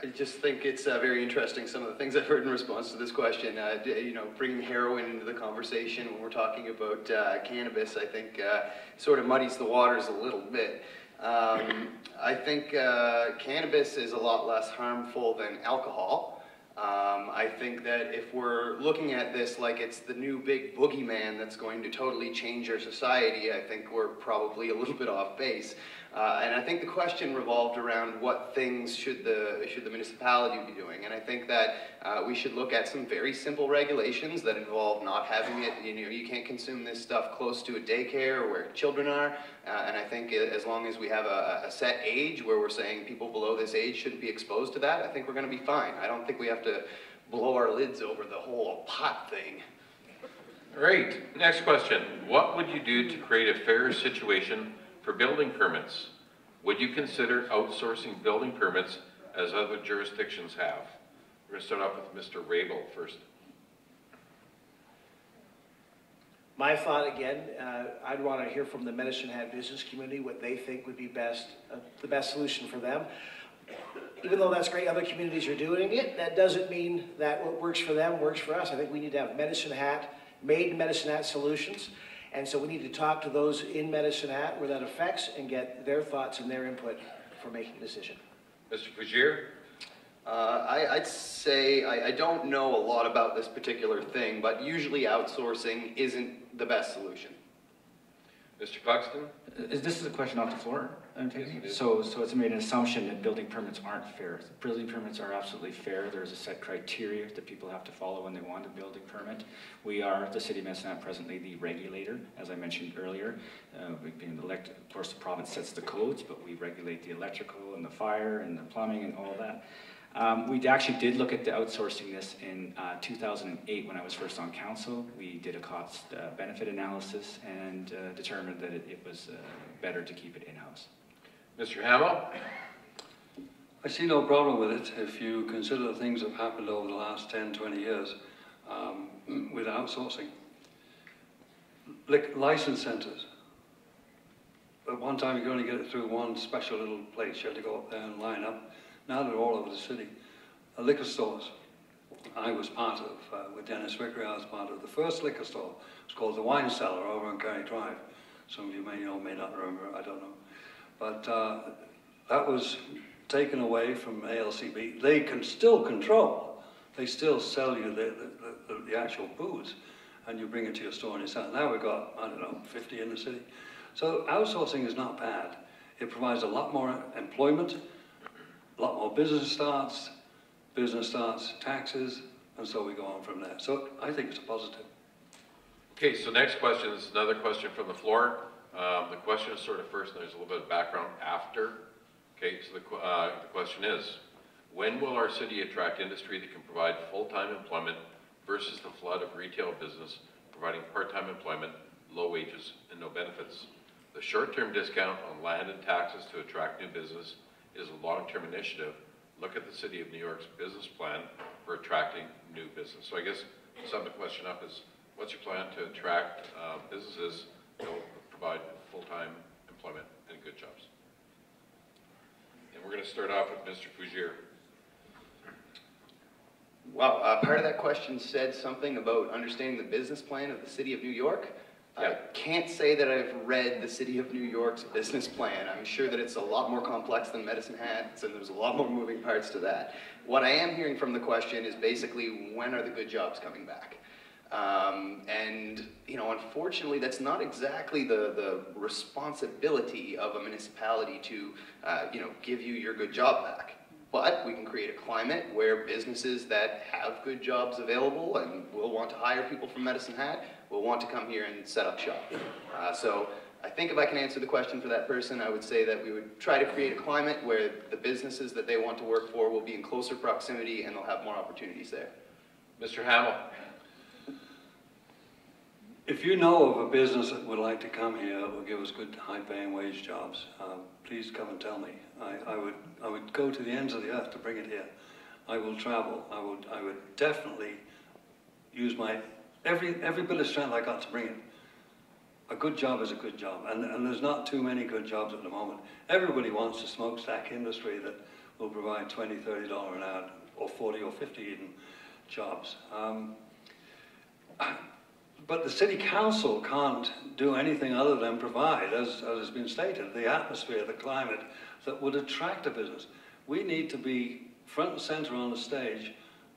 I just think it's very interesting, some of the things I've heard in response to this question. You know, bringing heroin into the conversation when we're talking about cannabis, I think sort of muddies the waters a little bit. I think cannabis is a lot less harmful than alcohol. I think that if we're looking at this like it's the new big boogeyman that's going to totally change our society, I think we're probably a little bit off base. And I think the question revolved around what things should the municipality be doing. And I think that we should look at some very simple regulations that involve not having it, you can't consume this stuff close to a daycare or where children are. And I think as long as we have a set age where we're saying people below this age shouldn't be exposed to that, I think we're going to be fine. I don't think we have to blow our lids over the whole pot thing. Great. Next question. What would you do to create a fairer situation for building permits? Would you consider outsourcing building permits as other jurisdictions have? We're going to start off with Mr. Rabel first. My thought again, I'd want to hear from the Medicine Hat business community what they think would be the best solution for them. Even though that's great, other communities are doing it, that doesn't mean that what works for them works for us. I think we need to have Medicine Hat, made Medicine Hat solutions. And so we need to talk to those in Medicine Hat where that affects and get their thoughts and their input for making a decision. Mr. Fougere? I'd say I don't know a lot about this particular thing, but usually outsourcing isn't the best solution. Mr. Cluxton? This is a question off the floor, I'm taking? Yes, it is. So it's made an assumption that building permits aren't fair. Building permits are absolutely fair. There's a set criteria that people have to follow when they want a building permit. We are, the City of Medicine Hat, presently the regulator, as I mentioned earlier. We've been elected, of course the province sets the codes, but we regulate the electrical and the fire and the plumbing and all that. We actually did look at the outsourcing this in 2008 when I was first on council. We did a cost benefit analysis and determined that it was better to keep it in-house. Mr. Hamill? I see no problem with it if you consider the things that have happened over the last 10, 20 years with outsourcing. License centres. At one time you could only get it through one special little place. You had to go up there and line up. Now they're all over the city. Liquor stores. I was part of, with Dennis Vickery, I was part of the first liquor store. It's called the Wine Cellar over on Kerry Drive. Some of you may know, may not remember, I don't know. But that was taken away from ALCB. They can still control. They still sell you the actual booze, and you bring it to your store and you sell it. Now we've got, I don't know, 50 in the city. So outsourcing is not bad. It provides a lot more employment, a lot more business starts, taxes, and so we go on from there. So I think it's a positive. Okay, so next question is another question from the floor. The question is sort of first, and there's a little bit of background after. Okay, so the question is, when will our city attract industry that can provide full-time employment versus the flood of retail business providing part-time employment, low wages, and no benefits? The short-term discount on land and taxes to attract new business is a long-term initiative. Look at the City of New York's business plan for attracting new business. So I guess to sum the question up is, what's your plan to attract businesses that will provide full-time employment and good jobs? And we're going to start off with Mr. Fougere. Wow, part of that question said something about understanding the business plan of the City of New York. I can't say that I've read the City of New York's business plan. I'm sure that it's a lot more complex than Medicine Hat, so there's a lot more moving parts to that. What I am hearing from the question is basically, when are the good jobs coming back? And, you know, unfortunately, that's not exactly the responsibility of a municipality to, you know, give you your good job back. But we can create a climate where businesses that have good jobs available and will want to hire people from Medicine Hat will want to come here and set up shop. So I think if I can answer the question for that person, I would say that we would try to create a climate where the businesses that they want to work for will be in closer proximity and they'll have more opportunities there. Mr. Hamill. If you know of a business that would like to come here that will give us good high-paying wage jobs, please come and tell me. I would go to the ends of the earth to bring it here. I will travel. I would definitely use my every bit of strength I got to bring it. A good job is a good job, and there's not too many good jobs at the moment. Everybody wants a smokestack industry that will provide $20, $30 an hour, or 40 or 50 even jobs. But the City Council can't do anything other than provide, as has been stated, the atmosphere, the climate that would attract a business. We need to be front and center on the stage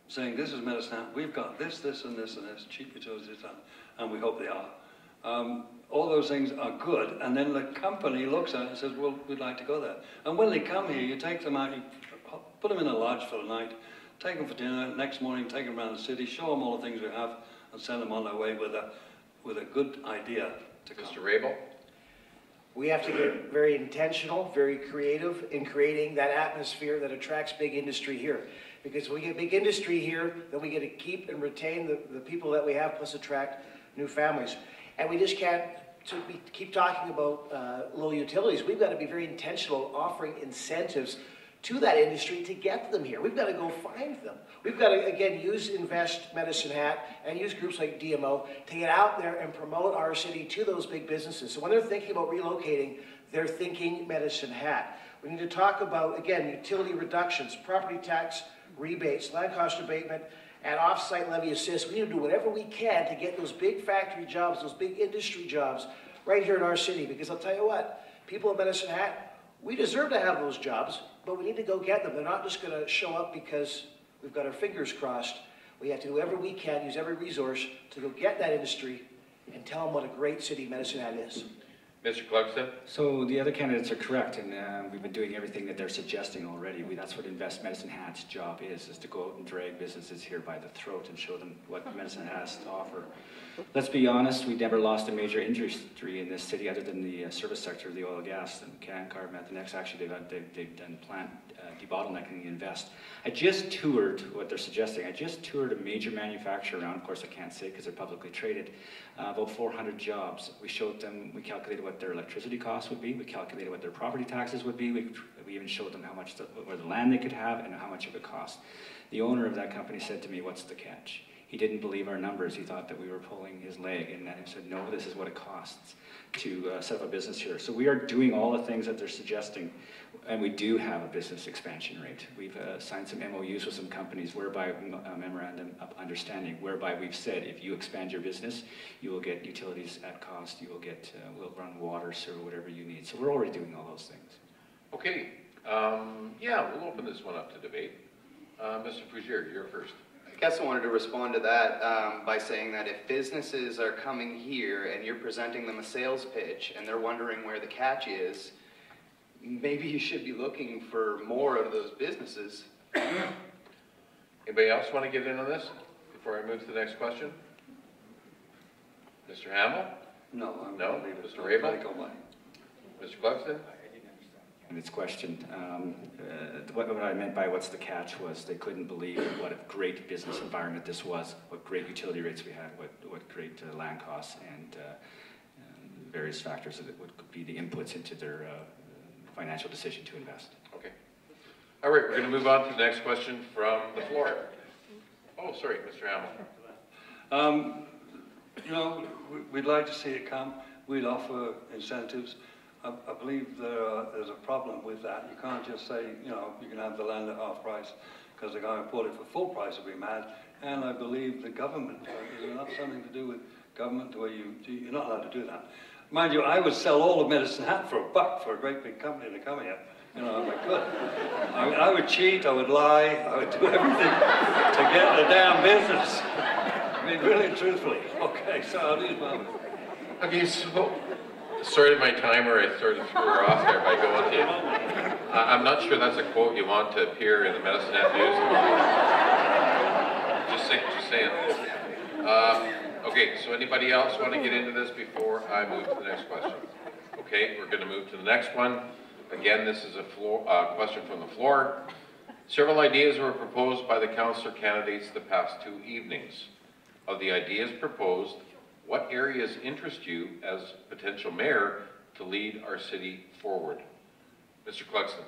saying, this is Medicine Hat, we've got this, this, and this, and this, cheap utilities, and we hope they are. All those things are good, and then the company looks at it and says, well, we'd like to go there. And when they come here, you take them out, you put them in a lodge for the night, take them for dinner, next morning take them around the city, show them all the things we have, and send them on their way with a good idea to come. Mr. Rabel. We have to get very intentional, very creative in creating that atmosphere that attracts big industry here. Because when we get big industry here, then we get to keep and retain the people that we have, plus attract new families. And we just can't keep talking about low utilities. We've got to be very intentional offering incentives to that industry to get them here. We've got to go find them. We've got to, again, invest Medicine Hat and use groups like DMO to get out there and promote our city to those big businesses. So when they're thinking about relocating, they're thinking Medicine Hat. We need to talk about, again, utility reductions, property tax rebates, land cost abatement, and off-site levy assist. We need to do whatever we can to get those big factory jobs, those big industry jobs right here in our city. Because I'll tell you what, people in Medicine Hat, we deserve to have those jobs, but we need to go get them. They're not just going to show up because we've got our fingers crossed. We have to do whatever we can, use every resource to go get that industry and tell them what a great city Medicine Hat is. Mr. Clugston. So the other candidates are correct, and we've been doing everything that they're suggesting already. That's what Invest Medicine Hat's job is to go out and drag businesses here by the throat and show them what Medicine Hat has to offer. Let's be honest, we never lost a major industry in this city other than the service sector, the oil and gas, and Carbon at the next. Actually, they've done plant debottlenecking, Invest. I just toured what they're suggesting. I just toured a major manufacturer around. Of course, I can't say because they're publicly traded. About 400 jobs. We showed them, we calculated what their electricity costs would be. We calculated what their property taxes would be. We even showed them how much, where the land they could have and how much it would cost. The owner of that company said to me, what's the catch? He didn't believe our numbers. He thought that we were pulling his leg, and I said, no, this is what it costs to set up a business here. So we are doing all the things that they're suggesting, and we do have a business expansion rate. We've signed some MOUs with some companies whereby a memorandum of understanding, whereby we've said if you expand your business, you will get utilities at cost, you will get, we'll run water, sewer, whatever you need. So we're already doing all those things. Okay, yeah, we'll open this one up to debate. Mr. Fougere, you're first. I guess I wanted to respond to that by saying that if businesses are coming here and you're presenting them a sales pitch and they're wondering where the catch is, maybe you should be looking for more of those businesses. Anybody else want to get in on this before I move to the next question? Mr. Hamill? No, I'm No? going to leave it. Mr. Rabel? Let it go by. Mr. Clugston? And its question, what I meant by what's the catch was they couldn't believe what a great business environment this was, what great utility rates we had, what great land costs, and various factors that would be the inputs into their financial decision to invest. Okay. All right, we're going to move on to the next question from the floor. Oh, sorry, Mr. Hamill. You know, we'd like to see it come. We'd offer incentives. I believe there's a problem with that. You can't just say, you know, you can have the land at half price, because the guy who bought it for full price will be mad. And I believe the government, is it not something to do with government where you're not allowed to do that? Mind you, I would sell all of Medicine Hat for $1 for a great big company to come here. You know, if I could. I would cheat, I would lie, I would do everything to get the damn business. I mean, really and truthfully. Okay, so I'll use my... Okay, so, sorry my timer, I sort of threw her off there by going to you. I'm not sure that's a quote you want to appear in the Medicine Hat News tomorrow. Just saying. Okay, so anybody else want to get into this before I move to the next question? Okay, we're going to move to the next one. Again, this is a question from the floor. Several ideas were proposed by the councillor candidates the past 2 evenings. Of the ideas proposed, what areas interest you as potential mayor to lead our city forward? Mr. Clugston.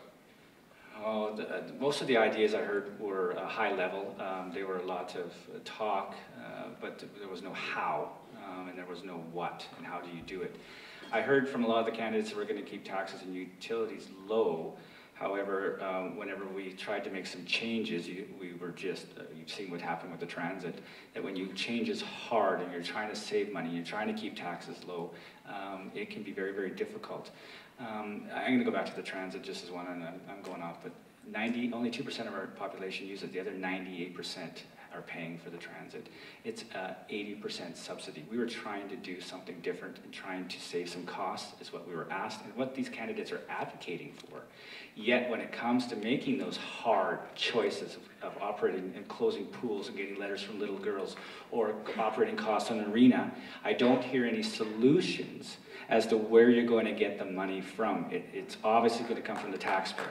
Oh, most of the ideas I heard were high level. There were a lot of talk, but there was no how, and there was no what, and how do you do it. I heard from a lot of the candidates that we're going to keep taxes and utilities low. However, whenever we tried to make some changes, we were just, you've seen what happened with the transit, that when you change is hard and you're trying to save money, you're trying to keep taxes low, it can be very, very difficult. I'm going to go back to the transit just as one, and I'm going off, but only 2% of our population use it. The other 98% are paying for the transit. It's 80% subsidy. We were trying to do something different and trying to save some costs is what we were asked and what these candidates are advocating for. Yet when it comes to making those hard choices of operating and closing pools and getting letters from little girls or operating costs on an arena, I don't hear any solutions as to where you're going to get the money from. It's obviously going to come from the taxpayer.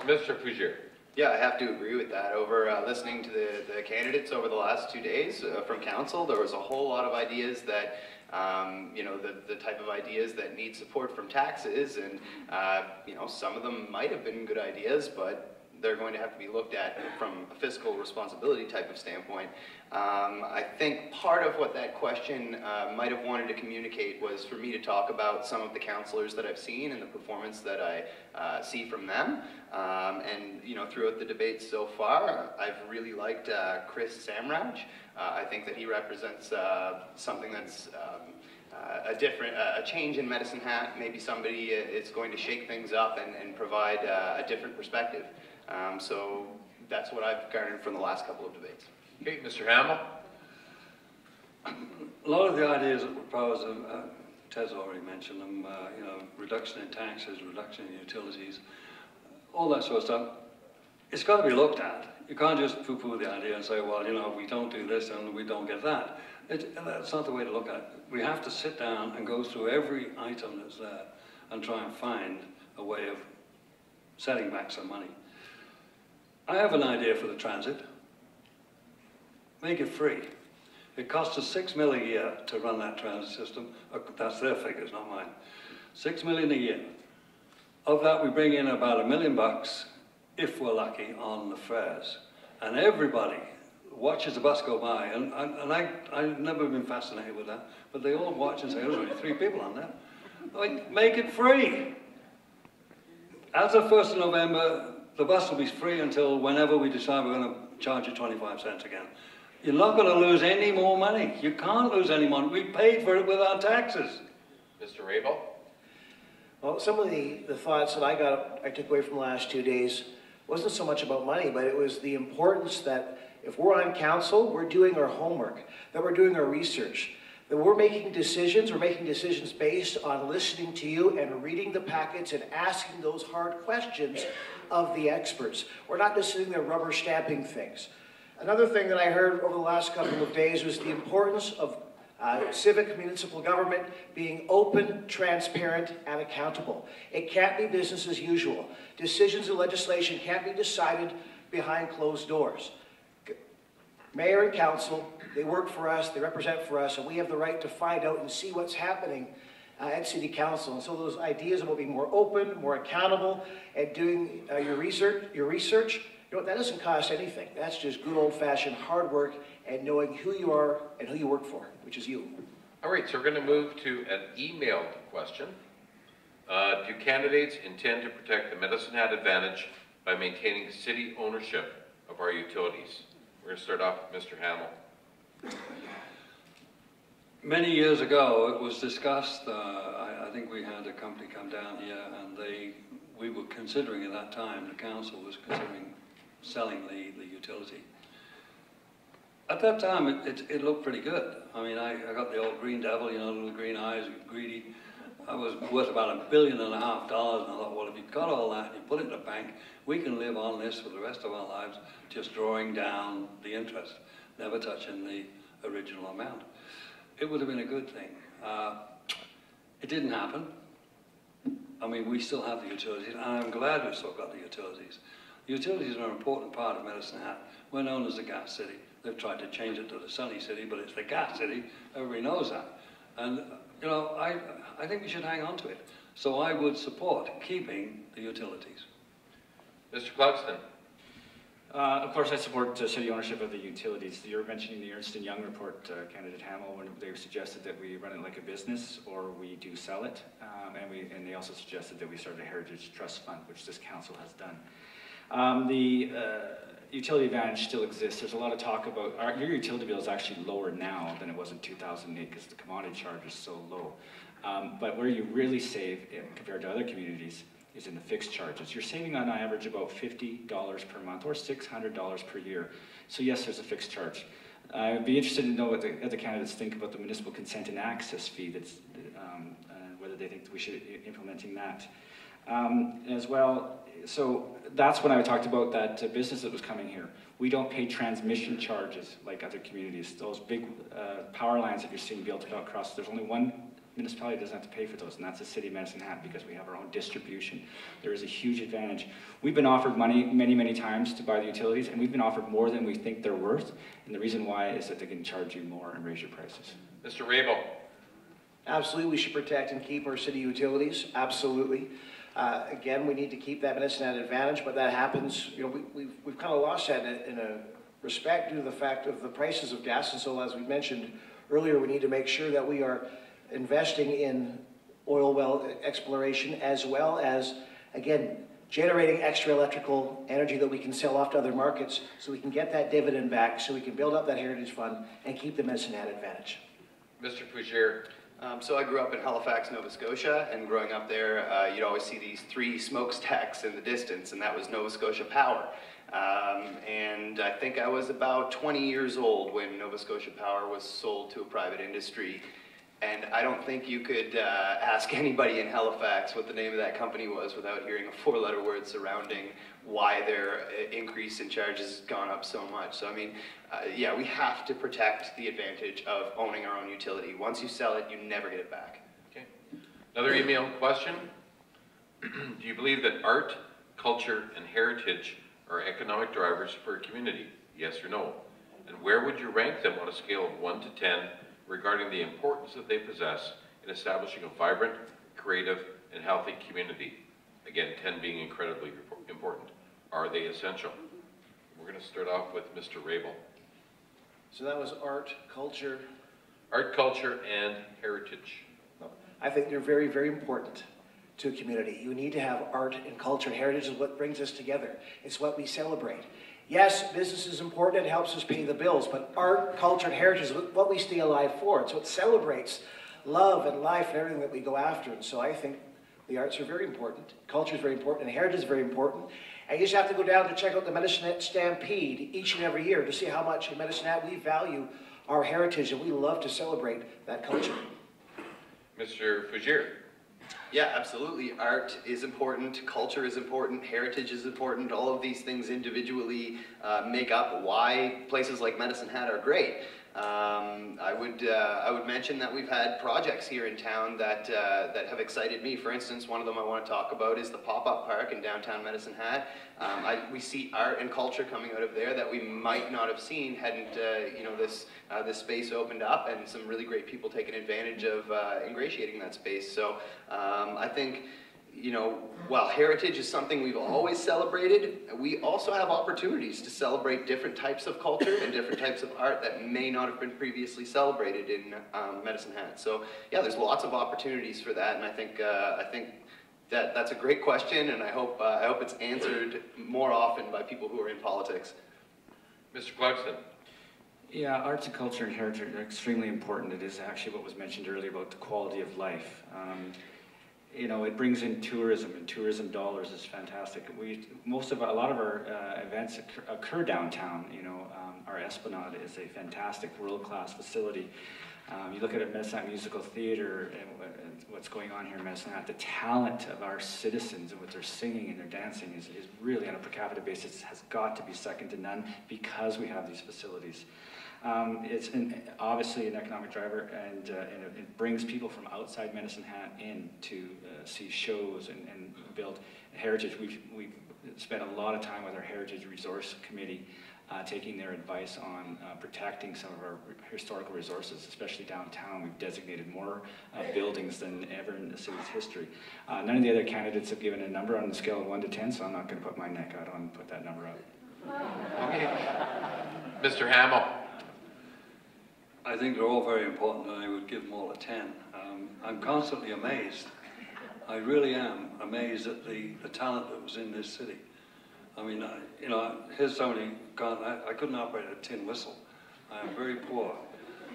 Mr. Fougere. Yeah, I have to agree with that. Over listening to the candidates over the last 2 days from council, there was a whole lot of ideas that, you know, the type of ideas that need support from taxes, and, you know, some of them might have been good ideas, but they're going to have to be looked at from a fiscal responsibility type of standpoint. I think part of what that question might have wanted to communicate was for me to talk about some of the councillors that I've seen and the performance that I see from them. And you know, throughout the debate so far, I've really liked Chris Samraj. I think that he represents something that's a change in Medicine Hat. Maybe somebody is going to shake things up and provide a different perspective. So that's what I've garnered from the last couple of debates. Okay, Mr. Hamill. A lot of the ideas that were proposed, Ted's already mentioned them, you know, reduction in taxes, reduction in utilities, all that sort of stuff. It's got to be looked at. You can't just poo-poo the idea and say, well, you know, if we don't do this, then we don't get that. That's not the way to look at it. We have to sit down and go through every item that's there and try and find a way of setting back some money. I have an idea for the transit. Make it free. It costs us $6 million a year to run that transit system. That's their figures, not mine. $6 million a year. Of that, we bring in about $1 million, if we're lucky, on the fares. And everybody watches the bus go by, and I've never been fascinated with that, but they all watch and say, oh, there's only 3 people on there. Like, make it free. As of 1st of November, the bus will be free until whenever we decide we're going to charge you 25 cents again. You're not going to lose any more money. You can't lose any money. We paid for it with our taxes. Mr. Rabel. Well, some of the thoughts that I took away from the last 2 days wasn't so much about money, but it was the importance that if we're on council, we're doing our homework, that we're doing our research, that we're making decisions based on listening to you and reading the packets and asking those hard questions of the experts. We're not just sitting there rubber stamping things. Another thing that I heard over the last couple of days was the importance of civic municipal government being open, transparent, and accountable. It can't be business as usual. Decisions and legislation can't be decided behind closed doors. Mayor and council, they work for us, they represent for us, and we have the right to find out and see what's happening at City Council. And so those ideas about being more open, more accountable, and doing your research, you know, that doesn't cost anything. That's just good old-fashioned hard work and knowing who you are and who you work for, which is you. All right, so we're going to move to an emailed question Do candidates intend to protect the Medicine Hat advantage by maintaining city ownership of our utilities? We're going to start off with Mr. Hamill. Many years ago, it was discussed. I think we had a company come down here, and we were considering at that time, the council was considering selling the utility. At that time, it looked pretty good. I mean, I got the old green devil, you know, little green eyes, greedy. I was worth about $1.5 billion, and I thought, well, if you've got all that and you put it in the bank, we can live on this for the rest of our lives, just drawing down the interest, never touching the original amount. It would have been a good thing. It didn't happen. I mean, we still have the utilities, and I'm glad we've still got the utilities. The utilities are an important part of Medicine Hat. We're known as the gas city. They've tried to change it to the sunny city, but it's the gas city. Everybody knows that. And, you know, I think we should hang on to it. So I would support keeping the utilities. Mr. Clugston. Of course, I support city ownership of the utilities. You were mentioning the Ernst & Young report, candidate Hamill, when they suggested that we run it like a business or we do sell it. And they also suggested that we start a heritage trust fund, which this council has done. The utility advantage still exists. There's a lot of talk about, your utility bill is actually lower now than it was in 2008 because the commodity charge is so low. But where you really save compared to other communities is in the fixed charges. You're saving on average about $50 per month or $600 per year. So yes, there's a fixed charge. I'd be interested to know what the other candidates think about the municipal consent and access fee, that's, whether they think that we should be implementing that. As well, so that's when I talked about that business that was coming here. We don't pay transmission charges like other communities. Those big power lines that you're seeing built across, there's only one municipality that doesn't have to pay for those, and that's the city of Medicine Hat, because we have our own distribution. There is a huge advantage. We've been offered money many, many times to buy the utilities, and we've been offered more than we think they're worth, and the reason why is that they can charge you more and raise your prices. Mr. Rabel. Absolutely, we should protect and keep our city utilities, absolutely. Again, we need to keep that Medicine Hat advantage, but that happens, you know, we've kind of lost that in a respect due to the fact of the prices of gas, and so as we mentioned earlier, we need to make sure that we are investing in oil well exploration, as well as, again, generating extra electrical energy that we can sell off to other markets so we can get that dividend back, so we can build up that heritage fund and keep the Medicine Hat advantage. Mr. Fougere. So I grew up in Halifax, Nova Scotia, and growing up there, you'd always see these 3 smokestacks in the distance, and that was Nova Scotia Power. And I think I was about 20 years old when Nova Scotia Power was sold to a private industry. And I don't think you could ask anybody in Halifax what the name of that company was without hearing a 4-letter word surrounding why their increase in charges has gone up so much. So I mean, yeah, we have to protect the advantage of owning our own utility. Once you sell it, you never get it back. Okay. Another email question. Do you believe that art, culture, and heritage are economic drivers for a community? Yes or no? And where would you rank them on a scale of 1 to 10 regarding the importance that they possess in establishing a vibrant, creative, and healthy community? Again, 10 being incredibly important. Are they essential? We're going to start off with Mr. Rabel. So that was art, culture. Art, culture, and heritage. I think they're very, very important to a community. You need to have art and culture, and heritage is what brings us together. It's what we celebrate. Yes, business is important, it helps us pay the bills, but art, culture, and heritage is what we stay alive for. It's what celebrates love and life and everything that we go after. And so I think the arts are very important, culture is very important, and heritage is very important. And you just have to go down to check out the Medicine Hat Stampede each and every year to see how much in Medicine Hat we value our heritage and we love to celebrate that culture. Mr. Fougere. Yeah, absolutely. Art is important, culture is important, heritage is important. All of these things individually make up why places like Medicine Hat are great. I would mention that we've had projects here in town that have excited me. For instance, one of them I want to talk about is the pop-up park in downtown Medicine Hat. We see art and culture coming out of there that we might not have seen hadn't you know, this space opened up, and some really great people taking advantage of ingratiating that space. So I think, you know, while heritage is something we've always celebrated, we also have opportunities to celebrate different types of culture and different types of art that may not have been previously celebrated in Medicine Hat. So yeah, there's lots of opportunities for that, and I think That's a great question, and I hope it's answered more often by people who are in politics. Mr. Clarkson. Yeah, arts and culture and heritage are extremely important. It is actually what was mentioned earlier about the quality of life. You know, it brings in tourism, and tourism dollars is fantastic. A lot of our events occur downtown. You know, our Esplanade is a fantastic world-class facility. You look at Medicine Musical Theater and what's going on here in Medicine, the talent of our citizens and what they're singing and their dancing is really, on a per capita basis, has got to be second to none because we have these facilities. It's obviously an economic driver, and it brings people from outside Medicine Hat in to see shows and build heritage. We've spent a lot of time with our Heritage Resource Committee taking their advice on protecting some of our historical resources, especially downtown. We've designated more buildings than ever in the city's history. None of the other candidates have given a number on the scale of 1 to 10, so I'm not going to put my neck out and put that number up. Okay. Mr. Hamill. I think they're all very important, and I would give them all a 10. I'm constantly amazed. I really am amazed at the talent that was in this city. I mean, you know, here's somebody gone, I couldn't operate a tin whistle. I'm very poor.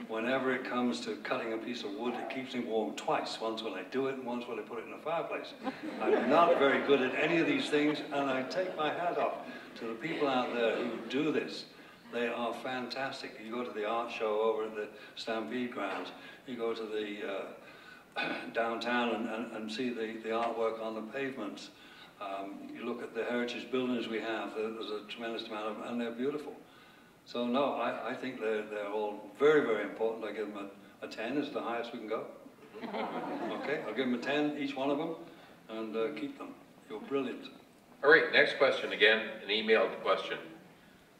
Whenever it comes to cutting a piece of wood, it keeps me warm twice. Once when I do it, and once when I put it in the fireplace. I'm not very good at any of these things, and I take my hat off to the people out there who do this. They are fantastic. You go to the art show over at the Stampede grounds, you go to the downtown and see the artwork on the pavements. You look at the heritage buildings we have, there's a tremendous amount of them, and they're beautiful. So no, I think they're all very, very important. I give them a 10 is the highest we can go. Okay, I'll give them a 10, each one of them, and keep them. You're brilliant. All right, next question again, an emailed question.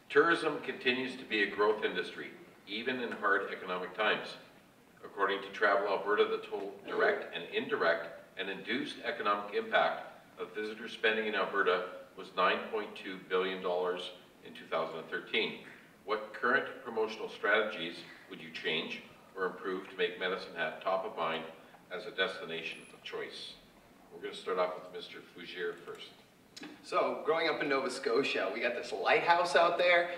Tourism continues to be a growth industry, even in hard economic times. According to Travel Alberta, the total direct and indirect and induced economic impact of visitor spending in Alberta was $9.2 billion in 2013. What current promotional strategies would you change or improve to make Medicine Hat top of mind as a destination of choice? We're going to start off with Mr. Fougere first. So, growing up in Nova Scotia, we got this lighthouse out there,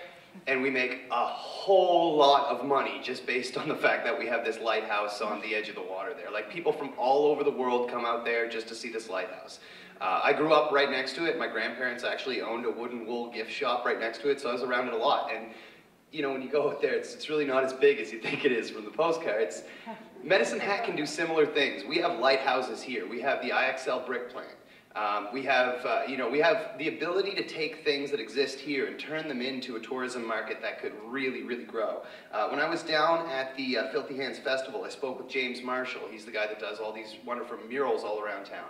and we make a whole lot of money just based on the fact that we have this lighthouse on the edge of the water there. Like, people from all over the world come out there just to see this lighthouse. I grew up right next to it. My grandparents actually owned a wood and wool gift shop right next to it, so I was around it a lot. And you know, when you go out there, it's really not as big as you think it is from the postcards. Medicine Hat can do similar things. We have lighthouses here. We have the IXL brick plant. We have the ability to take things that exist here and turn them into a tourism market that could really, really grow. When I was down at the Filthy Hands Festival, I spoke with James Marshall. He's the guy that does all these wonderful murals all around town.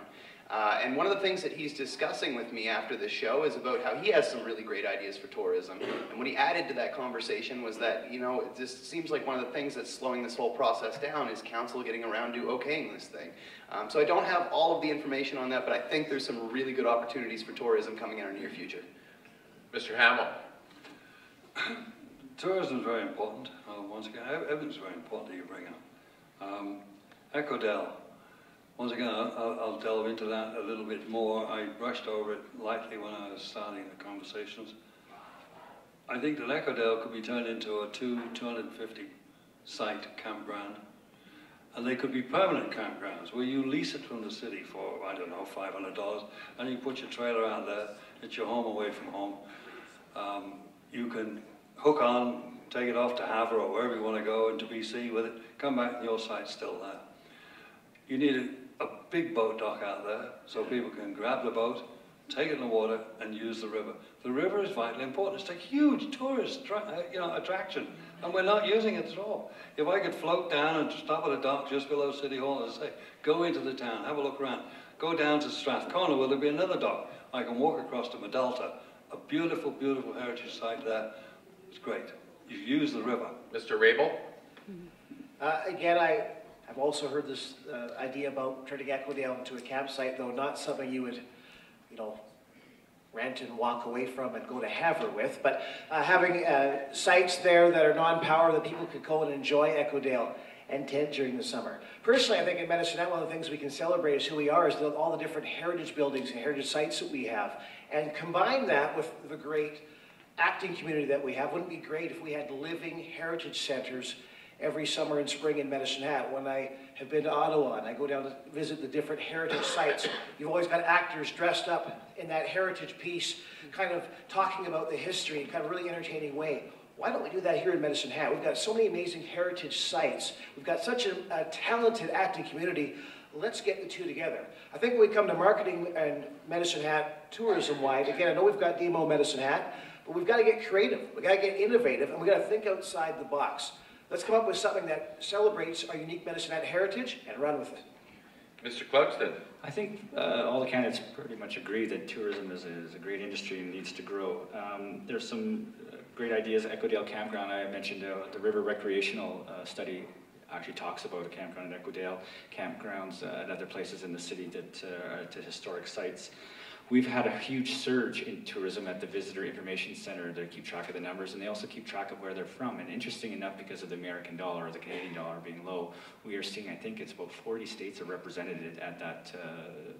And one of the things that he's discussing with me after the show is about how he has some really great ideas for tourism. And what he added to that conversation was that, you know, it just seems like one of the things that's slowing this whole process down is council getting around to okaying this thing. So I don't have all of the information on that, but I think there's some really good opportunities for tourism coming in our near future. Mr. Hamill. Tourism is very important. Once again, everything's very important that you bring up. Ecodel. Once again, I'll delve into that a little bit more. I brushed over it lightly when I was starting the conversations. I think that Ecodale could be turned into a 250 site campground. And they could be permanent campgrounds where you lease it from the city for, I don't know, $500, and you put your trailer out there, it's your home away from home. You can hook on, take it off to Havre or wherever you want to go into BC with it, come back and your site's still there. You need a big boat dock out there so people can grab the boat, take it in the water and use the river. The river is vitally important. It's a huge tourist attraction, and we're not using it at all. If I could float down and stop at a dock just below City Hall, as I say, go into the town, have a look around, go down to Strathcona where there'll be another dock. I can walk across to Medalta, a beautiful, beautiful heritage site there. It's great. You use the river. Mr. Rabel? Again, I've also heard this idea about turning Equidale into a campsite, though not something you would, rent and walk away from and go to Havre with, but having sites there that are non-power that people could go and enjoy Equidale. and tent during the summer. Personally, I think in Medicine Hat, one of the things we can celebrate is who we are, is all the different heritage buildings and heritage sites that we have. And combine that with the great acting community that we have. Wouldn't it be great if we had living heritage centers every summer and spring in Medicine Hat? When I have been to Ottawa and I go down to visit the different heritage sites, you've always got actors dressed up in that heritage piece, kind of talking about the history in kind of a really entertaining way. Why don't we do that here in Medicine Hat? We've got so many amazing heritage sites. We've got such a talented acting community. Let's get the two together. I think when we come to marketing and Medicine Hat tourism-wide, again, I know we've got Demo Medicine Hat, but we've got to get creative. We've got to get innovative, and we've got to think outside the box. Let's come up with something that celebrates our unique Medicine Hat heritage and run with it. Mr. Clugston. I think all the candidates pretty much agree that tourism is a great industry and needs to grow. There's some great ideas. Echodale Campground, I mentioned the river recreational study actually talks about a campground at Echodale, campgrounds at other places in the city that are to historic sites. We've had a huge surge in tourism at the Visitor Information Center. They keep track of the numbers, and they also keep track of where they're from. And interesting enough, because of the American dollar or the Canadian dollar being low, we are seeing, I think it's about 40 states are represented at that,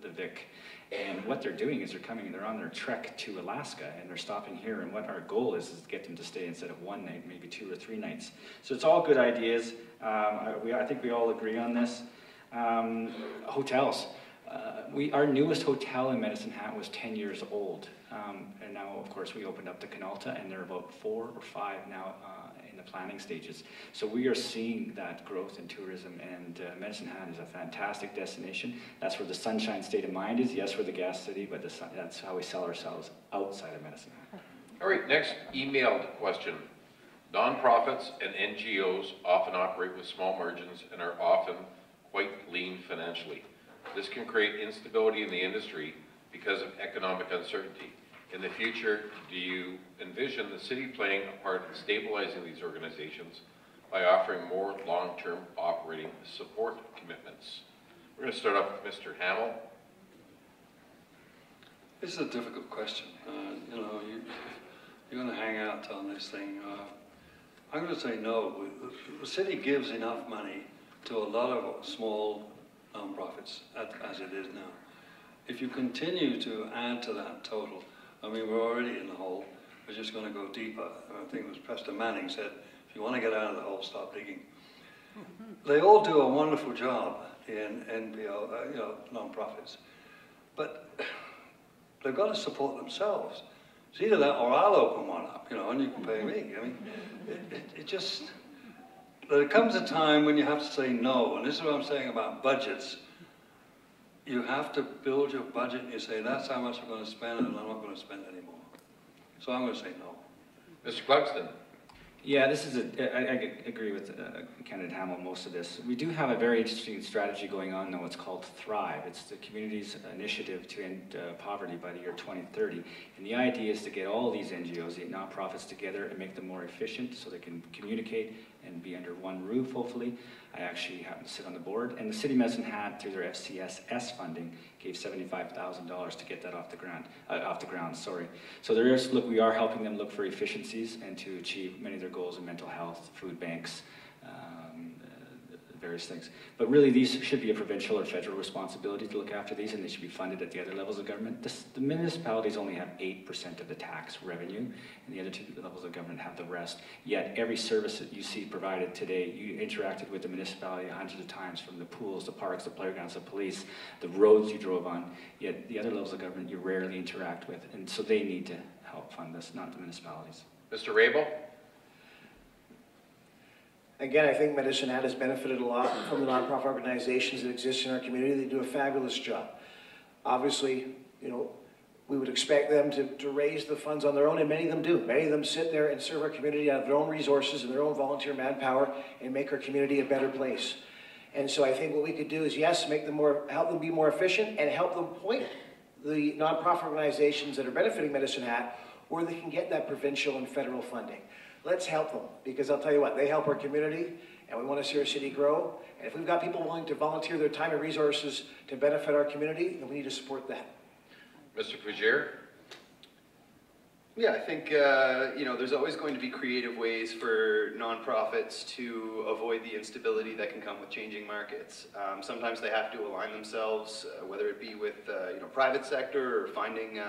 the Vic. And what they're doing is they're on their trek to Alaska, and they're stopping here. And what our goal is to get them to stay instead of one night, maybe 2 or 3 nights. So it's all good ideas. I think we all agree on this. Hotels. Our newest hotel in Medicine Hat was 10 years old, and now, of course, we opened up the Canalta, and there are about 4 or 5 now in the planning stages. So we are seeing that growth in tourism, and Medicine Hat is a fantastic destination. That's where the Sunshine State of Mind is. Yes, we're the gas city, but that's how we sell ourselves outside of Medicine Hat. All right, next emailed question. Nonprofits and NGOs often operate with small margins and are often quite lean financially. This can create instability in the industry because of economic uncertainty. In the future, do you envision the city playing a part in stabilizing these organizations by offering more long-term operating support commitments? We're going to start off with Mr. Hamill. This is a difficult question. You know, you're going to hang out on this thing. I'm going to say no. The city gives enough money to a lot of small non-profits as it is now. If you continue to add to that total, I mean, we're already in the hole. We're just going to go deeper. I think it was Preston Manning said, if you want to get out of the hole, stop digging. They all do a wonderful job in NPO, you know, non-profits, but they've got to support themselves. It's either that or I'll open one up, you know, and you can pay me. I mean, it just. There comes a time when you have to say no, and this is what I'm saying about budgets. You have to build your budget and you say, that's how much I'm going to spend, and I'm not going to spend anymore. So I'm going to say no. Mr. Clugston. Yeah, this is I agree with candidate Hamill most of this. We do have a very interesting strategy going on now. It's called Thrive. It's the community's initiative to end poverty by the year 2030. And the idea is to get all these NGOs, the nonprofits together and make them more efficient so they can communicate and be under one roof, hopefully. I actually happen to sit on the board. And the City of Medicine Hat, through their FCSS funding, gave $75,000 to get that off the ground. Sorry. So there is, look, we are helping them look for efficiencies and to achieve many of their goals in mental health, food banks, various things. But really, these should be a provincial or federal responsibility to look after these, and they should be funded at the other levels of government. The municipalities only have 8% of the tax revenue, and the other 2 levels of government have the rest. Yet every service that you see provided today, you interacted with the municipality hundreds of times, from the pools, the parks, the playgrounds, the police, the roads you drove on. Yet the other levels of government you rarely interact with, and so they need to help fund this, not the municipalities. Mr. Rabel. Again, I think Medicine Hat has benefited a lot from the nonprofit organizations that exist in our community. They do a fabulous job. Obviously, you know, we would expect them to raise the funds on their own, and many of them do. Many of them sit there and serve our community out of their own resources and their own volunteer manpower and make our community a better place. And so I think what we could do is, yes, help them be more efficient and help them point the nonprofit organizations that are benefiting Medicine Hat where they can get that provincial and federal funding. Let's help them, because I'll tell you what, they help our community, and we want to see our city grow. And if we've got people willing to volunteer their time and resources to benefit our community, then we need to support that. Mr. Fugere. Yeah, I think there's always going to be creative ways for nonprofits to avoid the instability that can come with changing markets. Sometimes they have to align themselves, whether it be with private sector or finding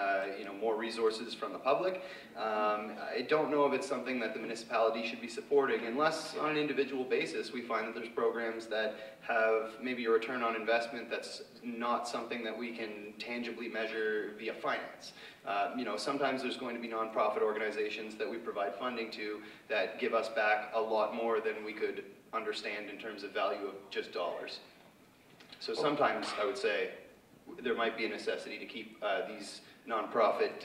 more resources from the public. I don't know if it's something that the municipality should be supporting unless on an individual basis we find that there's programs that have maybe a return on investment that's not something that we can tangibly measure via finance. Sometimes there's going to be nonprofit organizations that we provide funding to that give us back a lot more than we could understand in terms of value of just dollars. So sometimes I would say there might be a necessity to keep these nonprofit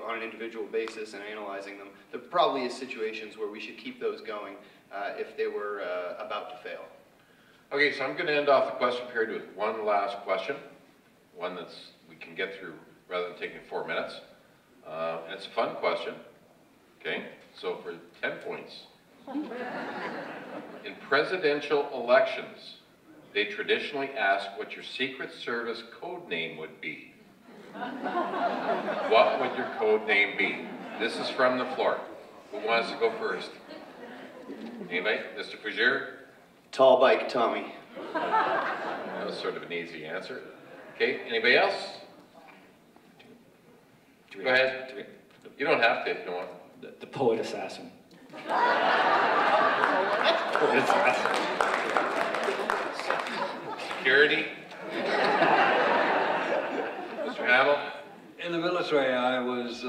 on an individual basis and analyzing them. There probably is situations where we should keep those going if they were about to fail. Okay, so I'm going to end off the question period with one last question, one that's we can get through rather than taking 4 minutes. And it's a fun question. Okay, so for 10 points. In presidential elections, they traditionally ask what your Secret Service code name would be. What would your code name be? This is from the floor. Who wants to go first? Anybody? Mr. Fougere? Tall bike Tommy. That was sort of an easy answer. Okay, anybody else? Go ahead. You don't have to if you want. The poet assassin. Security? Mr. Hamill? In the military, I was,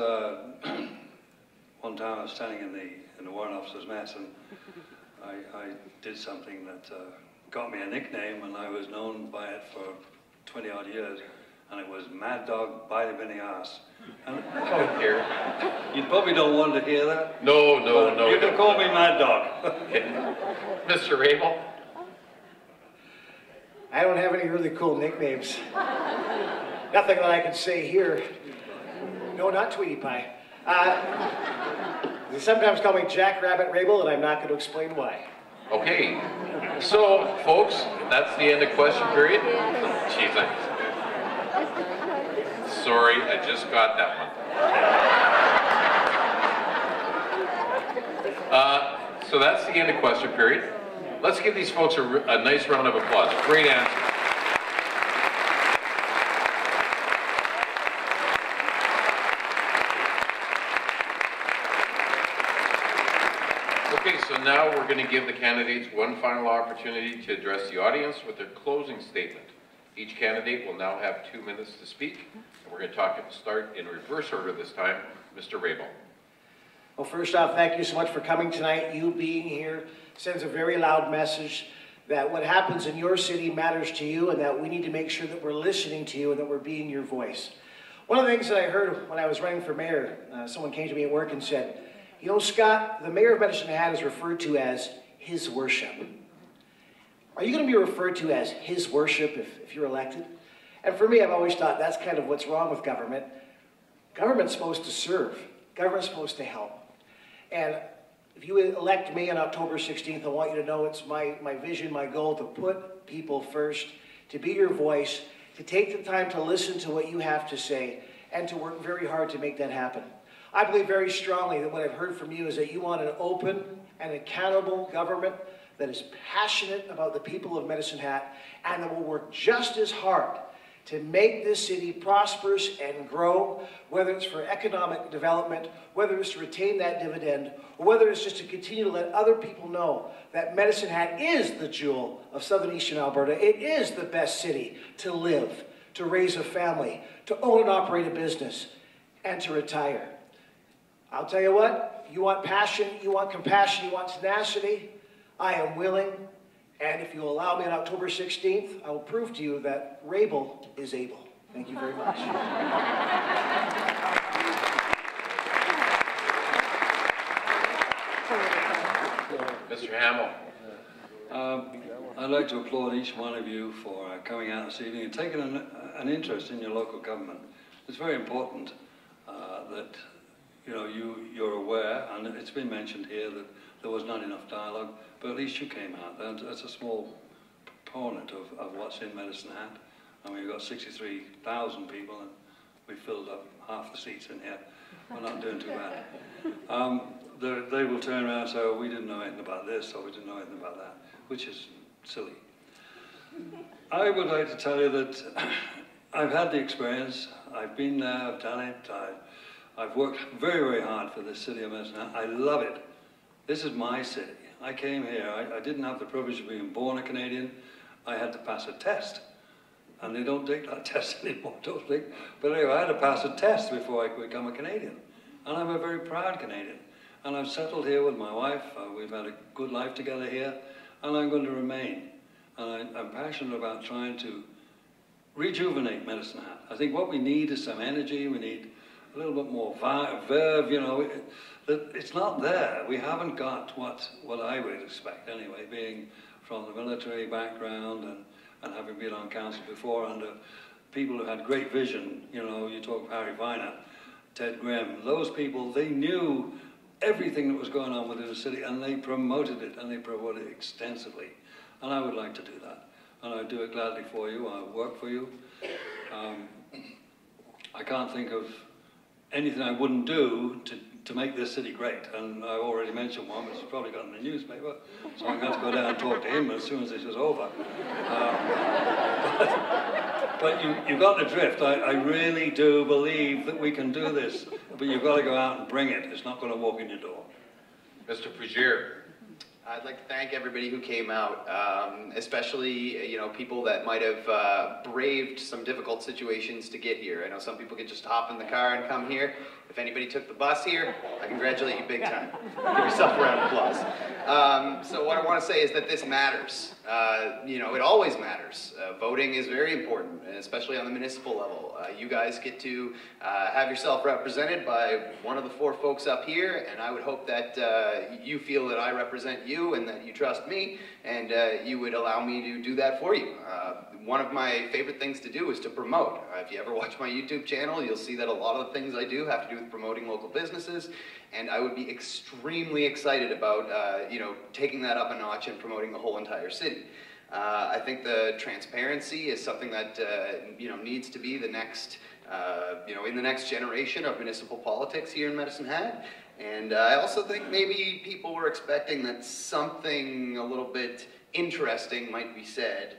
one time I was standing in the warrant officer's mess, and I did something that got me a nickname, and I was known by it for 20 odd years, and it was Mad Dog Bite Him in the Arse. Oh, dear. You probably don't want to hear that. No. You can call me Mad Dog. Mr. Rabel? I don't have any really cool nicknames. Nothing that I can say here. No, not Tweety Pie. They sometimes call me Jack Rabbit Rabel, and I'm not going to explain why. Okay. So, folks, that's the end of question period. Jeez, sorry, I just got that one. So that's the end of question period. Let's give these folks a nice round of applause. Great answer. Okay, so now we're going to give the candidates one final opportunity to address the audience with their closing statement. Each candidate will now have 2 minutes to speak. And we're going to start in reverse order this time. Mr. Rabel. Well, first off, thank you so much for coming tonight. You being here sends a very loud message that what happens in your city matters to you, and that we need to make sure that we're listening to you and that we're being your voice. One of the things that I heard when I was running for mayor, someone came to me at work and said, you know, Scott, the mayor of Medicine Hat is referred to as his worship. Are you going to be referred to as his worship if you're elected? And for me, I've always thought that's kind of what's wrong with government. Government's supposed to serve. Government's supposed to help. And if you elect me on October 16th, I want you to know it's my vision, my goal to put people first, to be your voice, to take the time to listen to what you have to say, and to work very hard to make that happen. I believe very strongly that what I've heard from you is that you want an open and accountable government that is passionate about the people of Medicine Hat and that will work just as hard to make this city prosperous and grow, whether it's for economic development, whether it's to retain that dividend, or whether it's just to continue to let other people know that Medicine Hat is the jewel of southern eastern Alberta. It is the best city to live, to raise a family, to own and operate a business, and to retire. I'll tell you what, you want passion, you want compassion, you want tenacity, I am willing. And if you allow me on October 16th, I will prove to you that Rabel is able. Thank you very much. Mr. Hamill. I'd like to applaud each one of you for coming out this evening and taking an interest in your local government. It's very important that you're aware, and it's been mentioned here that there was not enough dialogue, but at least you came out. That's a small proponent of what's in Medicine Hat. I mean, we've got 63,000 people, and we filled up half the seats in here. We're not doing too bad. They will turn around and say, oh, we didn't know anything about this, or we didn't know anything about that, which is silly. I would like to tell you that I've had the experience. I've been there, I've done it. I've worked very, very hard for this city of Medicine Hat. I love it. This is my city. I came here. I didn't have the privilege of being born a Canadian. I had to pass a test. And they don't take that test anymore, don't they? But anyway, I had to pass a test before I could become a Canadian. And I'm a very proud Canadian. And I've settled here with my wife. We've had a good life together here. And I'm going to remain. And I'm passionate about trying to rejuvenate Medicine Hat. I think what we need is some energy. We need a little bit more verve, you know. It's not there. We haven't got what I would expect anyway, being from the military background and having been on council before under people who had great vision. You know, you talk of Harry Viner, Ted Grimm. Those people, they knew everything that was going on within the city, and they promoted it, and they promoted it extensively. And I would like to do that. And I do it gladly for you. I work for you. I can't think of anything I wouldn't do to make this city great. And I already mentioned one, which has probably got in the newspaper, so I'm going to go down and talk to him as soon as this is over. But you got the drift. I really do believe that we can do this, but you've got to go out and bring it. It's not going to walk in your door. Mr. Fugier. I'd like to thank everybody who came out, especially, you know, people that might have braved some difficult situations to get here. I know some people could just hop in the car and come here. If anybody took the bus here, I congratulate you big time. Give yourself a round of applause. So what I want to say is that this matters. You know, it always matters. Voting is very important, and especially on the municipal level. You guys get to have yourself represented by one of the four folks up here, and I would hope that you feel that I represent you and that you trust me, and you would allow me to do that for you. One of my favorite things to do is to promote. If you ever watch my YouTube channel, you'll see that a lot of the things I do have to do with promoting local businesses, and I would be extremely excited about you know, taking that up a notch and promoting the whole entire city. I think the transparency is something that you know, needs to be the next you know, in the next generation of municipal politics here in Medicine Hat. And I also think maybe people were expecting that something a little bit interesting might be said.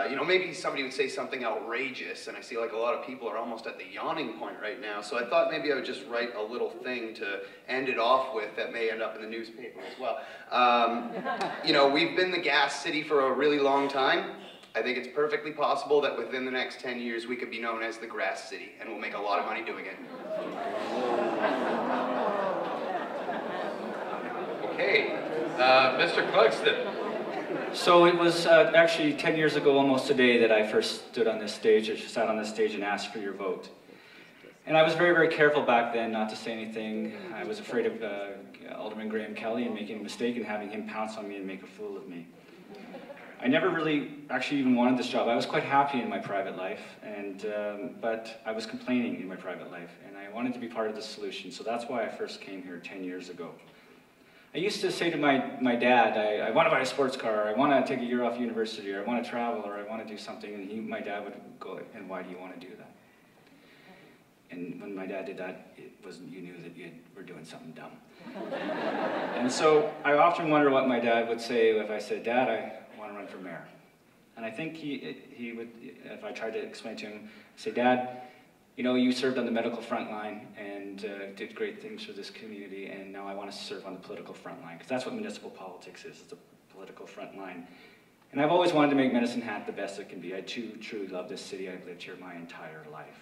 You know, maybe somebody would say something outrageous, and I see like a lot of people are almost at the yawning point right now, so I thought maybe I would just write a little thing to end it off with that may end up in the newspaper as well. You know, we've been the gas city for a really long time. I think it's perfectly possible that within the next 10 years we could be known as the Grass City, and we'll make a lot of money doing it. Okay, Mr. Clugston. So it was actually 10 years ago almost today that I first stood on this stage, or sat on this stage and asked for your vote. And I was very, very careful back then not to say anything. I was afraid of Alderman Graham Kelly and making a mistake and having him pounce on me and make a fool of me. I never really actually even wanted this job. I was quite happy in my private life, and but I was complaining in my private life, and I wanted to be part of the solution. So that's why I first came here 10 years ago. I used to say to my dad, I want to buy a sports car, I want to take a year off university, or I want to travel, or I want to do something, and my dad would go, and why do you want to do that? And when my dad did that, it wasn't, you knew that you were doing something dumb. And so I often wonder what my dad would say if I said, Dad, I want to run for mayor. And I think he would, if I tried to explain to him, say, Dad, you know, you served on the medical front line and did great things for this community, and now I want to serve on the political front line, because that's what municipal politics is. It's a political front line. And I've always wanted to make Medicine Hat the best it can be. I too truly love this city. I've lived here my entire life.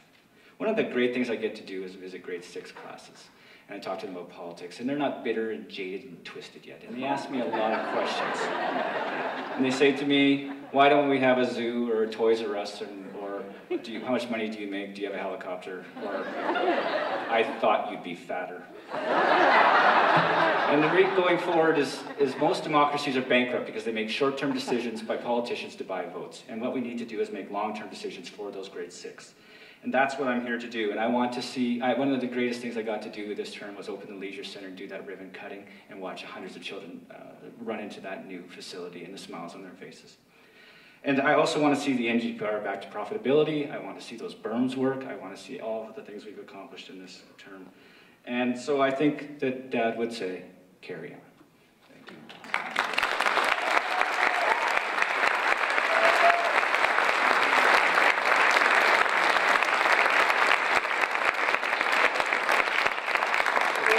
One of the great things I get to do is visit grade 6 classes, and I talk to them about politics, and they're not bitter and jaded and twisted yet, and they ask me a lot of questions. And they say to me, why don't we have a zoo or a Toys R Us, or how much money do you make? Do you have a helicopter? Or I thought you'd be fatter. And the rate going forward is most democracies are bankrupt because they make short-term decisions by politicians to buy votes. And what we need to do is make long-term decisions for those grade 6. And that's what I'm here to do. And I want to see, one of the greatest things I got to do this term was open the Leisure Center and do that ribbon cutting and watch hundreds of children run into that new facility and the smiles on their faces. And I also want to see the NGPR back to profitability. I want to see those berms work. I want to see all of the things we've accomplished in this term. And so I think that Dad would say, carry on. Thank you.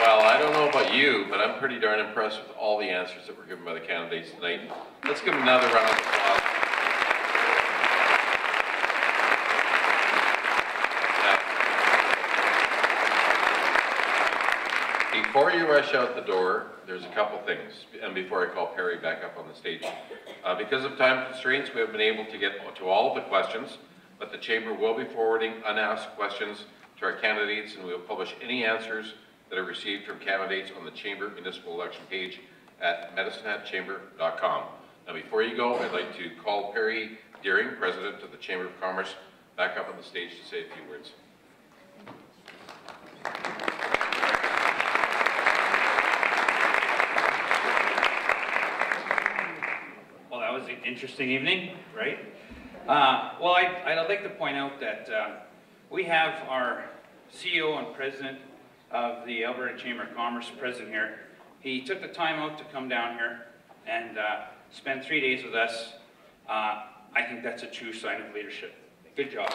Well, I don't know about you, but I'm pretty darn impressed with all the answers that were given by the candidates tonight. Let's give them another round of applause. Before you rush out the door, there's a couple things, and before I call Perry back up on the stage. Because of time constraints, we have been able to get to all of the questions, but the Chamber will be forwarding unasked questions to our candidates, and we will publish any answers that are received from candidates on the Chamber Municipal Election page at medicinehatchamber.com. Now, before you go, I'd like to call Perry Deering, President of the Chamber of Commerce, back up on the stage to say a few words. Well, that was an interesting evening, right? Well, I'd like to point out that we have our CEO and President of the Alberta Chamber of Commerce present here. He took the time out to come down here and spend 3 days with us. I think that's a true sign of leadership. Good job.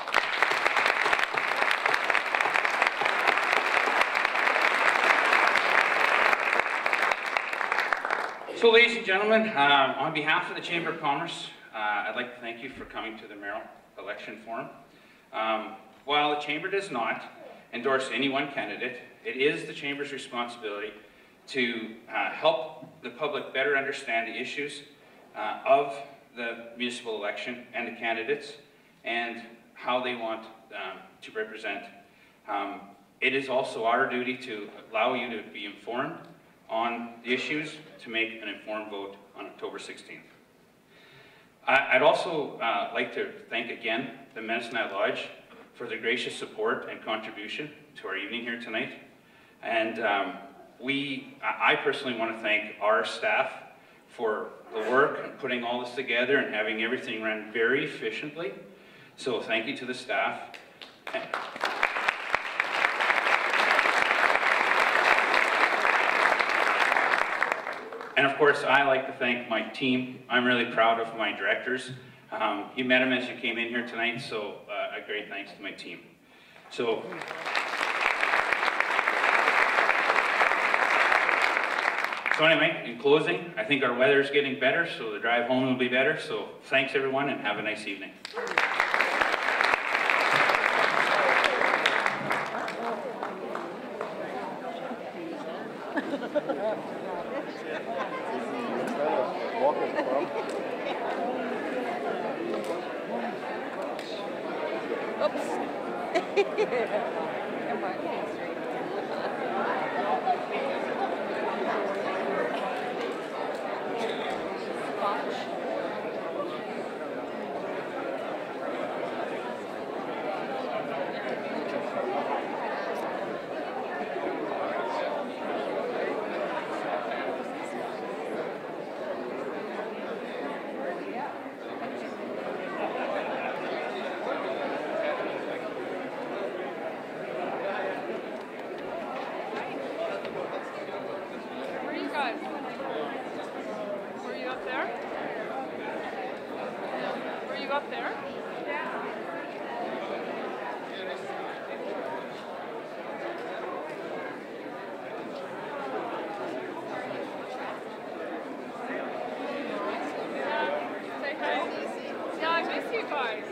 So, ladies and gentlemen, on behalf of the Chamber of Commerce, I'd like to thank you for coming to the Mayoral election forum. While the Chamber does not endorse any one candidate, it is the Chamber's responsibility to help the public better understand the issues of the municipal election and the candidates and how they want to represent. It is also our duty to allow you to be informed on the issues to make an informed vote on October 16th. I'd also like to thank again the Medicine Hat Lodge for their gracious support and contribution to our evening here tonight. And I personally want to thank our staff for the work and putting all this together and having everything run very efficiently. So thank you to the staff. And of course, I like to thank my team. I'm really proud of my directors. You met them as you came in here tonight, so a great thanks to my team. So anyway, in closing, I think our weather is getting better, so the drive home will be better. So thanks everyone and have a nice evening. Yeah, I miss you guys.